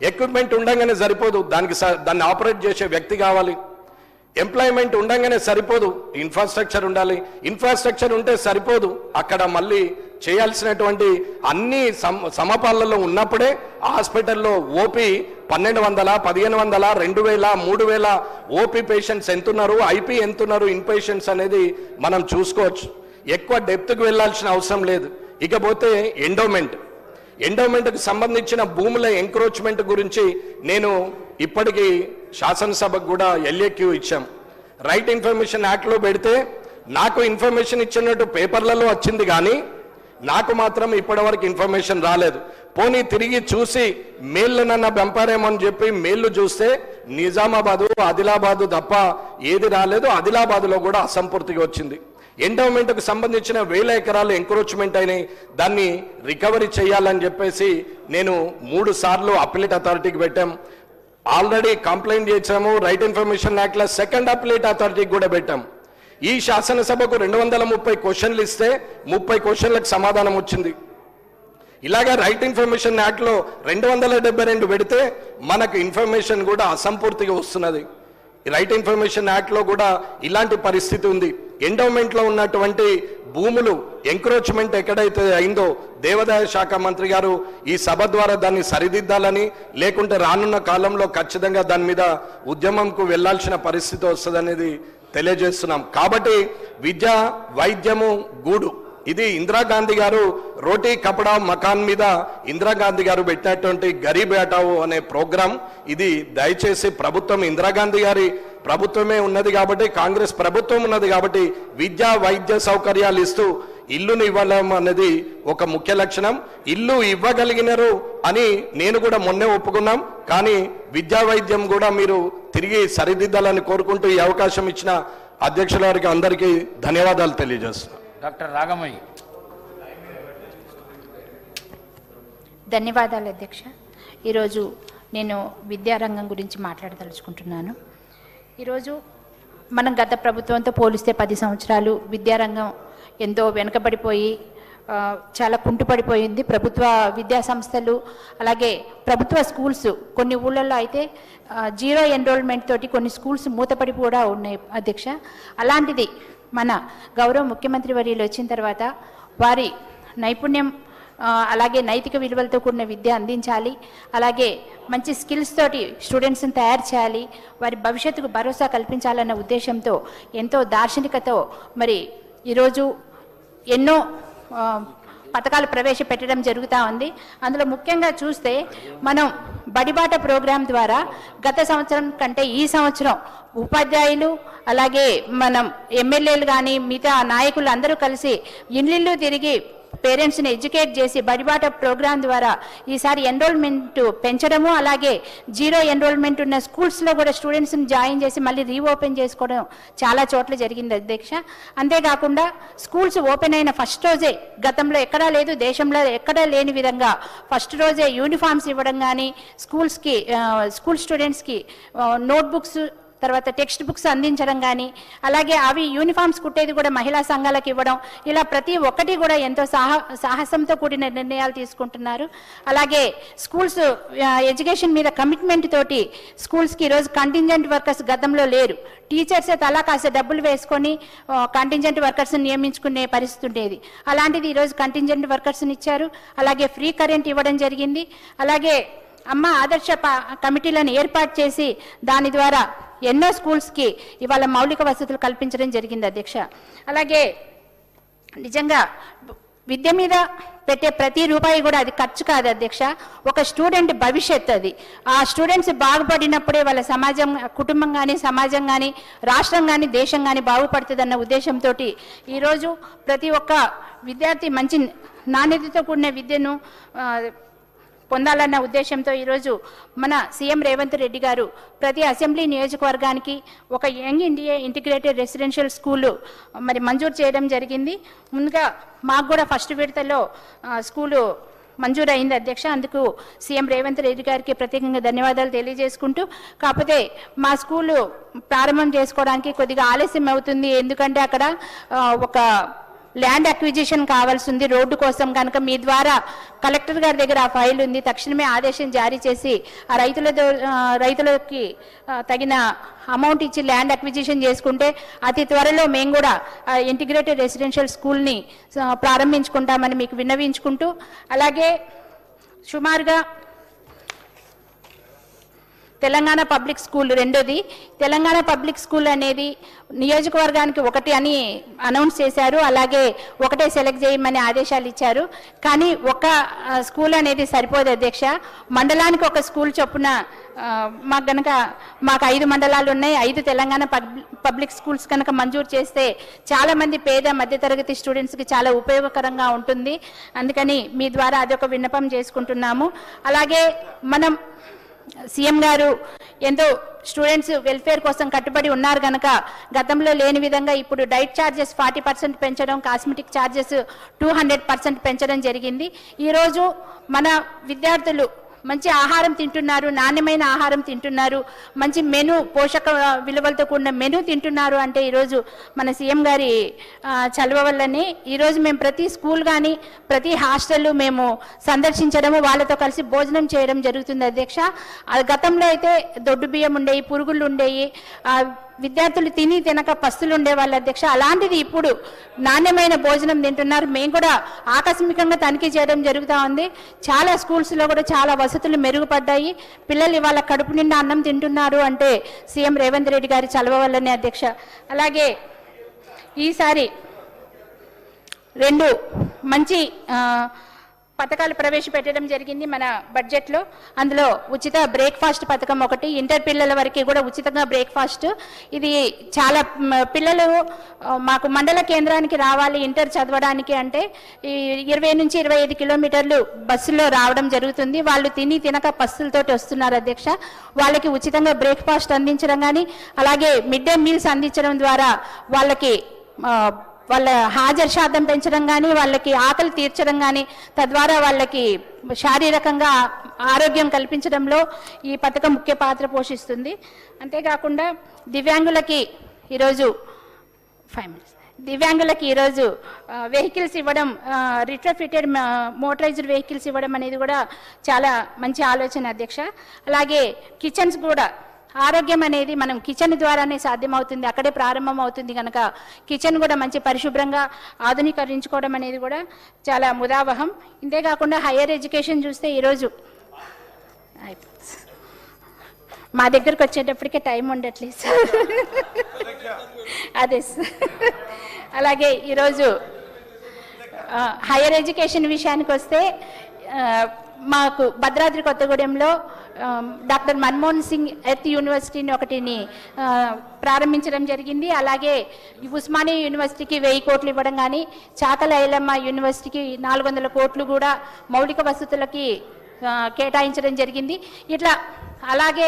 ఎక్విప్మెంట్ ఉండగానే సరిపోదు, దాన్ని ఆపరేట్ చేసే వ్యక్తి కావాలి. ఎంప్లాయ్మెంట్ ఉండగానే సరిపోదు, ఇన్ఫ్రాస్ట్రక్చర్ ఉండాలి. ఇన్ఫ్రాస్ట్రక్చర్ ఉంటే సరిపోదు, అక్కడ మళ్ళీ చేయాల్సినటువంటి అన్ని సమపాలలో ఉన్నప్పుడే హాస్పిటల్లో ఓపీ 1200, 1500, 2000, 3000 ఓపీ పేషెంట్స్ ఎంతున్నారు, ఐపీ ఎంతున్నారు, ఇన్ పేషెంట్స్ అనేది మనం చూసుకోవచ్చు. ఎక్కువ డెప్త్కి వెళ్ళాల్సిన అవసరం లేదు. ఇకపోతే ఎండోమెంట్కి సంబంధించిన భూముల ఎంక్రోచ్మెంట్ గురించి నేను ఇప్పటికీ శాసనసభకు కూడా ఎల్ఏక్యూ ఇచ్చాం. రైట్ ఇన్ఫర్మేషన్ యాక్ట్లో పెడితే నాకు ఇన్ఫర్మేషన్ ఇచ్చినట్టు పేపర్లలో వచ్చింది, కానీ నాకు మాత్రం ఇప్పటివరకు ఇన్ఫర్మేషన్ రాలేదు. పోనీ తిరిగి చూసి మేళ్ళనన్నా పంపారేమని చెప్పి మేళ్ళు చూస్తే నిజామాబాదు, ఆదిలాబాదు తప్ప ఏది రాలేదు. ఆదిలాబాదులో కూడా అసంపూర్తిగా వచ్చింది. ఎండోమెంట్కు సంబంధించిన 1000 ఎకరాలు ఎంక్రోచ్మెంట్ అయినాయి, దాన్ని రికవరీ చేయాలని చెప్పేసి నేను 3 సార్లు అప్పిలేట్ అథారిటీకి పెట్టాం. ఆల్రెడీ కంప్లైంట్ చేశాము. రైట్ ఇన్ఫర్మేషన్ యాక్ట్లో సెకండ్ అప్పిలేట్ అథారిటీకి కూడా పెట్టాం. ఈ శాసనసభకు 230 క్వశ్చన్లు ఇస్తే 30 క్వశ్చన్లకు సమాధానం వచ్చింది. ఇలాగా రైట్ ఇన్ఫర్మేషన్ యాక్ట్లో 272 పెడితే మనకు ఇన్ఫర్మేషన్ కూడా అసంపూర్తిగా వస్తున్నది. రైట్ ఇన్ఫర్మేషన్ యాక్ట్లో కూడా ఇలాంటి పరిస్థితి ఉంది. ఎండోమెంట్లో ఉన్నటువంటి భూములు ఎంక్రోచ్మెంట్ ఎక్కడైతే అయిందో దేవాదాయ శాఖ మంత్రి గారు ఈ సభ ద్వారా దాన్ని సరిదిద్దాలని, లేకుంటే రానున్న కాలంలో ఖచ్చితంగా దాని మీద ఉద్యమంకు వెళ్లాల్సిన పరిస్థితి వస్తుందనేది తెలియజేస్తున్నాం. కాబట్టి విద్య, వైద్యము, గూడు, ఇది ఇందిరాగాంధీ గారు రోటీ కపడా మకాన్ మీద ఇందిరాగాంధీ గారు పెట్టినటువంటి గరీబ్ హటావో అనే ప్రోగ్రాం. ఇది దయచేసి ప్రభుత్వం, ఇందిరాగాంధీ గారి ప్రభుత్వమే ఉన్నది కాబట్టి, కాంగ్రెస్ ప్రభుత్వం ఉన్నది కాబట్టి విద్యా వైద్య సౌకర్యాలు ఇస్తూ ఇల్లును ఇవ్వడం అనేది ఒక ముఖ్య లక్షణం. ఇల్లు ఇవ్వగలిగినారు అని నేను కూడా మొన్నే ఒప్పుకున్నాం, కానీ విద్యా వైద్యం కూడా మీరు తిరిగి సరిదిద్దాలని కోరుకుంటూ ఈ అవకాశం ఇచ్చిన అధ్యక్షుల వారికి అందరికీ ధన్యవాదాలు తెలియజేస్తున్నాను. డాక్టర్ రాగమయ్య. ధన్యవాదాలు అధ్యక్ష. ఈరోజు నేను విద్యారంగం గురించి మాట్లాడదలుచుకుంటున్నాను. ఈరోజు మనం గత ప్రభుత్వంతో పోలిస్తే 10 సంవత్సరాలు విద్యారంగం ఎంతో వెనుకబడిపోయి చాలా కుంటుపడిపోయింది. ప్రభుత్వ విద్యా సంస్థలు అలాగే ప్రభుత్వ స్కూల్స్ కొన్ని ఊళ్ళల్లో అయితే 0 ఎన్రోల్మెంట్ తోటి కొన్ని స్కూల్స్ మూతపడి కూడా ఉన్నాయి అధ్యక్ష. అలాంటిది మన గౌరవ ముఖ్యమంత్రి వర్యులు వచ్చిన తర్వాత వారి నైపుణ్యం అలాగే నైతిక విలువలతో కూడిన విద్య అందించాలి, అలాగే మంచి స్కిల్స్ తోటి స్టూడెంట్స్ని తయారు చేయాలి, వారి భవిష్యత్తుకు భరోసా కల్పించాలన్న ఉద్దేశంతో ఎంతో దార్శనికతో మరి ఈరోజు ఎన్నో పథకాలు ప్రవేశపెట్టడం జరుగుతూ ఉంది. అందులో ముఖ్యంగా చూస్తే మనం బడిబాట ప్రోగ్రాం ద్వారా గత సంవత్సరం కంటే ఈ సంవత్సరం ఉపాధ్యాయులు అలాగే మనం ఎమ్మెల్యేలు కానీ మిగతా నాయకులు అందరూ కలిసి ఇల్లు తిరిగి పేరెంట్స్ని ఎడ్యుకేట్ చేసి బడిబాట ప్రోగ్రాం ద్వారా ఈసారి ఎన్రోల్మెంట్ పెంచడము, అలాగే 0 ఎన్రోల్మెంట్ ఉన్న స్కూల్స్లో కూడా స్టూడెంట్స్ని జాయిన్ చేసి మళ్ళీ రీఓపెన్ చేసుకోవడం చాలా చోట్ల జరిగింది అధ్యక్ష. అంతేకాకుండా స్కూల్స్ ఓపెన్ అయిన ఫస్ట్ రోజే, గతంలో ఎక్కడా లేదు, దేశంలో ఎక్కడా లేని విధంగా ఫస్ట్ రోజే యూనిఫామ్స్ ఇవ్వడం కానీ, స్కూల్ స్టూడెంట్స్కి నోట్బుక్స్ తర్వాత టెక్స్ట్ బుక్స్ అందించడం కానీ, అలాగే అవి యూనిఫామ్స్ కుట్టేది కూడా మహిళా సంఘాలకు ఇవ్వడం, ఇలా ప్రతి ఒక్కటి కూడా ఎంతో సాహసంతో కూడిన నిర్ణయాలు తీసుకుంటున్నారు. అలాగే స్కూల్స్ ఎడ్యుకేషన్ మీద కమిట్మెంట్ తోటి స్కూల్స్కి ఈరోజు కంటింజెంట్ వర్కర్స్ గతంలో లేరు. టీచర్సే తలా కాస్త డబ్బులు వేసుకొని కంటింజెంట్ వర్కర్స్ని నియమించుకునే పరిస్థితి ఉండేది. అలాంటిది ఈరోజు కంటింజెంట్ వర్కర్స్ని ఇచ్చారు. అలాగే ఫ్రీ కరెంట్ ఇవ్వడం జరిగింది. అలాగే అమ్మ ఆదర్శ కమిటీలను ఏర్పాటు చేసి దాని ద్వారా ఎన్నో స్కూల్స్కి ఇవాళ మౌలిక వసతులు కల్పించడం జరిగింది అధ్యక్ష. అలాగే నిజంగా విద్య మీద పెట్టే ప్రతి రూపాయి కూడా అది ఖర్చు కాదు అధ్యక్ష, ఒక స్టూడెంట్ భవిష్యత్తు అది. ఆ స్టూడెంట్స్ బాగుపడినప్పుడే వాళ్ళ సమాజం, కుటుంబం కానీ, సమాజం కానీ, రాష్ట్రం కానీ, దేశం కానీ బాగుపడుతుందన్న ఉద్దేశంతో ఈరోజు ప్రతి ఒక్క విద్యార్థి మంచి నాణ్యతతో కూడిన విద్యను పొందాలన్న ఉద్దేశంతో ఈరోజు మన సీఎం రేవంత్ రెడ్డి గారు ప్రతి అసెంబ్లీ నియోజకవర్గానికి ఒక young India integrated residential school మరి మంజూరు చేయడం జరిగింది. ముందుగా మాకు కూడా ఫస్ట్ విడతలో స్కూలు మంజూరు అయింది అధ్యక్ష. అందుకు సీఎం రేవంత్ రెడ్డి గారికి ప్రత్యేకంగా ధన్యవాదాలు తెలియజేసుకుంటూ, కాకపోతే మా స్కూలు ప్రారంభం చేసుకోవడానికి కొద్దిగా ఆలస్యం అవుతుంది. ఎందుకంటే అక్కడ ఒక ల్యాండ్ అక్విజిషన్ కావాల్సి ఉంది రోడ్డు కోసం. కనుక మీ ద్వారా కలెక్టర్ గారి దగ్గర ఆ ఫైల్ ఉంది, తక్షణమే ఆదేశం జారీ చేసి ఆ రైతులకి తగిన అమౌంట్ ఇచ్చి ల్యాండ్ అక్విజిషన్ చేసుకుంటే అతి త్వరలో మేము కూడా ఇంటిగ్రేటెడ్ రెసిడెన్షియల్ స్కూల్ని ప్రారంభించుకుంటామని మీకు విన్నవించుకుంటూ, అలాగే సుమారుగా తెలంగాణ పబ్లిక్ స్కూల్ రెండోది. తెలంగాణ పబ్లిక్ స్కూల్ అనేది నియోజకవర్గానికి ఒకటి అని అనౌన్స్ చేశారు, అలాగే ఒకటే సెలెక్ట్ చేయమని ఆదేశాలు ఇచ్చారు. కానీ ఒక స్కూల్ అనేది సరిపోదు అధ్యక్ష, మండలానికి ఒక స్కూల్ చొప్పున మాకు 5 మండలాలు ఉన్నాయి. 5 తెలంగాణ పబ్లిక్ స్కూల్స్ కనుక మంజూరు చేస్తే చాలామంది పేద మధ్యతరగతి స్టూడెంట్స్కి చాలా ఉపయోగకరంగా ఉంటుంది. అందుకని మీ ద్వారా అదొక విన్నపం చేసుకుంటున్నాము. అలాగే మనం సీఎం గారు ఎంతో స్టూడెంట్స్ వెల్ఫేర్ కోసం కట్టుబడి ఉన్నారు కనుక గతంలో లేని విధంగా ఇప్పుడు డైట్ ఛార్జెస్ 40% పెంచడం, కాస్మెటిక్ ఛార్జెస్ 200% పెంచడం జరిగింది. ఈరోజు మన విద్యార్థులు మంచి ఆహారం తింటున్నారు, నాణ్యమైన ఆహారం తింటున్నారు, మంచి మెను, పోషక విలువలతో కూడిన మెను తింటున్నారు అంటే ఈరోజు మన సీఎం గారి చలువ వల్లనే. ఈరోజు మేము ప్రతి స్కూల్ కానీ ప్రతి హాస్టల్ మేము సందర్శించడము, వాళ్ళతో కలిసి భోజనం చేయడం జరుగుతుంది అధ్యక్ష. గతంలో అయితే దొడ్డు బియ్యం ఉండేవి, పురుగులు ఉండేవి, విద్యార్థులు తినక పస్తులు ఉండేవాళ్ళు అధ్యక్ష. అలాంటిది ఇప్పుడు నాణ్యమైన భోజనం తింటున్నారు. మేము కూడా ఆకస్మికంగా తనిఖీ చేయడం జరుగుతూ ఉంది. చాలా స్కూల్స్లో కూడా చాలా వసతులు మెరుగుపడ్డాయి. పిల్లలు ఇవాళ కడుపు నిండా అన్నం తింటున్నారు అంటే సీఎం రేవంత్ రెడ్డి గారి చలవ వల్లనే అధ్యక్ష. అలాగే ఈసారి 2 మంచి పథకాలు ప్రవేశపెట్టడం జరిగింది మన బడ్జెట్లో. అందులో ఉచిత బ్రేక్ఫాస్ట్ పథకం ఒకటి, ఇంటర్ పిల్లల వరకు కూడా ఉచితంగా బ్రేక్ఫాస్ట్. ఇది చాలా పిల్లలు మాకు మండల కేంద్రానికి రావాలి ఇంటర్ చదవడానికి అంటే 20 నుంచి 25 కిలోమీటర్లు బస్సులో రావడం జరుగుతుంది. వాళ్ళు తినక పస్తులతోటి వస్తున్నారు అధ్యక్ష. వాళ్ళకి ఉచితంగా బ్రేక్ఫాస్ట్ అందించడం కానీ, అలాగే మిడ్ డే మీల్స్ అందించడం ద్వారా వాళ్ళకి వాళ్ళ హాజరు శాతం పెంచడం కానీ, వాళ్ళకి ఆకలి తీర్చడం కానీ, తద్వారా వాళ్ళకి శారీరకంగా ఆరోగ్యం కల్పించడంలో ఈ పథకం ముఖ్య పాత్ర పోషిస్తుంది. అంతేకాకుండా దివ్యాంగులకి ఈరోజు వెహికల్స్ ఇవ్వడం, రిట్రోఫిటెడ్ మోటరైజ్డ్ వెహికల్స్ ఇవ్వడం అనేది కూడా చాలా మంచి ఆలోచన అధ్యక్ష. అలాగే కిచెన్స్ కూడా, ఆరోగ్యం అనేది మనం కిచెన్ ద్వారానే సాధ్యమవుతుంది, అక్కడే ప్రారంభం అవుతుంది కనుక కిచెన్ కూడా మంచి పరిశుభ్రంగా ఆధునీకరించుకోవడం అనేది కూడా చాలా ముదావహం. ఇంతేకాకుండా హైయర్ ఎడ్యుకేషన్ చూస్తే ఈరోజు మా దగ్గరకు వచ్చేటప్పటికే టైం ఉండట్లేదు సార్. అదే సార్. అలాగే ఈరోజు హైయర్ ఎడ్యుకేషన్ విషయానికి వస్తే మాకు భద్రాద్రి కొత్తగూడెంలో డాక్టర్ మన్మోహన్ సింగ్ ఎర్త్ యూనివర్సిటీని ఒకటిని ప్రారంభించడం జరిగింది. అలాగే ఉస్మానియా యూనివర్సిటీకి 1000 కోట్లు ఇవ్వడం కానీ, చాకల ఐలమ్మ యూనివర్సిటీకి 400 కోట్లు కూడా మౌలిక వసతులకి కేటాయించడం జరిగింది. ఇట్లా అలాగే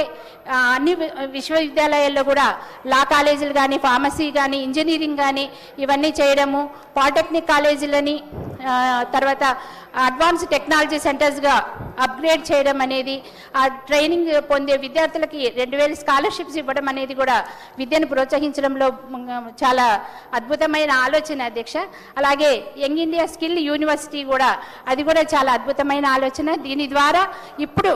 అన్ని విశ్వవిద్యాలయాల్లో కూడా లా కాలేజీలు కానీ, ఫార్మసీ కానీ, ఇంజనీరింగ్ కానీ ఇవన్నీ చేయడము, పాలిటెక్నిక్ కాలేజీలని తర్వాత అడ్వాన్స్ టెక్నాలజీ సెంటర్స్గా అప్గ్రేడ్ చేయడం అనేది, ఆ ట్రైనింగ్ పొందే విద్యార్థులకి 2000 స్కాలర్షిప్స్ ఇవ్వడం అనేది కూడా విద్యను ప్రోత్సహించడంలో చాలా అద్భుతమైన ఆలోచన అధ్యక్ష. అలాగే యంగ్ ఇండియా స్కిల్ యూనివర్సిటీ కూడా, అది కూడా చాలా అద్భుతమైన ఆలోచన. దీని ద్వారా ఇప్పుడు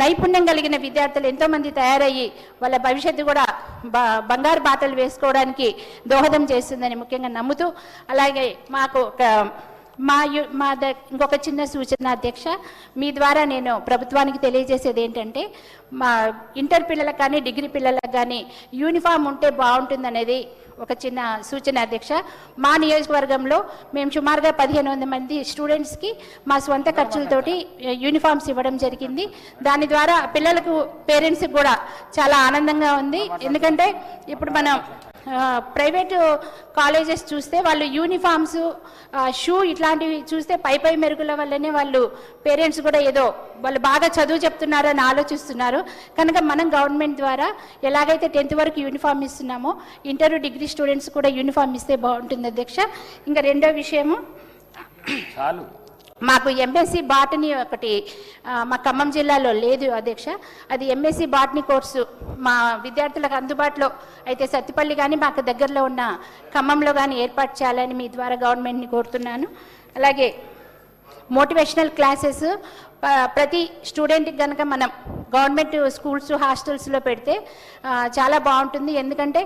నైపుణ్యం కలిగిన విద్యార్థులు ఎంతోమంది తయారయ్యి వాళ్ళ భవిష్యత్తు కూడా బంగారు బాటలు వేసుకోవడానికి దోహదం చేస్తుందని ముఖ్యంగా నమ్ముతూ, అలాగే మాకు ఒక ఇంకొక చిన్న సూచన అధ్యక్ష, మీ ద్వారా నేను ప్రభుత్వానికి తెలియజేసేది ఏంటంటే, మా ఇంటర్ పిల్లలకు కానీ డిగ్రీ పిల్లలకు కానీ యూనిఫామ్ ఉంటే బాగుంటుందనేది ఒక చిన్న సూచన అధ్యక్ష. మా నియోజకవర్గంలో మేము సుమారుగా 1500 మంది స్టూడెంట్స్కి మా స్వంత ఖర్చులతోటి యూనిఫామ్స్ ఇవ్వడం జరిగింది. దాని ద్వారా పిల్లలకు పేరెంట్స్కి కూడా చాలా ఆనందంగా ఉంది. ఎందుకంటే ఇప్పుడు మనం ప్రైవేటు కాలేజెస్ చూస్తే వాళ్ళు యూనిఫామ్స్, షూ ఇట్లాంటివి చూస్తే పై మెరుగుల వల్లనే వాళ్ళు పేరెంట్స్ కూడా ఏదో వాళ్ళు బాగా చదువు చెప్తున్నారని ఆలోచిస్తున్నారు. కనుక మనం గవర్నమెంట్ ద్వారా ఎలాగైతే 10th వరకు యూనిఫామ్ ఇస్తున్నామో ఇంటర్ డిగ్రీ స్టూడెంట్స్ కూడా యూనిఫామ్ ఇస్తే బాగుంటుంది అధ్యక్ష. ఇంకా రెండో విషయము, చాలు మాకు ఎంఎస్సి బాటనీ ఒకటి మా ఖమ్మం జిల్లాలో లేదు అధ్యక్ష. అది ఎంఎస్సి బాటనీ కోర్సు మా విద్యార్థులకు అందుబాటులో అయితే సత్తిపల్లి కానీ మాకు దగ్గరలో ఉన్న ఖమ్మంలో కానీ ఏర్పాటు చేయాలని మీ ద్వారా గవర్నమెంట్ని కోరుతున్నాను. అలాగే మోటివేషనల్ క్లాసెస్ ప్రతి స్టూడెంట్కి కనుక మనం గవర్నమెంట్ స్కూల్స్ హాస్టల్స్లో పెడితే చాలా బాగుంటుంది. ఎందుకంటే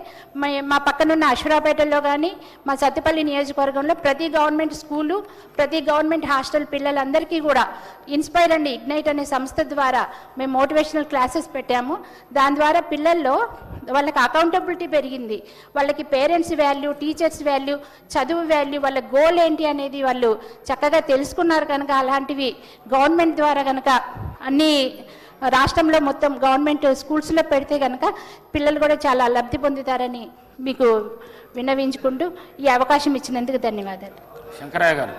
మా పక్కనున్న అశ్వరాపేటలో కానీ మా సత్తుపల్లి నియోజకవర్గంలో ప్రతి గవర్నమెంట్ స్కూలు, ప్రతి గవర్నమెంట్ హాస్టల్ పిల్లలందరికీ కూడా ఇన్స్పైర్ అండ్ ఇగ్నైట్ అనే సంస్థ ద్వారా మేము మోటివేషనల్ క్లాసెస్ పెట్టాము. దాని ద్వారా పిల్లల్లో వాళ్ళకి అకౌంటబిలిటీ పెరిగింది, వాళ్ళకి పేరెంట్స్ వాల్యూ, టీచర్స్ వాల్యూ, చదువు వాల్యూ, వాళ్ళ గోల్ ఏంటి అనేది వాళ్ళు చక్కగా తెలుసుకున్నారు. కనుక అలాంటివి గవర్నమెంట్ ద్వారా కనుక అన్ని రాష్ట్రంలో మొత్తం గవర్నమెంట్ స్కూల్స్లో పెడితే కనుక పిల్లలు కూడా చాలా లబ్ధి పొందుతారని మీకు విన్నవించుకుంటూ ఈ అవకాశం ఇచ్చినందుకు ధన్యవాదాలు. శంకరయ్య గారు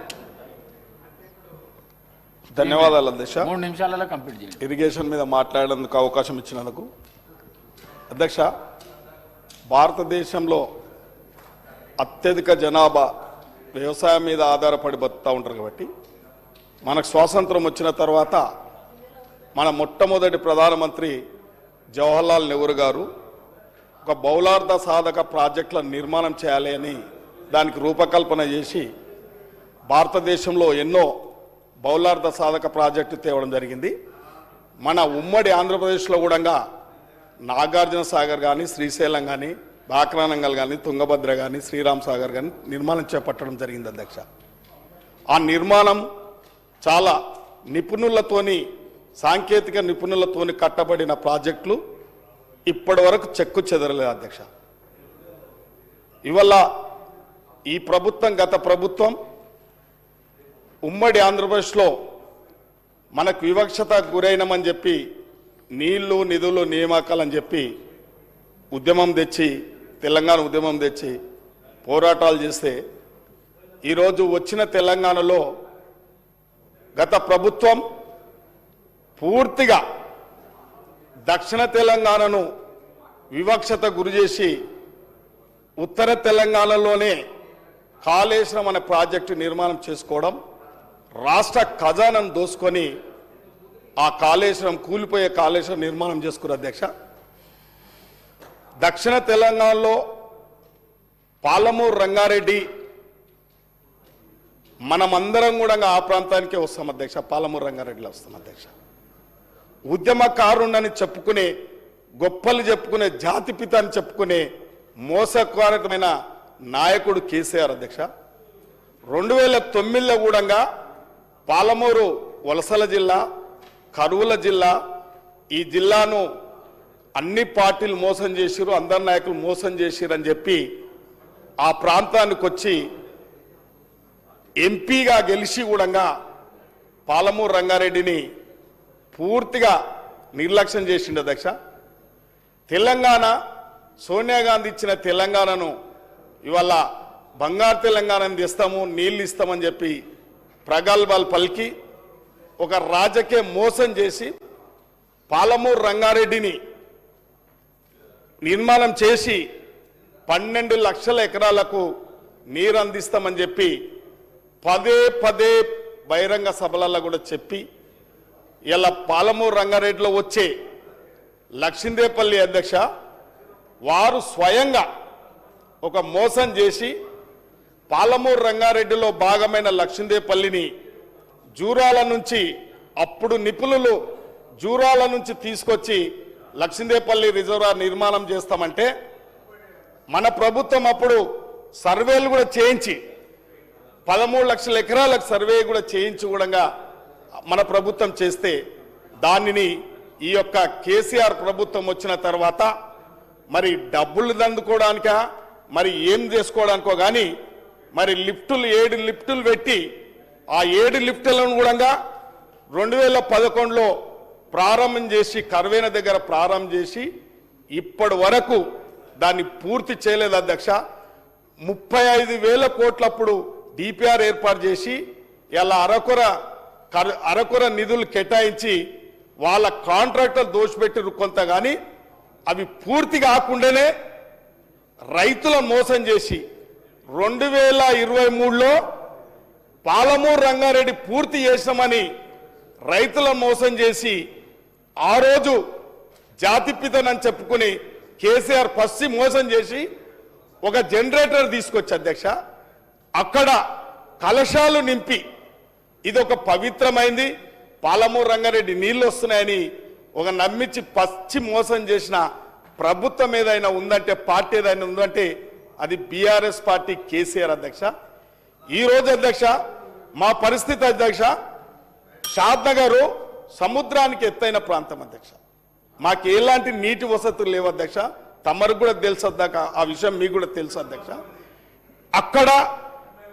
ధన్యవాదాలు అధ్యక్ష. 3 నిమిషాలలో కంప్లీట్ చేయండి. ఇరిగేషన్ మీద మాట్లాడేందుకు అవకాశం ఇచ్చినందుకు. అధ్యక్ష, భారతదేశంలో అత్యధిక జనాభా వ్యవసాయం మీద ఆధారపడి బతుకుతూ ఉంటారు కాబట్టి మనకు స్వాతంత్రం వచ్చిన తర్వాత మన మొట్టమొదటి ప్రధానమంత్రి జవహర్లాల్ నెహ్రూ గారు ఒక బహుళార్థ సాధక ప్రాజెక్టుల నిర్మాణం చేయాలి అని దానికి రూపకల్పన చేసి భారతదేశంలో ఎన్నో బహుళార్థ సాధక ప్రాజెక్టు తేవడం జరిగింది. మన ఉమ్మడి ఆంధ్రప్రదేశ్లో కూడా నాగార్జున సాగర్ కానీ, శ్రీశైలం కానీ, బాక్రానంగల్ కానీ, తుంగభద్ర కానీ, శ్రీరామ్ సాగర్ కానీ నిర్మాణం చేపట్టడం జరిగింది అధ్యక్ష. ఆ నిర్మాణం చాలా నిపుణులతోని, సాంకేతిక నిపుణులతోని కట్టబడిన ప్రాజెక్టులు ఇప్పటి వరకు చెక్కు చెదరలేదు అధ్యక్ష. ఇవల్ల ఈ ప్రభుత్వం, గత ప్రభుత్వం ఉమ్మడి ఆంధ్రప్రదేశ్లో మనకు వివక్షత గురైనమని చెప్పి నీళ్లు, నిధులు, నియామకాలని చెప్పి ఉద్యమం తెచ్చి, తెలంగాణ ఉద్యమం తెచ్చి పోరాటాలు చేస్తే ఈరోజు వచ్చిన తెలంగాణలో గత ప్రభుత్వం పూర్తిగా దక్షిణ తెలంగాణను వివక్షత గురి చేసి ఉత్తర తెలంగాణలోనే కాళేశ్వరం అనే ప్రాజెక్టు నిర్మాణం చేసుకోవడం, రాష్ట్ర ఖజానాను దోసుకొని ఆ కాళేశ్వరం, కూలిపోయే కాళేశ్వరం నిర్మాణం చేసుకున్నారు అధ్యక్ష. దక్షిణ తెలంగాణలో పాలమూరు రంగారెడ్డి, మనమందరం కూడా ఆ ప్రాంతానికే వస్తాం అధ్యక్ష. పాలమూరు రంగారెడ్డిలో వస్తాం అధ్యక్ష. ఉద్యమకారుణ్ణని చెప్పుకునే, గొప్పలు చెప్పుకునే, జాతిపిత అని చెప్పుకునే మోసకారకమైన నాయకుడు కేసీఆర్ అధ్యక్ష. 2009లో కూడా పాలమూరు వలసల జిల్లా, కరువుల జిల్లా, ఈ జిల్లాను అన్ని పార్టీలు మోసం చేసిరు, అందరు నాయకులు మోసం చేసిరు అని చెప్పి ఆ ప్రాంతానికి వచ్చి ఎంపీగా గెలిచి కూడా పాలమూరు రంగారెడ్డిని పూర్తిగా నిర్లక్ష్యం చేసిండు అధ్యక్ష. తెలంగాణ, సోనియా గాంధీ ఇచ్చిన తెలంగాణను ఇవాళ బంగారు తెలంగాణను తెస్తాము, నీళ్ళు ఇస్తామని చెప్పి ప్రగల్భాలు పలికి ఒక రాజకీయ మోసం చేసి పాలమూరు రంగారెడ్డిని నిర్మాణం చేసి 12 లక్షల ఎకరాలకు నీరు అందిస్తామని చెప్పి పదే బహిరంగ సభలలో కూడా చెప్పి ఇలా పాలమూరు రంగారెడ్డిలో వచ్చే లక్షిందేపల్లి అధ్యక్ష వారు స్వయంగా ఒక మోసం చేసి పాలమూరు రంగారెడ్డిలో భాగమైన లక్షిందేపల్లిని జూరాల నుంచి, అప్పుడు నిపుణులు జూరాల నుంచి తీసుకొచ్చి లక్షిందేపల్లి రిజర్వాయర్ నిర్మాణం చేస్తామంటే మన ప్రభుత్వం అప్పుడు సర్వేలు కూడా చేయించి 13 లక్షల ఎకరాలకు సర్వే కూడా చేయించి కూడా మన ప్రభుత్వం చేస్తే దానిని ఈ యొక్క కేసీఆర్ ప్రభుత్వం వచ్చిన తర్వాత మరి డబ్బులు దందుకోవడానిక మరి ఏం చేసుకోవడానికో కానీ మరి 7 లిఫ్టులు పెట్టి ఆ 7 లిఫ్టులను కూడా 2011లో ప్రారంభం చేసి కర్వేన దగ్గర ప్రారంభం చేసి ఇప్పటి వరకు దాన్ని పూర్తి చేయలేదు అధ్యక్ష. 35,000 కోట్లప్పుడు డిపిఆర్ ఏర్పాటు చేసి ఇలా అరకొర నిధులు కేటాయించి వాళ్ళ కాంట్రాక్టర్ దోషపెట్టిరు కొంత కానీ అవి పూర్తి కాకుండానే రైతులను మోసం చేసి 2023లో పాలమూరు రంగారెడ్డి పూర్తి చేసామని రైతులను మోసం చేసి ఆ రోజు జాతిపితనని చెప్పుకుని కేసీఆర్ పసి మోసం చేసి ఒక జనరేటర్ తీసుకొచ్చి అధ్యక్ష అక్కడ కలశాలు నింపి ఇది ఒక పవిత్రమైంది పాలమూరు రంగారెడ్డి నీళ్లు వస్తున్నాయని ఒక నమ్మించి పచ్చి మోసం చేసిన ప్రభుత్వం ఏదైనా ఉందంటే పార్టీ ఏదైనా ఉందంటే అది బీఆర్ఎస్ పార్టీ కేసీఆర్ అధ్యక్ష. ఈ రోజు అధ్యక్ష మా పరిస్థితి అధ్యక్ష షాద్నగర్ సముద్రానికి ఎత్తైన ప్రాంతం అధ్యక్ష. మాకు ఎలాంటి నీటి వసతులు లేవు అధ్యక్ష. తమరికి కూడా తెలుసు అధ్యక్ష, ఆ విషయం మీకు కూడా తెలుసు అధ్యక్ష. అక్కడ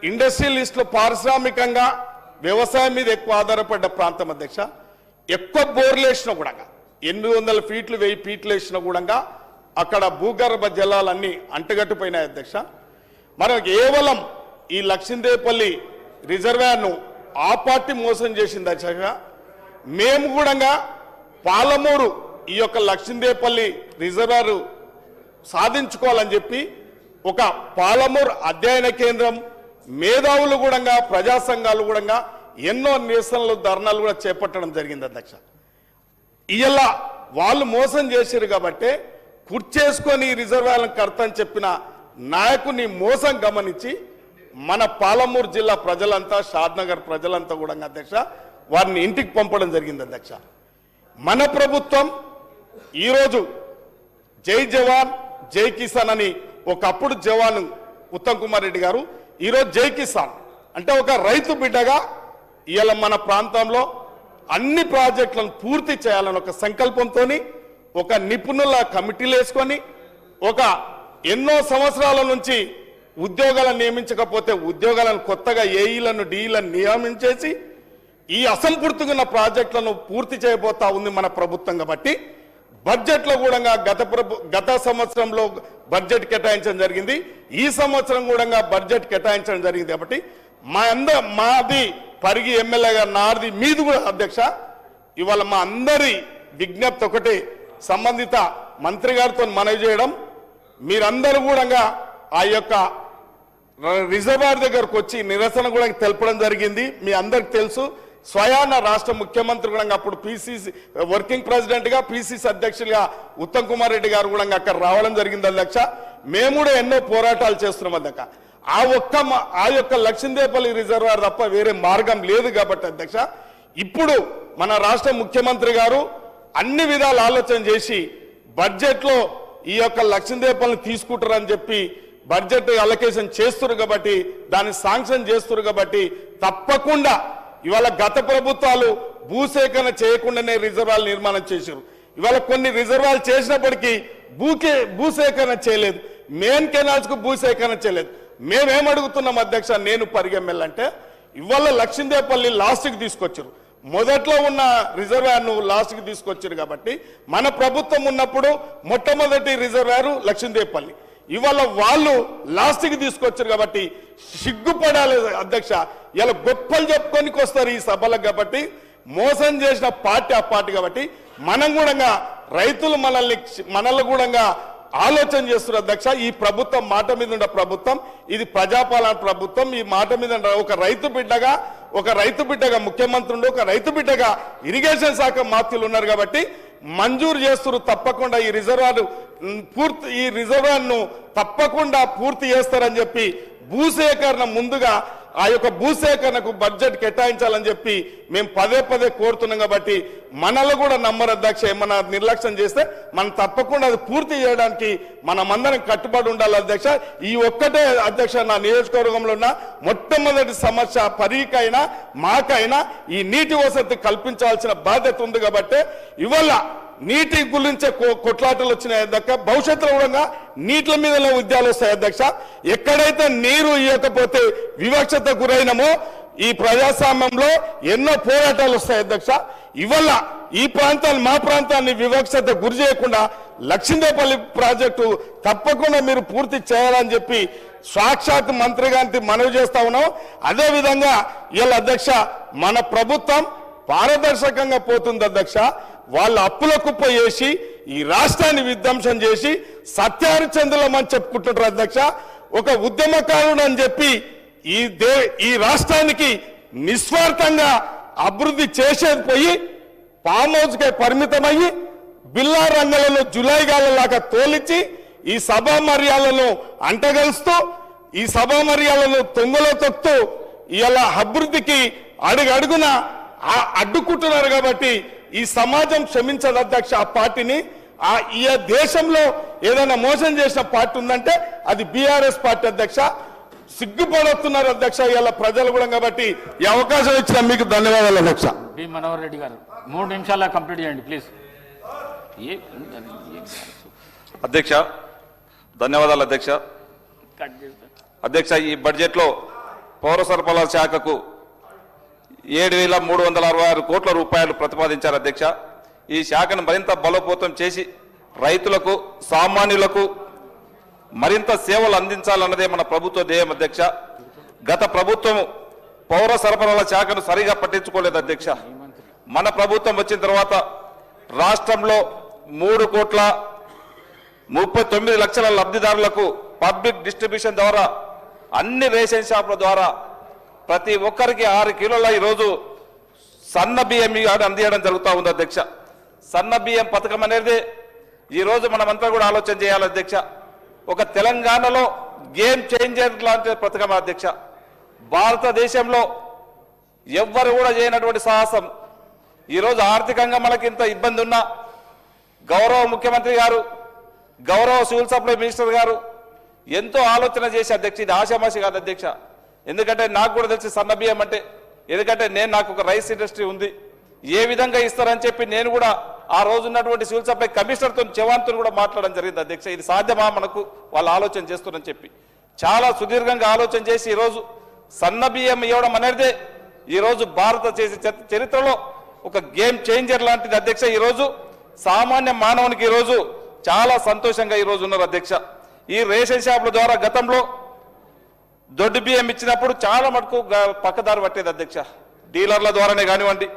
ఇండస్ట్రియలిస్టులు పారిశ్రామికంగా వ్యవసాయం మీద ఎక్కువ ఆధారపడ్డ ప్రాంతం అధ్యక్ష. ఎక్కువ బోర్లు వేసినా కూడా 800 ఫీట్లు 1000 ఫీట్లు వేసినా కూడా అక్కడ భూగర్భ జలాలన్నీ అంటగట్టుపోయినాయి అధ్యక్ష. మనం కేవలం ఈ లక్ష్మీదేపల్లి రిజర్వాయర్ను ఆ పార్టీ మోసం చేసింది అధ్యక్ష. మేము కూడా పాలమూరు ఈ యొక్క లక్ష్మీదేపల్లి రిజర్వాయర్ సాధించుకోవాలని చెప్పి ఒక పాలమూరు అధ్యయన కేంద్రం మేధావులు కూడా ప్రజా సంఘాలు కూడా ఎన్నో నిరసనలు ధర్నాలు కూడా చేపట్టడం జరిగింది అధ్యక్ష. ఇలా వాళ్ళు మోసం చేశారు కాబట్టి కుర్చేసుకొని రిజర్వాయర్లను కడతని చెప్పిన నాయకుని మోసం గమనించి మన పాలమూరు జిల్లా ప్రజలంతా షాద్నగర్ ప్రజలంతా కూడా అధ్యక్ష వారిని ఇంటికి పంపడం జరిగింది అధ్యక్ష. మన ప్రభుత్వం ఈరోజు జై జవాన్ జై కిసాన్ అని ఒకప్పుడు జవాన్ ఉత్తమ్ కుమార్ రెడ్డి గారు ఈరోజు జై కిసాన్ అంటే ఒక రైతు బిడ్డగా ఇవాళ మన ప్రాంతంలో అన్ని ప్రాజెక్టులను పూర్తి చేయాలని ఒక సంకల్పంతో ఒక నిపుణుల కమిటీలు వేసుకొని ఒక ఎన్నో సంవత్సరాల నుంచి ఉద్యోగాలను నియమించకపోతే ఉద్యోగాలను కొత్తగా ఏఈలను డిఈలను నియమించేసి ఈ అసంపూర్తిగా ఉన్న ప్రాజెక్టులను పూర్తి చేయబోతా ఉంది మన ప్రభుత్వం. కాబట్టి బడ్జెట్లో కూడా గత సంవత్సరంలో బడ్జెట్ కేటాయించడం జరిగింది, ఈ సంవత్సరం కూడా బడ్జెట్ కేటాయించడం జరిగింది. కాబట్టి మాది పరిగి ఎమ్మెల్యే గారు నాది మీది కూడా అధ్యక్ష. ఇవాళ మా అందరి విజ్ఞప్తి ఒకటి, సంబంధిత మంత్రి గారితో మనవి చేయడం, మీరందరూ కూడా ఆ యొక్క రిజర్వాయర్ దగ్గరకు వచ్చి నిరసన కూడా తెలపడం జరిగింది. మీ అందరికి తెలుసు, స్వయాన రాష్ట్ర ముఖ్యమంత్రి కూడా అప్పుడు పిసిసి వర్కింగ్ ప్రెసిడెంట్ గా పిసిసి అధ్యక్షులుగా ఉత్తమ్ కుమార్ రెడ్డి గారు కూడా అక్కడ రావడం జరిగింది అధ్యక్ష. మేము కూడా ఎన్నో పోరాటాలు చేస్తున్నాం అధ్యక్ష. ఆ యొక్క లక్ష్మీదేపల్లి రిజర్వాయర్ తప్ప వేరే మార్గం లేదు కాబట్టి అధ్యక్ష ఇప్పుడు మన రాష్ట్ర ముఖ్యమంత్రి గారు అన్ని విధాలు ఆలోచన చేసి బడ్జెట్లో ఈ యొక్క లక్ష్మీదేపల్లిని తీసుకుంటారని చెప్పి బడ్జెట్ అలొకేషన్ చేస్తున్నారు కాబట్టి దాన్ని శాంక్షన్ చేస్తున్నారు కాబట్టి తప్పకుండా ఇవాళ గత ప్రభుత్వాలు భూసేకరణ చేయకుండానే రిజర్వాయర్ నిర్మాణం చేశారు. ఇవాళ కొన్ని రిజర్వాయర్లు చేసినప్పటికీ భూసేకరణ చేయలేదు, మెయిన్ కెనాల్స్ కు భూసేకరణ చేయలేదు. మేమేమడుగుతున్నాం అధ్యక్ష, నేను పరిగెమ్మెల్లంటే ఇవాళ లక్ష్మీదేపల్లి లాస్ట్కి తీసుకొచ్చారు, మొదట్లో ఉన్న రిజర్వాయర్ను లాస్ట్కి తీసుకొచ్చారు. కాబట్టి మన ప్రభుత్వం ఉన్నప్పుడు మొట్టమొదటి రిజర్వాయర్ లక్ష్మీదేపల్లి, ఇవాళ వాళ్ళు లాస్ట్కి తీసుకొచ్చారు. కాబట్టి సిగ్గుపడాలి అధ్యక్ష. ఇలా గొప్పలు చెప్పుకోనికి వస్తారు ఈ సభలకు. కాబట్టి మోసం చేసిన పార్టీ ఆ పార్టీ. కాబట్టి మనం కూడా రైతులు మనల్ని కూడా ఆలోచన చేస్తున్నారు అధ్యక్ష. ఈ ప్రభుత్వం మాట మీద ఉన్న ప్రభుత్వం, ఇది ప్రజాపాలన ప్రభుత్వం. ఈ మాట మీద ఒక రైతు బిడ్డగా ముఖ్యమంత్రి, ఒక రైతు బిడ్డగా ఇరిగేషన్ శాఖ మంత్రులు ఉన్నారు. కాబట్టి మంజూరు చేస్తున్నారు. తప్పకుండా ఈ రిజర్వాయర్ను తప్పకుండా పూర్తి చేస్తారని చెప్పి భూసేకరణ ముందుగా ఆ యొక్క భూసేకరణకు బడ్జెట్ కేటాయించాలని చెప్పి మేము పదే పదే కోరుతున్నాం. కాబట్టి మనలో కూడా నమ్మరు అధ్యక్ష. ఏమన్నా నిర్లక్ష్యం చేస్తే మనం తప్పకుండా అది పూర్తి చేయడానికి మనమందరం కట్టుబడి ఉండాలి అధ్యక్ష. ఈ ఒక్కటే అధ్యక్ష నా నియోజకవర్గంలో ఉన్న మొట్టమొదటి సమస్య పరీకైనా మాకైనా ఈ నీటి వసతి కల్పించాల్సిన బాధ్యత ఉంది. కాబట్టి ఇవాళ నీటి గురించే కొట్లాటలు వచ్చినాయి అధ్యక్ష. భవిష్యత్తులో కూడా నీటిల మీద ఉద్యాలు వస్తాయి అధ్యక్ష. ఎక్కడైతే నీరు ఇవ్వకపోతే వివక్షత గురైనమో ఈ ప్రజాస్వామ్యంలో ఎన్నో పోరాటాలు వస్తాయి అధ్యక్ష. ఇవాళ ఈ ప్రాంతాన్ని మా ప్రాంతాన్ని వివక్షత గురి చేయకుండా లక్ష్మీదేపల్లి ప్రాజెక్టు తప్పకుండా మీరు పూర్తి చేయాలని చెప్పి సాక్షాత్ మంత్రి గారికి మనవి చేస్తా ఉన్నాం. అదేవిధంగా ఇలా అధ్యక్ష మన ప్రభుత్వం పారదర్శకంగా పోతుంది అధ్యక్ష. వాళ్ళ అప్పుల కుప్ప చేసి ఈ రాష్ట్రాన్ని విధ్వంసం చేసి సత్యహరిచంద్రులమని చెప్పుకుంటుంటారు అధ్యక్ష. ఒక ఉద్యమకారుడు అని చెప్పి ఈ రాష్ట్రానికి నిస్వార్థంగా అభివృద్ధి చేసేది పోయి ఫామ్ హౌస్కే పరిమితమయ్యి బిల్లా రంగులను జులైగాలలాగా తోలించి ఈ సభా మర్యాదలను అంటగలుస్తూ ఈ సభా మర్యాదలను తొంగలో తొక్కుతూ ఇలా అభివృద్ధికి అడుగడుగున అడ్డుకుంటున్నారు. కాబట్టి ఈ సమాజం క్షమించదు అధ్యక్ష. ఆ పార్టీని ఈ దేశంలో ఏదైనా మోసం చేసిన పార్టీ ఉందంటే అది బీఆర్ఎస్ పార్టీ అధ్యక్ష. సిగ్గుపడుతున్నారు అధ్యక్ష ఇలా ప్రజలు కూడా. కాబట్టి ఈ అవకాశం ఇచ్చిన మీకు ధన్యవాదాలు అధ్యక్ష. బి మనోహర్ రెడ్డి గారు 3 నిమిషాల్లో కంప్లీట్ చేయండి ప్లీజ్. అధ్యక్ష ధన్యవాదాలు అధ్యక్ష. అధ్యక్ష ఈ బడ్జెట్లో పౌర సరఫరాల శాఖకు 7,366 కోట్ల రూపాయలు ప్రతిపాదించారు అధ్యక్ష. ఈ శాఖను మరింత బలోపేతం చేసి రైతులకు సామాన్యులకు మరింత సేవలు అందించాలన్నదే మన ప్రభుత్వ ధ్యేయం అధ్యక్ష. గత ప్రభుత్వం పౌర సరఫరాల శాఖను సరిగా పట్టించుకోలేదు అధ్యక్ష. మన ప్రభుత్వం వచ్చిన తర్వాత రాష్ట్రంలో 3,39,00,000 లబ్ధిదారులకు పబ్లిక్ డిస్ట్రిబ్యూషన్ ద్వారా అన్ని రేషన్ షాపుల ద్వారా ప్రతి ఒక్కరికి 6 కిలోల ఈరోజు సన్న బియ్యం అందించడం జరుగుతూ ఉంది అధ్యక్ష. సన్న బియ్యం పథకం అనేది ఈరోజు మనమంతా కూడా ఆలోచన చేయాలి అధ్యక్ష. ఒక తెలంగాణలో గేమ్ చేంజర్ లాంటి పథకం అధ్యక్ష. భారతదేశంలో ఎవ్వరు కూడా చేయనటువంటి సాహసం. ఈరోజు ఆర్థికంగా మనకి ఇంత ఇబ్బంది ఉన్నా గౌరవ ముఖ్యమంత్రి గారు, గౌరవ సివిల్ సప్లై మినిస్టర్ గారు ఎంతో ఆలోచన చేసి అధ్యక్ష. ఇది ఆశామాషి కాదు అధ్యక్ష. ఎందుకంటే నాకు కూడా తెలిసి సన్న బియ్యం అంటే, ఎందుకంటే నాకు ఒక రైస్ ఇండస్ట్రీ ఉంది, ఏ విధంగా ఇస్తారని చెప్పి నేను కూడా ఆ రోజు ఉన్నటువంటి సివిల్ సప్లై కమిషనర్తో జవాన్తో కూడా మాట్లాడడం జరిగింది అధ్యక్ష. ఇది సాధ్యమా మనకు వాళ్ళు ఆలోచన చేస్తున్నారని చెప్పి చాలా సుదీర్ఘంగా ఆలోచన చేసి ఈరోజు సన్న బియ్యం ఇవ్వడం అనేది ఈరోజు భారత చరిత్రలో ఒక గేమ్ చేంజర్ లాంటిది అధ్యక్ష. ఈరోజు సామాన్య మానవునికి ఈరోజు చాలా సంతోషంగా ఈరోజు ఉన్నారు అధ్యక్ష. ఈ రేషన్ షాపుల ద్వారా గతంలో దొడ్డు బియ్యం ఇచ్చినప్పుడు చాలా మటుకు పక్కదారి పట్టేది అధ్యక్ష. డీలర్ల ద్వారానే కానివ్వండి,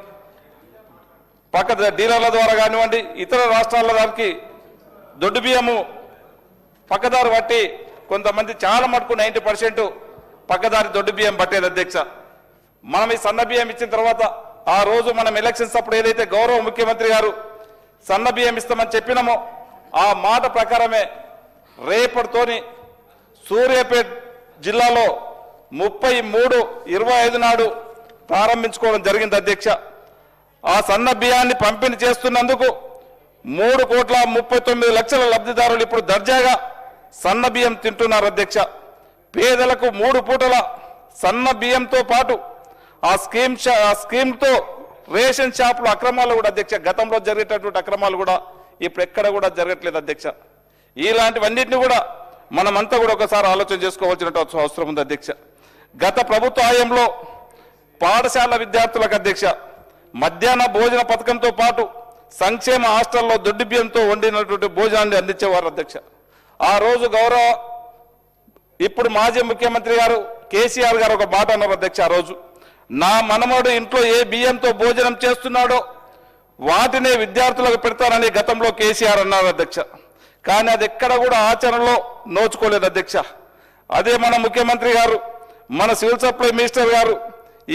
డీలర్ల ద్వారా కానివ్వండి, ఇతర రాష్ట్రాల దానికి దొడ్డు బియ్యము పక్కదారి పట్టి కొంతమంది చాలా మటుకు 90% పక్కదారి దొడ్డు బియ్యం పట్టేది అధ్యక్ష. మనం ఈ సన్న బియ్యం ఇచ్చిన తర్వాత ఆ రోజు మనం ఎలక్షన్స్ అప్పుడు ఏదైతే గౌరవ ముఖ్యమంత్రి గారు సన్న బియ్యం ఇస్తామని చెప్పినామో ఆ మాట ప్రకారమే రేపటితోని సూర్యాపేట జిల్లాలో 33/25 నాడు ప్రారంభించుకోవడం జరిగింది అధ్యక్ష. ఆ సన్న బియ్యాన్ని పంపిణీ చేస్తున్నందుకు 3,39,00,000 లబ్ధిదారులు ఇప్పుడు దర్జాగా సన్న బియ్యం తింటున్నారు అధ్యక్ష. పేదలకు 3 పూటల సన్న బియ్యంతో పాటు ఆ స్కీమ్తో రేషన్ షాపుల అక్రమాలు కూడా అధ్యక్ష, గతంలో జరిగేటటువంటి అక్రమాలు కూడా ఇప్పుడు ఎక్కడ కూడా జరగట్లేదు అధ్యక్ష. ఇలాంటివన్నింటినీ కూడా మనమంతా కూడా ఒకసారి ఆలోచన చేసుకోవాల్సిన అవసరం ఉంది అధ్యక్ష. గత ప్రభుత్వ హయాంలో పాఠశాల విద్యార్థులకు అధ్యక్ష మధ్యాహ్న భోజన పథకంతో పాటు సంక్షేమ హాస్టల్లో దొడ్డు బియ్యంతో వండినటువంటి భోజనాన్ని అందించేవారు అధ్యక్ష. ఆ రోజు ఇప్పుడు మాజీ ముఖ్యమంత్రి గారు కేసీఆర్ గారు ఒక మాట అన్నారు అధ్యక్ష. ఆ రోజు నా మనమడు ఇంట్లో ఏ బియ్యంతో భోజనం చేస్తున్నాడో వాటినే విద్యార్థులకు పెడతానని గతంలో కేసీఆర్ అన్నారు అధ్యక్ష. కానీ అది ఎక్కడ కూడా ఆచరణలో నోచుకోలేదు అధ్యక్ష. అదే మన ముఖ్యమంత్రి గారు, మన సివిల్ సప్లై మినిస్టర్ గారు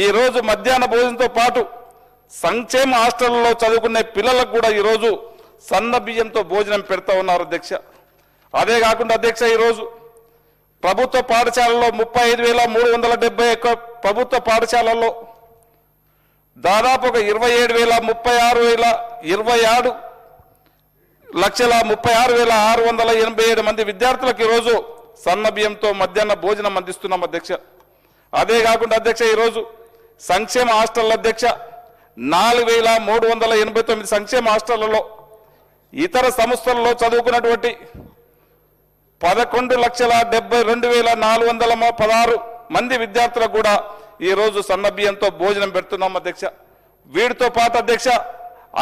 ఈరోజు మధ్యాహ్న భోజనంతో పాటు సంక్షేమ హాస్టల్లో చదువుకునే పిల్లలకు కూడా ఈరోజు సన్న బియ్యంతో భోజనం పెడతా ఉన్నారు అధ్యక్ష. అదే కాకుండా అధ్యక్ష ఈరోజు ప్రభుత్వ పాఠశాలలో 35,371 ప్రభుత్వ పాఠశాలల్లో దాదాపు ఒక 27,36,687 మంది విద్యార్థులకు ఈరోజు సన్న బియ్యంతో మధ్యాహ్న భోజనం అందిస్తున్నాం అధ్యక్ష. అదే కాకుండా అధ్యక్ష ఈరోజు సంక్షేమ హాస్టల్ అధ్యక్ష 4,389 సంక్షేమ హాస్టళ్లలో ఇతర సంస్థలలో చదువుకున్నటువంటి 11,72,416 మంది విద్యార్థులకు కూడా ఈరోజు సన్న బియ్యంతో భోజనం పెడుతున్నాం అధ్యక్ష. వీటితో పాటు అధ్యక్ష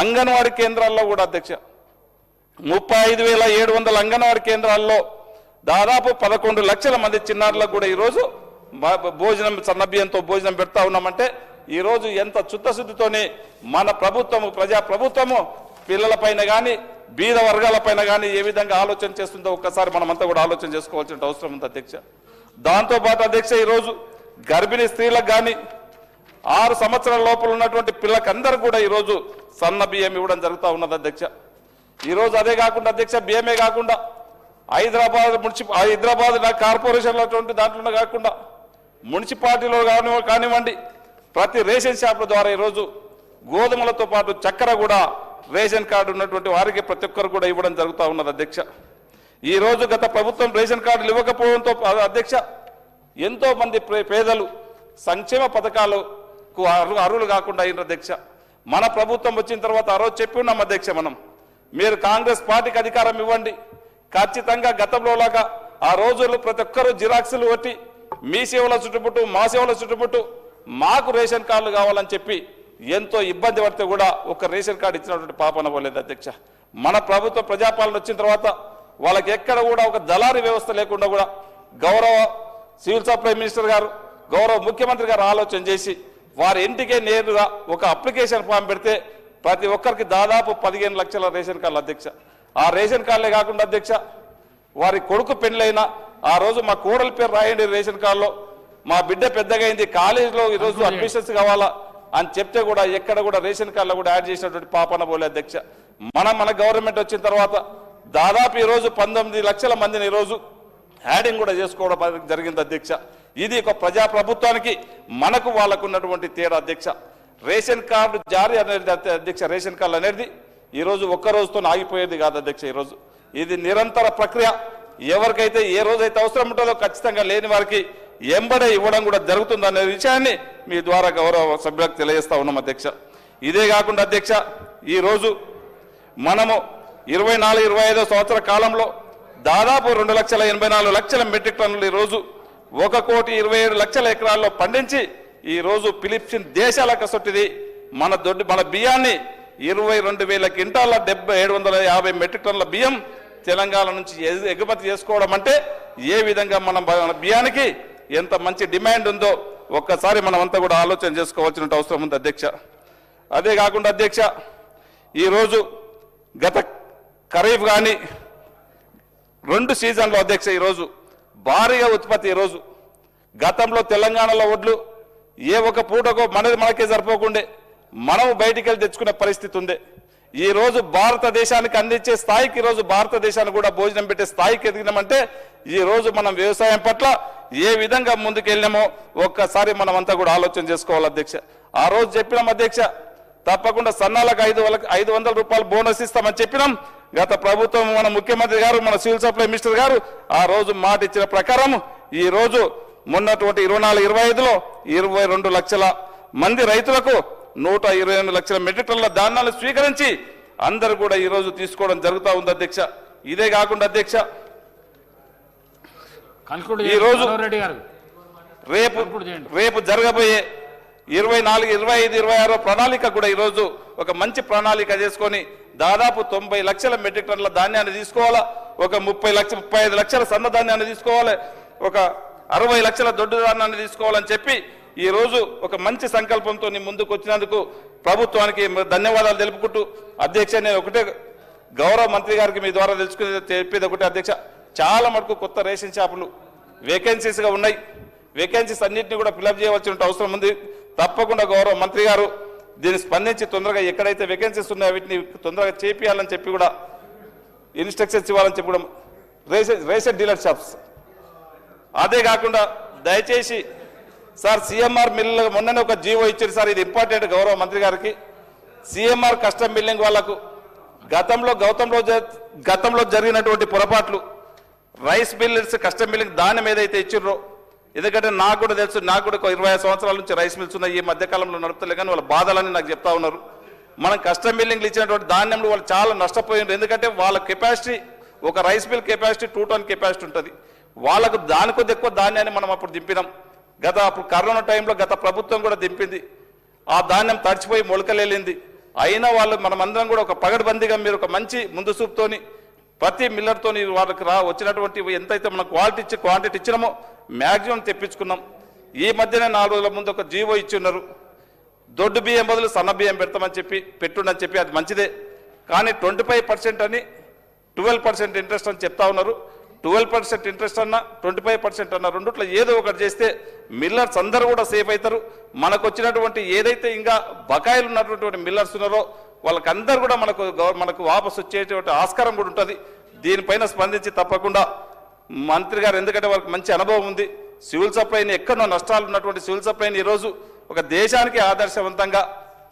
అంగన్వాడీ కేంద్రాల్లో కూడా అధ్యక్ష 35,700 అంగన్వాడీ కేంద్రాల్లో దాదాపు 11 లక్షల మంది చిన్నారులకు కూడా ఈరోజు భోజనం సన్న బియ్యంతో భోజనం పెడతా ఉన్నామంటే ఈరోజు ఎంత చిత్తశుద్ధితోనే మన ప్రభుత్వము ప్రజా ప్రభుత్వము పిల్లలపైన కానీ బీద వర్గాలపైన కానీ ఏ విధంగా ఆలోచన చేస్తుందో ఒక్కసారి మనమంతా కూడా ఆలోచన చేసుకోవాల్సిన అవసరం ఉంది అధ్యక్ష. దాంతోపాటు అధ్యక్ష ఈరోజు గర్భిణీ స్త్రీలకు కానీ 6 సంవత్సరాల లోపల ఉన్నటువంటి పిల్లకందరూ కూడా ఈరోజు సన్న బియ్యం ఇవ్వడం జరుగుతూ ఉన్నది అధ్యక్ష. ఈరోజు అదే కాకుండా అధ్యక్ష బియ్యమే కాకుండా హైదరాబాద్ కార్పొరేషన్లో దాంట్లో కాకుండా మున్సిపాలిటీలో కానివ్వండి ప్రతి రేషన్ షాపుల ద్వారా ఈరోజు గోధుమలతో పాటు చక్కెర కూడా రేషన్ కార్డు ఉన్నటువంటి వారికి ప్రతి ఒక్కరు కూడా ఇవ్వడం జరుగుతూ ఉన్నది అధ్యక్ష. ఈ రోజు గత ప్రభుత్వం రేషన్ కార్డులు ఇవ్వకపోవడంతో అధ్యక్ష ఎంతో మంది పేదలు సంక్షేమ పథకాలకు అర్హులు కాకుండా అయిన అధ్యక్ష. మన ప్రభుత్వం వచ్చిన తర్వాత ఆ రోజు చెప్పి ఉన్నాం అధ్యక్ష, మీరు కాంగ్రెస్ పార్టీకి అధికారం ఇవ్వండి, ఖచ్చితంగా గతంలో లాగా ఆ రోజుల్లో ప్రతి ఒక్కరూ జిరాక్సులు కొట్టి మీ సేవల చుట్టుముట్టు మా సేవల చుట్టుముట్టు మాకు రేషన్ కార్డులు కావాలని చెప్పి ఎంతో ఇబ్బంది పడితే కూడా ఒక రేషన్ కార్డు ఇచ్చినటువంటి పాపన పోలేదు అధ్యక్ష. మన ప్రభుత్వ ప్రజాపాలన వచ్చిన తర్వాత వాళ్ళకి ఎక్కడ కూడా ఒక దళారీ వ్యవస్థ లేకుండా కూడా గౌరవ సివిల్ సప్లై మినిస్టర్ గారు గౌరవ ముఖ్యమంత్రి గారు ఆలోచన చేసి వారి ఇంటికే నేరుగా ఒక అప్లికేషన్ ఫామ్ పెడితే ప్రతి ఒక్కరికి దాదాపు 15 లక్షల రేషన్ కార్డులు అధ్యక్ష. ఆ రేషన్ కార్డులే కాకుండా అధ్యక్ష వారి కొడుకు పెళ్ళైనా ఆ రోజు మా కోడల పేరు రాయండి రేషన్ కార్డులో, మా బిడ్డ పెద్దగా అయింది కాలేజీలో ఈరోజు అడ్మిషన్స్ కావాలా అని చెప్తే కూడా ఎక్కడ కూడా రేషన్ కార్డులో కూడా యాడ్ చేసినటువంటి పాపన పోలే అధ్యక్ష. మన గవర్నమెంట్ వచ్చిన తర్వాత దాదాపు ఈరోజు 19 లక్షల మందిని ఈరోజు యాడింగ్ కూడా చేసుకోవడం జరిగింది అధ్యక్ష. ఇది ఒక ప్రజా ప్రభుత్వానికి మనకు వాళ్ళకు ఉన్నటువంటి తేడా అధ్యక్ష. రేషన్ కార్డు జారీ అనేది అధ్యక్ష రేషన్ కార్డు అనేది ఈరోజు ఒక్క రోజుతో ఆగిపోయేది కాదు అధ్యక్ష. ఈరోజు ఇది నిరంతర ప్రక్రియ. ఎవరికైతే ఏ రోజైతే అవసరం ఉంటుందో ఖచ్చితంగా లేని వారికి ఎంబడే ఇవ్వడం కూడా జరుగుతుందనే విషయాన్ని మీ ద్వారా గౌరవ సభ్యులకు తెలియజేస్తా ఉన్నాం అధ్యక్ష. ఇదే కాకుండా అధ్యక్ష ఈరోజు మనము 24-25 సంవత్సర కాలంలో దాదాపు 2,84,00,000 మెట్రిక్ టన్నులు ఈరోజు 1,27,00,000 ఎకరాల్లో పండించి ఈరోజు ఫిలిప్పిన్ దేశాలకు సొట్టిది మన బియ్యాన్ని 22,000 క్వింటాల 750 మెట్రిక్ టన్నుల బియ్యం తెలంగాణ నుంచి ఎగుమతి చేసుకోవడం అంటే ఏ విధంగా మన బియ్యానికి ఎంత మంచి డిమాండ్ ఉందో ఒక్కసారి మనమంతా కూడా ఆలోచన చేసుకోవాల్సిన అవసరం ఉంది అధ్యక్ష. అదే కాకుండా అధ్యక్ష ఈరోజు గత ఖరీఫ్ కానీ 2 సీజన్లో అధ్యక్ష ఈరోజు భారీగా ఉత్పత్తి. ఈరోజు గతంలో తెలంగాణలో వడ్లు ఏ ఒక పూటకో మనకే సరిపోకుండే మనం బయటికి వెళ్ళి తెచ్చుకునే పరిస్థితి ఉంది. ఈ రోజు భారతదేశానికి అందించే స్థాయికి ఈరోజు భారతదేశానికి కూడా భోజనం పెట్టే స్థాయికి ఎదిగినామంటే ఈ రోజు మనం వ్యవసాయం పట్ల ఏ విధంగా ముందుకు వెళ్ళినామో ఒక్కసారి మనం అంతా కూడా ఆలోచన చేసుకోవాలి అధ్యక్ష. ఆ రోజు చెప్పినాం అధ్యక్ష తప్పకుండా సన్నాలకు 500 రూపాయలు బోనస్ ఇస్తామని చెప్పినాం. గత ప్రభుత్వం మన ముఖ్యమంత్రి గారు మన సివిల్ సప్లై మినిస్టర్ గారు ఆ రోజు మాట ఇచ్చిన ప్రకారం ఈ రోజు మొన్నటువంటి 24-25లో 22 లక్షల మంది రైతులకు 128 లక్షల మెట్రిక్ టన్నుల ధాన్యాలు స్వీకరించి అందరూ కూడా ఈ రోజు తీసుకోవడం జరుగుతూ ఉంది అధ్యక్ష. ఇదే కాకుండా అధ్యక్ష ఈ రోజు రేపు జరగబోయే 24, 25, 26 ప్రణాళిక కూడా ఈరోజు ఒక మంచి ప్రణాళిక చేసుకొని దాదాపు 90 లక్షల మెట్రిక్ టన్నుల ధాన్యాన్ని తీసుకోవాలా, ఒక 35 లక్షల సన్న ధాన్యాన్ని తీసుకోవాలి, ఒక 60 లక్షల దొడ్డు ధాన్యాన్ని తీసుకోవాలని చెప్పి ఈ రోజు ఒక మంచి సంకల్పంతో ముందుకు వచ్చినందుకు ప్రభుత్వానికి ధన్యవాదాలు తెలుపుకుంటూ అధ్యక్ష నేను ఒకటే గౌరవ మంత్రి గారికి మీ ద్వారా చెప్పేది ఒకటే అధ్యక్ష, చాలా మటుకు కొత్త రేషన్ షాపులు వేకెన్సీస్గా ఉన్నాయి. వేకెన్సీస్ అన్నింటినీ కూడా ఫిలప్ చేయవలసిన అవసరం ఉంది. తప్పకుండా గౌరవ మంత్రి గారు దీన్ని స్పందించి తొందరగా ఎక్కడైతే వేకెన్సీస్ ఉన్నాయో వీటిని తొందరగా చేపియాలని చెప్పి కూడా ఇన్స్ట్రక్షన్స్ ఇవ్వాలని చెప్పి కూడా రేషన్ డీలర్ షాప్స్. అదే కాకుండా దయచేసి సార్ సిఎంఆర్ మిల్ మొన్ననే ఒక జీవో ఇచ్చారు సార్, ఇది ఇంపార్టెంట్ గౌరవ మంత్రి గారికి. సిఎంఆర్ కస్టమ్ బిల్లింగ్ వాళ్లకు గతంలో జరిగినటువంటి పొరపాట్లు, రైస్ మిల్లర్స్ కస్టమ్ బిల్లింగ్ ధాన్యం ఏదైతే ఇచ్చిర్రో, ఎందుకంటే నాకు కూడా తెలుసు, నాకు కూడా 25 సంవత్సరాల నుంచి రైస్ మిల్స్ ఉన్నాయి, ఈ మధ్యకాలంలో నడుపుతలే కానీ వాళ్ళ బాధలని నాకు చెప్తా ఉన్నారు. మనం కస్టమ్ బిల్లింగ్లు ఇచ్చినటువంటి ధాన్యంలో వాళ్ళు చాలా నష్టపోయినారు. ఎందుకంటే వాళ్ళ కెపాసిటీ, ఒక rice mill capacity 2 ton capacity ఉంటుంది, వాళ్ళకు దాని కొద్ది ఎక్కువ ధాన్యాన్ని మనం అప్పుడు దింపినాం. అప్పుడు కరోనా టైంలో గత ప్రభుత్వం కూడా దింపింది, ఆ ధాన్యం తడిచిపోయి మొలకలేలింది. అయినా వాళ్ళు మనమందరం కూడా ఒక పగడ్బందీగా మీరు ఒక మంచి ముందు చూపుతోని ప్రతి మిల్లర్తోని వాళ్ళకి వచ్చినటువంటి ఎంతైతే మనం క్వాంటిటీ ఇచ్చినామో మ్యాక్సిమం తెప్పించుకున్నాం. ఈ మధ్యనే 4 రోజుల ముందు ఒక జీవో ఇచ్చి ఉన్నారు, దొడ్డు బియ్యం బదులు సన్న బియ్యం పెట్టుండని చెప్పి అది మంచిదే, కానీ 25% అని 12% ఇంట్రెస్ట్ అని చెప్తా ఉన్నారు. 12% ఇంట్రెస్ట్ అన్నా 25% అన్న రెండిట్లో ఏదో ఒకటి చేస్తే మిల్లర్స్ అందరూ కూడా సేఫ్ అవుతారు. మనకు వచ్చినటువంటి ఏదైతే ఇంకా బకాయిలు ఉన్నటువంటి మిల్లర్స్ ఉన్నారో వాళ్ళకందరూ కూడా మనకు వాపసు వచ్చేటువంటి ఆస్కారం కూడా ఉంటుంది. దీనిపైన స్పందించి తప్పకుండా మంత్రి గారు, ఎందుకంటే వాళ్ళకి మంచి అనుభవం ఉంది, సివిల్ సప్లైని ఎక్కడో నష్టాలు ఉన్నటువంటి సివిల్ సప్లైని ఈరోజు ఒక దేశానికి ఆదర్శవంతంగా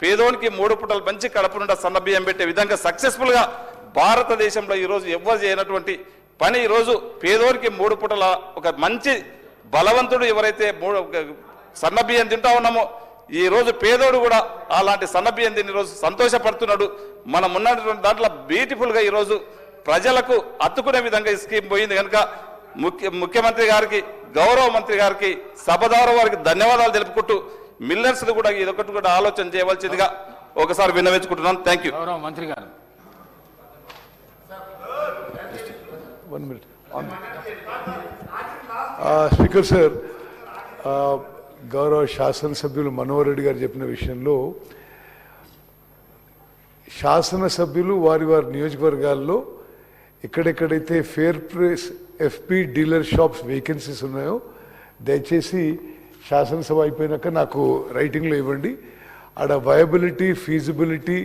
పేదోనికి 3 పూటలు మంచి కడుపు నుండి సన్న బియ్యం పెట్టే విధంగా సక్సెస్ఫుల్గా భారతదేశంలో ఈరోజు ఎవ్వరు చేయనటువంటి పని ఈరోజు పేదోనికి 3 పూటల ఒక మంచి బలవంతుడు ఎవరైతే సన్న బియ్యం తింటా ఉన్నామో ఈ రోజు పేదోడు కూడా అలాంటి సన్న బియ్యం తిని ఈరోజు సంతోషపడుతున్నాడు. మనం ఉన్నటువంటి దాంట్లో బ్యూటిఫుల్గా ఈరోజు ప్రజలకు అత్తుకునే విధంగా ఈ స్కీమ్ పోయింది కనుక ముఖ్యమంత్రి గారికి, గౌరవ మంత్రి గారికి, సభ ద్వారా వారికి ధన్యవాదాలు తెలుపుకుంటూ మిల్లర్స్ కూడా ఇదొకటి కూడా ఆలోచన చేయవలసిందిగా ఒకసారి విన్నవించుకుంటున్నాను. Thank you. గౌరవ మంత్రి గారు. 1 minute. స్పీకర్ సార్, గౌరవ శాసనసభ్యులు మనోహర్ రెడ్డి గారు చెప్పిన విషయంలో శాసనసభ్యులు వారి నియోజకవర్గాల్లో ఎక్కడెక్కడైతే fair price FP dealer shops vacancies ఉన్నాయో దయచేసి శాసనసభ అయిపోయినాక నాకు రైటింగ్లో ఇవ్వండి. ఆడ viability, feasibility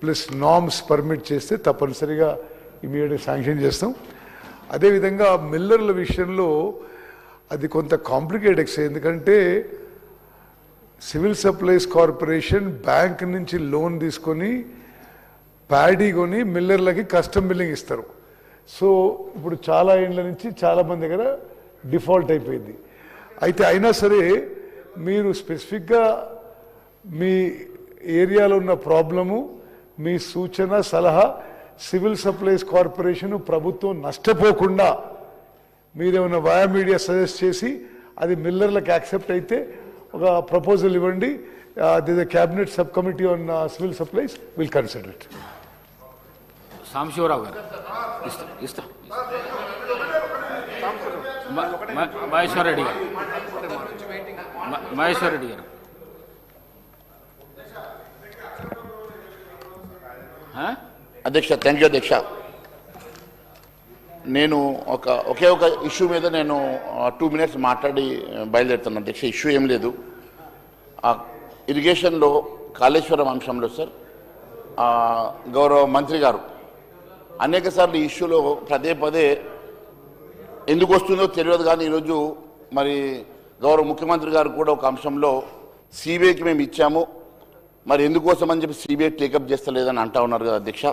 plus norms permit చేస్తే తప్పనిసరిగా ఇమీడియట్గా శాంక్షన్ చేస్తాం. అదేవిధంగా మిల్లర్ల విషయంలో అది కొంత కాంప్లికేటెడ్స్, ఎందుకంటే సివిల్ సప్లైస్ కార్పొరేషన్ బ్యాంక్ నుంచి లోన్ తీసుకొని ప్యాడీ కొని మిల్లర్లకి కస్టమ్ బిల్లింగ్ ఇస్తారు. సో ఇప్పుడు చాలా ఏళ్ళ నుంచి చాలామంది దగ్గర డిఫాల్ట్ అయిపోయింది. అయితే అయినా సరే మీరు స్పెసిఫిక్గా మీ ఏరియాలో ఉన్న ప్రాబ్లము, మీ సూచన, సలహా సివిల్ సప్లైస్ కార్పొరేషన్ ప్రభుత్వం నష్టపోకుండా మీరేమైనా వయా మీడియా సజెస్ట్ చేసి అది మిల్లర్లకు యాక్సెప్ట్ అయితే ఒక ప్రపోజల్ ఇవ్వండి. The cabinet sub committee on civil supplies will consider it. Sambasivarao గారు ఇస్తా మహేశ్వర్ రెడ్డి గారు. అధ్యక్ష, థ్యాంక్ యూ అధ్యక్ష. నేను ఒకే ఒక ఇష్యూ మీద నేను 2 minutes మాట్లాడి బయలుదేరుతాను అధ్యక్ష. ఇష్యూ ఏం లేదు. ఇరిగేషన్లో కాళేశ్వరం అంశంలో సార్ గౌరవ మంత్రి గారు అనేక సార్లు ఈ ఇష్యూలో పదే ఎందుకు వస్తుందో తెలియదు, కానీ ఈరోజు మరి గౌరవ ముఖ్యమంత్రి గారు కూడా ఒక అంశంలో సిబిఐకి మేము ఇచ్చాము, మరి ఎందుకోసం అని చెప్పి సిబిఐ టేకప్ చేస్తలేదని అంటా ఉన్నారు కదా అధ్యక్ష.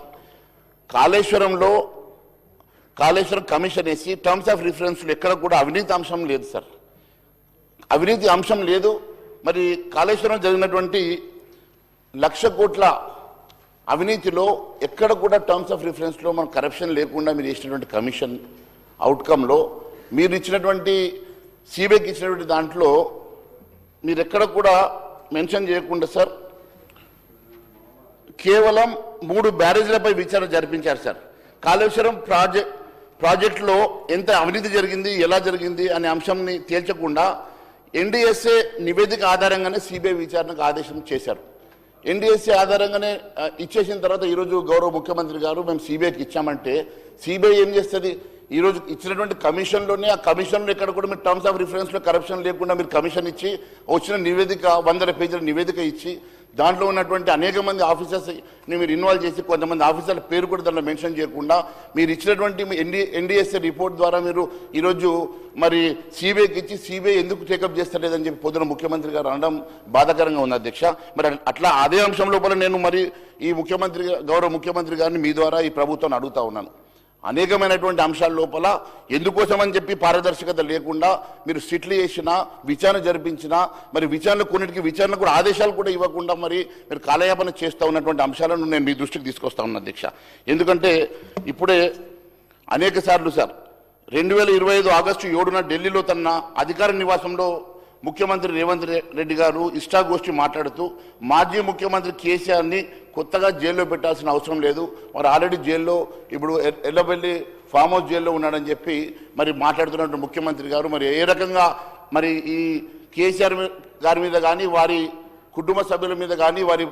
కాళేశ్వరం కమిషన్ వేసి టర్మ్స్ ఆఫ్ రిఫరెన్స్లో ఎక్కడ కూడా అవినీతి అంశం లేదు సార్, అవినీతి అంశం లేదు. మరి కాళేశ్వరం జరిగినటువంటి 1,00,000 కోట్ల అవినీతిలో ఎక్కడ కూడా టర్మ్స్ ఆఫ్ రిఫరెన్స్లో మన కరప్షన్ లేకుండా మీరు ఇచ్చినటువంటి కమిషన్ అవుట్కమ్లో మీరు ఇచ్చినటువంటి సిబిఐకి ఇచ్చినటువంటి దాంట్లో మీరు ఎక్కడ కూడా మెన్షన్ చేయకుండా సార్ కేవలం 3 బ్యారేజ్లపై విచారణ జరిపించారు సార్. కాళేశ్వరం ప్రాజెక్టులో ఎంత అవినీతి జరిగింది, ఎలా జరిగింది అనే అంశంని తేల్చకుండా ఎన్డీఎస్ఏ నివేదిక ఆధారంగానే సిబిఐ విచారణకు ఆదేశం చేశారు. ఎన్డీఎస్ఏ ఆధారంగానే ఇచ్చేసిన తర్వాత ఈరోజు గౌరవ ముఖ్యమంత్రి గారు మేము సిబిఐకి ఇచ్చామంటే సిబిఐ ఏం చేస్తుంది? ఈరోజు ఇచ్చినటువంటి కమిషన్లోనే ఆ కమిషన్లో ఎక్కడ కూడా మీరు టర్మ్స్ ఆఫ్ రిఫరెన్స్లో కరప్షన్ లేకుండా మీరు కమిషన్ ఇచ్చి వచ్చిన నివేదిక 100 పేజీల నివేదిక ఇచ్చి దాంట్లో ఉన్నటువంటి అనేక మంది ఆఫీసర్స్ని మీరు ఇన్వాల్వ్ చేసి కొంతమంది ఆఫీసర్ల పేరు కూడా దాంట్లో మెన్షన్ చేయకుండా మీరు ఇచ్చినటువంటి ఎన్డీఎస్ఏ రిపోర్ట్ ద్వారా మీరు ఈరోజు మరి సిబిఐకి ఇచ్చి సిబిఐ ఎందుకు టేకప్ చేస్తలేదని చెప్పి పొద్దున ముఖ్యమంత్రి గారు అనడం బాధాకరంగా ఉంది అధ్యక్ష. మరి అట్లా అదే అంశం లోపల నేను మరి ఈ గౌరవ ముఖ్యమంత్రి గారిని మీ ద్వారా ఈ ప్రభుత్వాన్ని అడుగుతా ఉన్నాను. అనేకమైనటువంటి అంశాల లోపల ఎందుకోసం అని చెప్పి పారదర్శకత లేకుండా మీరు సిట్లు చేసినా విచారణ జరిపించినా మరి కొన్నిటికి విచారణ కూడా ఆదేశాలు కూడా ఇవ్వకుండా మరి మీరు కాలయాపన చేస్తూ ఉన్నటువంటి అంశాలను నేను మీ దృష్టికి తీసుకొస్తా ఉన్నా అధ్యక్ష. ఎందుకంటే ఇప్పుడే అనేక సార్లు సార్ 2025 ఆగస్టు 7న ఢిల్లీలో తన అధికార నివాసంలో ముఖ్యమంత్రి రేవంత్ రెడ్డి గారు ఇష్టాగోష్ఠి మాట్లాడుతూ మాజీ ముఖ్యమంత్రి కేసీఆర్ని కొత్తగా జైల్లో పెట్టాల్సిన అవసరం లేదు, వారు ఆల్రెడీ జైల్లో ఇప్పుడు ఎల్లబెల్లి ఫామ్ హౌస్ జైల్లో ఉన్నాడని చెప్పి మరి మాట్లాడుతున్నటువంటి ముఖ్యమంత్రి గారు మరి ఏ రకంగా మరి ఈ కేసీఆర్ గారి మీద కానీ వారి కుటుంబ సభ్యుల మీద కానీ వారి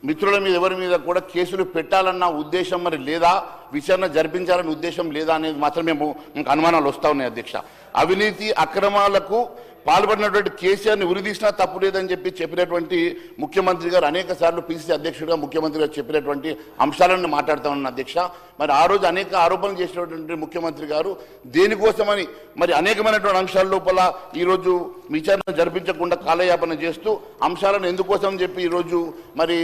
మిత్రుల మీద ఎవరి మీద కూడా కేసులు పెట్టాలన్న ఉద్దేశం మరి లేదా, విచారణ జరిపించాలన్న ఉద్దేశం లేదా అనేది మాత్రం మనకు అనుమానాలు వస్తూ ఉన్నాయి అధ్యక్ష. అవినీతి అక్రమాలకు పాల్పడినటువంటి కేసీఆర్ని ఉరిదీసినా తప్పు లేదని చెప్పినటువంటి ముఖ్యమంత్రి గారు అనేక సార్లు పిసిసి అధ్యక్షుడిగా ముఖ్యమంత్రి గారు చెప్పినటువంటి అంశాలను మాట్లాడుతూ ఉన్న అధ్యక్ష. మరి ఆ రోజు అనేక ఆరోపణలు చేసినటువంటి ముఖ్యమంత్రి గారు దేనికోసమని మరి అనేకమైనటువంటి అంశాల లోపల ఈరోజు విచారణ జరిపించకుండా కాలయాపన చేస్తూ అంశాలను ఎందుకోసం చెప్పి ఈరోజు మరి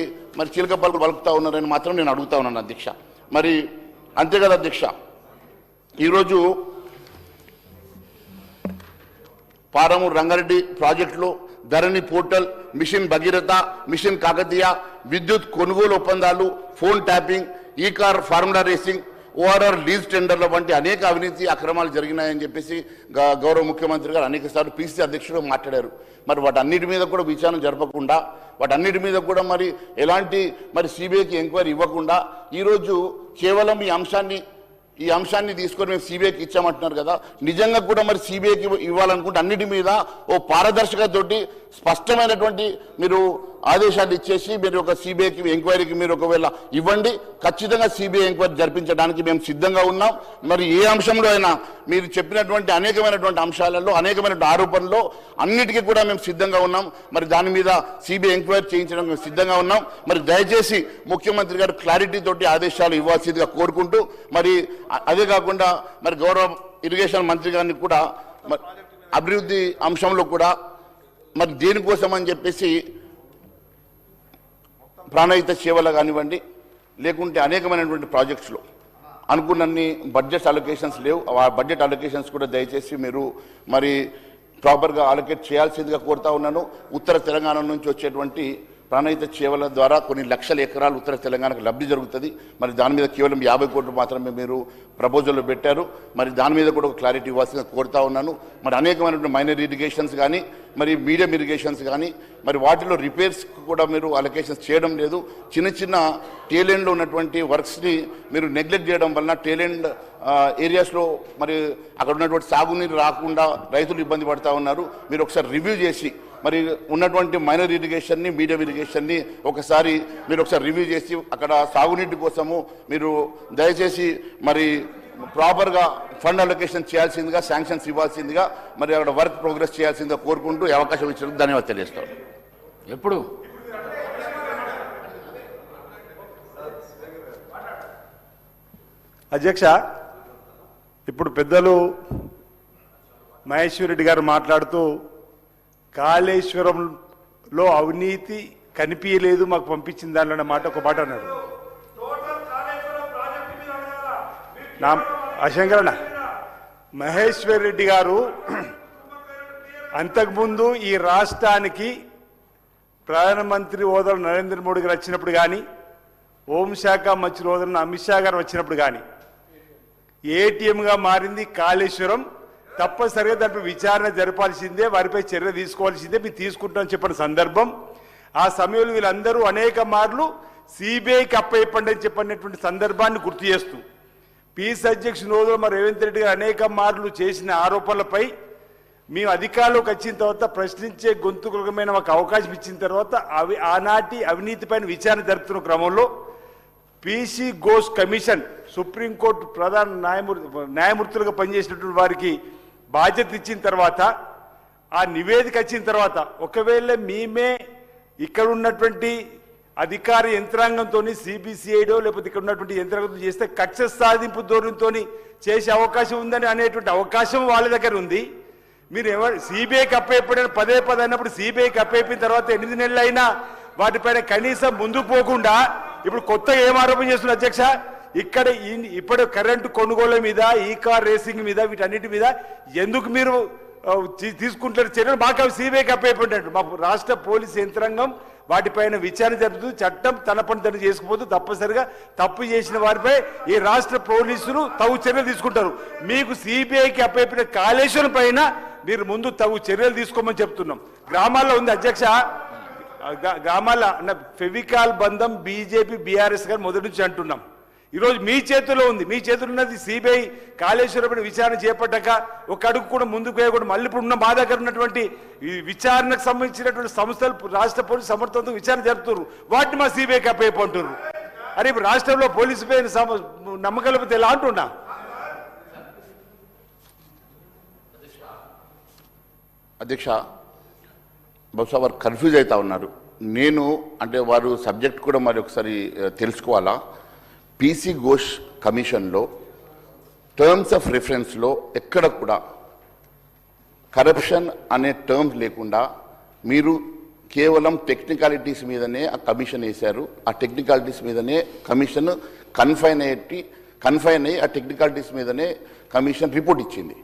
చిలక పలుకు పలుకుతా ఉన్నారని మాత్రం నేను అడుగుతా ఉన్నాను అధ్యక్ష. మరి అంతే కదా అధ్యక్ష, ఈరోజు పారమూరు రంగారెడ్డి ప్రాజెక్టులో Dharani portal, mission Bhagiratha, mission Kakatiya, విద్యుత్ కొనుగోలు ఒప్పందాలు, phone tapping, E car formula racing, ORR lease టెండర్ల వంటి అనేక అవినీతి అక్రమాలు జరిగినాయని చెప్పేసి గౌరవ ముఖ్యమంత్రి గారు అనేక సార్లు పిసిసి అధ్యక్షుడు మాట్లాడారు. మరి వాటన్నిటి మీద కూడా విచారణ జరపకుండా వాటన్నిటి మీద కూడా మరి ఎలాంటి మరి సిబిఐకి ఎంక్వైరీ ఇవ్వకుండా ఈరోజు కేవలం ఈ అంశాన్ని తీసుకొని మేము సిబిఐకి ఇచ్చామంటున్నారు కదా, నిజంగా కూడా మరి సిబిఐకి ఇవ్వాలనుకుంటే అన్నిటి మీద ఓ పారదర్శకతతోటి స్పష్టమైనటువంటి మీరు ఆదేశాలు ఇచ్చేసి మీరు ఒక సిబిఐకి ఎంక్వైరీకి మీరు ఒకవేళ ఇవ్వండి, ఖచ్చితంగా సిబిఐ ఎంక్వైరీ జరిపించడానికి మేము సిద్ధంగా ఉన్నాం. మరి ఏ అంశంలో అయినా మీరు చెప్పినటువంటి అనేకమైనటువంటి అంశాలలో అనేకమైనటువంటి ఆరోపణలో అన్నిటికీ కూడా మేము సిద్ధంగా ఉన్నాం. మరి దాని మీద సిబిఐ ఎంక్వైరీ చేయించడానికి మేము సిద్ధంగా ఉన్నాం. మరి దయచేసి ముఖ్యమంత్రి గారు క్లారిటీ తోటి ఆదేశాలు ఇవ్వాల్సిందిగా కోరుకుంటూ మరి అదే కాకుండా మరి గౌరవ ఇరిగేషన్ మంత్రి గారిని కూడా అభివృద్ధి అంశంలో కూడా మరి దేనికోసం అని చెప్పేసి ప్రాణహిత సేవలు కానివ్వండి లేకుంటే అనేకమైనటువంటి ప్రాజెక్ట్స్లో అనుకున్నన్ని బడ్జెట్ అలొకేషన్స్ లేవు. ఆ బడ్జెట్ అలొకేషన్స్ కూడా దయచేసి మీరు మరి ప్రాపర్గా అలొకేట్ చేయాల్సిందిగా కోరుతా ఉన్నాను. ఉత్తర తెలంగాణ నుంచి వచ్చేటువంటి ప్రాణహిత సేవల ద్వారా కొన్ని లక్షల ఎకరాలు ఉత్తర తెలంగాణకు లబ్ధి జరుగుతుంది. మరి దాని మీద కేవలం 50 కోట్లు మాత్రమే మీరు ప్రపోజల్లో పెట్టారు. మరి దాని మీద కూడా ఒక క్లారిటీ ఇవ్వాల్సిందిగా కోరుతా ఉన్నాను. మరి అనేకమైనటువంటి మైనర్ ఇరిగేషన్స్ కానీ మరి మీడియం ఇరిగేషన్స్ కానీ మరి వాటిలో రిపేర్స్ కూడా మీరు అలొకేషన్స్ చేయడం లేదు. చిన్న టేలెండ్లో ఉన్నటువంటి వర్క్స్ని మీరు నెగ్లెక్ట్ చేయడం వలన టేలెండ్ ఏరియాస్లో మరి అక్కడ ఉన్నటువంటి సాగునీరు రాకుండా రైతులు ఇబ్బంది పడుతూ ఉన్నారు. మీరు ఒకసారి రివ్యూ చేసి మరి ఉన్నటువంటి మైనర్ ఇరిగేషన్ని మీడియం ఇరిగేషన్ని ఒకసారి రివ్యూ చేసి అక్కడ సాగునీటి కోసము మీరు దయచేసి మరి ప్రాపర్గా ఫండ్ అలొకేషన్ చేయాల్సిందిగా శాంక్షన్స్ ఇవ్వాల్సిందిగా మరి అక్కడ వర్క్ ప్రోగ్రెస్ చేయాల్సిందిగా కోరుకుంటూ అవకాశం ఇచ్చినందుకు ధన్యవాదాలు తెలియజేస్తాను. ఎప్పుడు అధ్యక్ష, ఇప్పుడు పెద్దలు మహేశ్వర్ రెడ్డి గారు మాట్లాడుతూ కాళేశ్వరంలో అవినీతి కనిపించలేదు మాకు పంపించిన దానిలో మాట ఒక మాట అన్నాడు. నా అశంకరణ మహేశ్వర్ రెడ్డి గారు అంతకుముందు ఈ రాష్ట్రానికి ప్రధానమంత్రి హోదాలో నరేంద్ర మోడీ గారు వచ్చినప్పుడు కానీ హోంశాఖ మంత్రి హోదాలో అమిత్ షా గారు వచ్చినప్పుడు కానీ ఏటీఎంగా మారింది కాళేశ్వరం, తప్పనిసరిగా దానిపై విచారణ జరపాల్సిందే, వారిపై చర్య తీసుకోవాల్సిందే, మీరు తీసుకుంటామని చెప్పిన సందర్భం. ఆ సమయంలో వీళ్ళందరూ అనేక మార్లు సిబిఐకి అప్పయ్యపండి అని చెప్పినటువంటి సందర్భాన్ని గుర్తు చేస్తూ పీసీ అధ్యక్షుని హోదాలో మరి రేవంత్ రెడ్డి గారు అనేక మార్లు చేసిన ఆరోపణలపై మేము అధికారంలోకి వచ్చిన తర్వాత ప్రశ్నించే గొంతుకమైన మాకు అవకాశం ఇచ్చిన తర్వాత ఆనాటి అవినీతిపైన విచారణ జరుపుతున్న క్రమంలో పీసీ ఘోష్ కమిషన్ సుప్రీంకోర్టు ప్రధాన న్యాయమూర్తులుగా పనిచేసినటువంటి వారికి బాధ్యత ఇచ్చిన తర్వాత ఆ నివేదిక వచ్చిన తర్వాత ఒకవేళ మేమే ఇక్కడ ఉన్నటువంటి అధికార యంత్రాంగంతో సిబిసిఐడో లేకపోతే ఇక్కడ ఉన్నటువంటి యంత్రాంగంతో చేస్తే కక్ష సాధింపు ధోరణితో చేసే అవకాశం ఉందని అనేటువంటి అవకాశం వాళ్ళ దగ్గర ఉంది. మీరు ఎవరు సిబిఐకి అప్పయిపోయిన పదే అన్నప్పుడు సిబిఐకి అప్పయిపోయిన తర్వాత 8 నెలలు అయినా వాటిపైన కనీసం ముందు పోకుండా ఇప్పుడు కొత్తగా ఏం ఆరోపణ చేస్తున్నారు అధ్యక్ష? ఇక్కడ ఇప్పుడు కరెంటు కొనుగోళ్ల మీద, ఈ కార్ రేసింగ్ మీద, వీటన్నిటి మీద ఎందుకు మీరు తీసుకుంటారు చర్యలు? మాకు సిబిఐకి అప్పయిపోయినట్టు మా రాష్ట్ర పోలీస్ యంత్రాంగం వాటిపైన విచారణ జరుపుతూ చట్టం తన పని తను చేసుకుపోతూ తప్పనిసరిగా తప్పు చేసిన వారిపై ఈ రాష్ట్ర పోలీసులు తగు చర్యలు తీసుకుంటారు. మీకు సిబిఐకి అప్పయిపోయిన కాళేశ్వరం పైన మీరు ముందు తగు చర్యలు తీసుకోమని చెప్తున్నాం. గ్రామాల్లో ఉంది అధ్యక్ష, గ్రామాల ఫెవికాల్ బంధం బీజేపీ బీఆర్ఎస్ గారు మొదటి నుంచి అంటున్నాం. ఈరోజు మీ చేతిలో ఉంది. మీ చేతిలో ఉన్నది సిబిఐ కాళేశ్వరం విచారణ చేపట్టాక ఒక అడుగు కూడా ముందుకు వేయకూడదు. మళ్ళీ ఇప్పుడు ఉన్న మా దగ్గర ఉన్నటువంటి ఈ విచారణకు సంబంధించినటువంటి సంస్థలు రాష్ట్ర పోలీసు సమర్థవంతంగా విచారణ జరుపుతున్నారు. వాటిని మా సిబిఐకి అప్పయిపోంటున్నారు. అరే ఇప్పుడు రాష్ట్రంలో పోలీసు పైన నమ్మకం లేకపోతే ఎలా అంటున్నా? అధ్యక్ష, బహుశా వారు కన్ఫ్యూజ్ అవుతా ఉన్నారు. నేను అంటే వారు సబ్జెక్ట్ కూడా మరి ఒకసారి తెలుసుకోవాలా. పీసీ ఘోష్ కమిషన్లో టర్మ్స్ ఆఫ్ రిఫరెన్స్లో ఎక్కడ కూడా కరప్షన్ అనే టర్మ్స్ లేకుండా మీరు కేవలం టెక్నికాలిటీస్ మీదనే ఆ కమిషన్ వేశారు. ఆ టెక్నికాలిటీస్ మీదనే కమిషన్ కన్ఫైన్ అయ్యి ఆ టెక్నికాలిటీస్ మీదనే కమిషన్ రిపోర్ట్ ఇచ్చింది.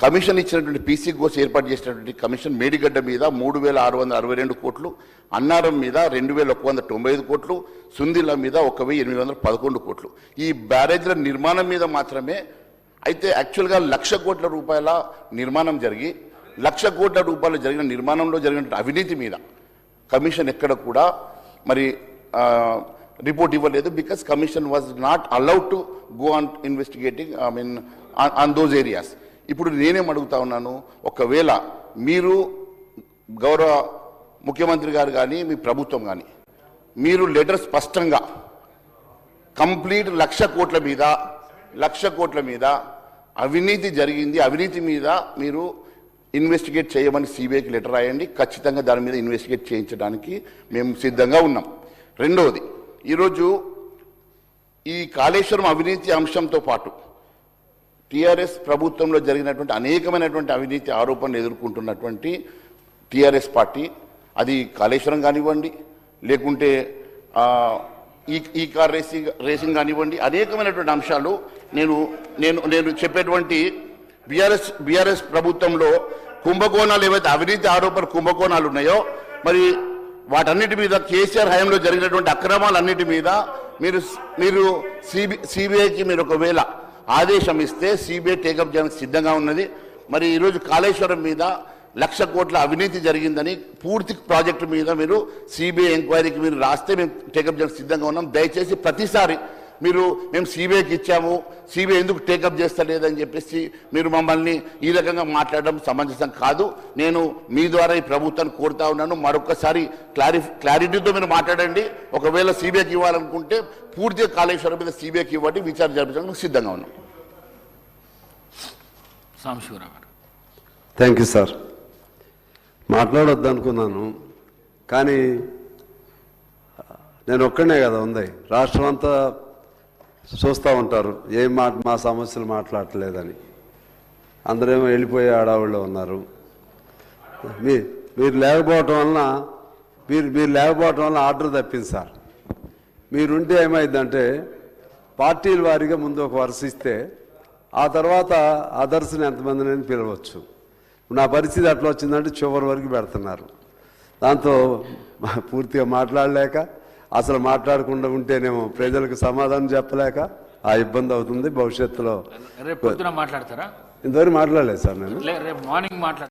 కమిషన్ ఇచ్చినటువంటి పీసీ ఘోష్ ఏర్పాటు చేసినటువంటి కమిషన్ మేడిగడ్డ మీద 3,662 కోట్లు, అన్నారం మీద 2,195 కోట్లు, సుందిల మీద 1,811 కోట్లు. ఈ బ్యారేజ్ల నిర్మాణం మీద మాత్రమే అయితే యాక్చువల్గా 1,00,000 కోట్ల రూపాయల నిర్మాణం జరిగి 1,00,000 కోట్ల రూపాయలు జరిగిన నిర్మాణంలో జరిగిన అవినీతి మీద కమిషన్ ఎక్కడ కూడా మరి రిపోర్ట్ ఇవ్వలేదు. Because commission was not allowed to go on investigating on those areas. ఇప్పుడు నేనేం అడుగుతా ఉన్నాను, ఒకవేళ మీరు గౌరవ ముఖ్యమంత్రి గారు కానీ మీ ప్రభుత్వం కానీ మీరు లెటర్ స్పష్టంగా కంప్లీట్ 1,00,000 కోట్ల మీద అవినీతి జరిగింది, అవినీతి మీద మీరు ఇన్వెస్టిగేట్ చేయమని సిబిఐకి లెటర్ రాయండి. ఖచ్చితంగా దాని మీద ఇన్వెస్టిగేట్ చేయించడానికి మేము సిద్ధంగా ఉన్నాం. రెండవది, ఈరోజు ఈ కాళేశ్వరం అవినీతి అంశంతో పాటు టీఆర్ఎస్ ప్రభుత్వంలో జరిగినటువంటి అనేకమైనటువంటి అవినీతి ఆరోపణలు ఎదుర్కొంటున్నటువంటి టీఆర్ఎస్ పార్టీ, అది కాళేశ్వరం కానివ్వండి, లేకుంటే ఈ కార్ రేసింగ్ కానివ్వండి, అనేకమైనటువంటి అంశాలు నేను చెప్పేటువంటి బీఆర్ఎస్ ప్రభుత్వంలో కుంభకోణాలు ఏవైతే అవినీతి ఆరోపణ కుంభకోణాలు ఉన్నాయో మరి వాటన్నిటి మీద కేసీఆర్ హయాంలో జరిగినటువంటి అక్రమాలన్నిటి మీద మీరు సిబిఐకి మీరు ఒకవేళ ఆదేశం ఇస్తే సిబిఐ టేకప్ చేయడానికి సిద్ధంగా ఉన్నది. మరి ఈరోజు కాళేశ్వరం మీద 1,00,000 కోట్ల అవినీతి జరిగిందని పూర్తి ప్రాజెక్టు మీద మీరు సిబిఐ ఎంక్వైరీకి మీరు రాస్తే మేము టేకప్ చేయడానికి సిద్ధంగా ఉన్నాం. దయచేసి ప్రతిసారి మేము సిబిఐకి ఇచ్చాము, సిబిఐ ఎందుకు టేకప్ చేస్తలేదని చెప్పేసి మీరు మమ్మల్ని ఈ రకంగా మాట్లాడడం సమంజసం కాదు. నేను మీ ద్వారా ఈ ప్రభుత్వాన్ని కోరుతా ఉన్నాను, మరొకసారి క్లారిటీతో మీరు మాట్లాడండి. ఒకవేళ సిబిఐకి ఇవ్వాలనుకుంటే పూర్తిగా కాళేశ్వరం మీద సిబిఐకి ఇవ్వండి, విచారణ జరిపించడానికి సిద్ధంగా ఉన్నాం. సాంబశివరావు గారు. Thank you sir. మాట్లాడొద్దు అనుకున్నాను, కానీ నేను ఒక్కనే కదా ఉంది, రాష్ట్రం అంతా చూస్తూ ఉంటారు ఏం మా సమస్యలు మాట్లాడలేదని. అందరేమో వెళ్ళిపోయే ఆడవాళ్ళు ఉన్నారు. మీరు లేకపోవటం వలన ఆర్డర్ తప్పింది సార్. మీరుంటే ఏమైందంటే పార్టీల వారీగా ముందు ఒక వరుస ఇస్తే ఆ తర్వాత అదర్స్ని ఎంతమందిని పిలవచ్చు. నా పరిస్థితి అట్లా వచ్చిందంటే చివరి వరకు పెడుతున్నారు. దాంతో పూర్తిగా మాట్లాడలేక, అసలు మాట్లాడకుండా ఉంటేనేమో ప్రజలకు సమాధానం చెప్పలేక ఆ ఇబ్బంది అవుతుంది. భవిష్యత్తులో రేపు పొద్దున మాట్లాడతారా? ఇంతవరకు మాట్లాడలేదు సార్ నేను. రేపు మార్నింగ్ మాట్లాడతారు.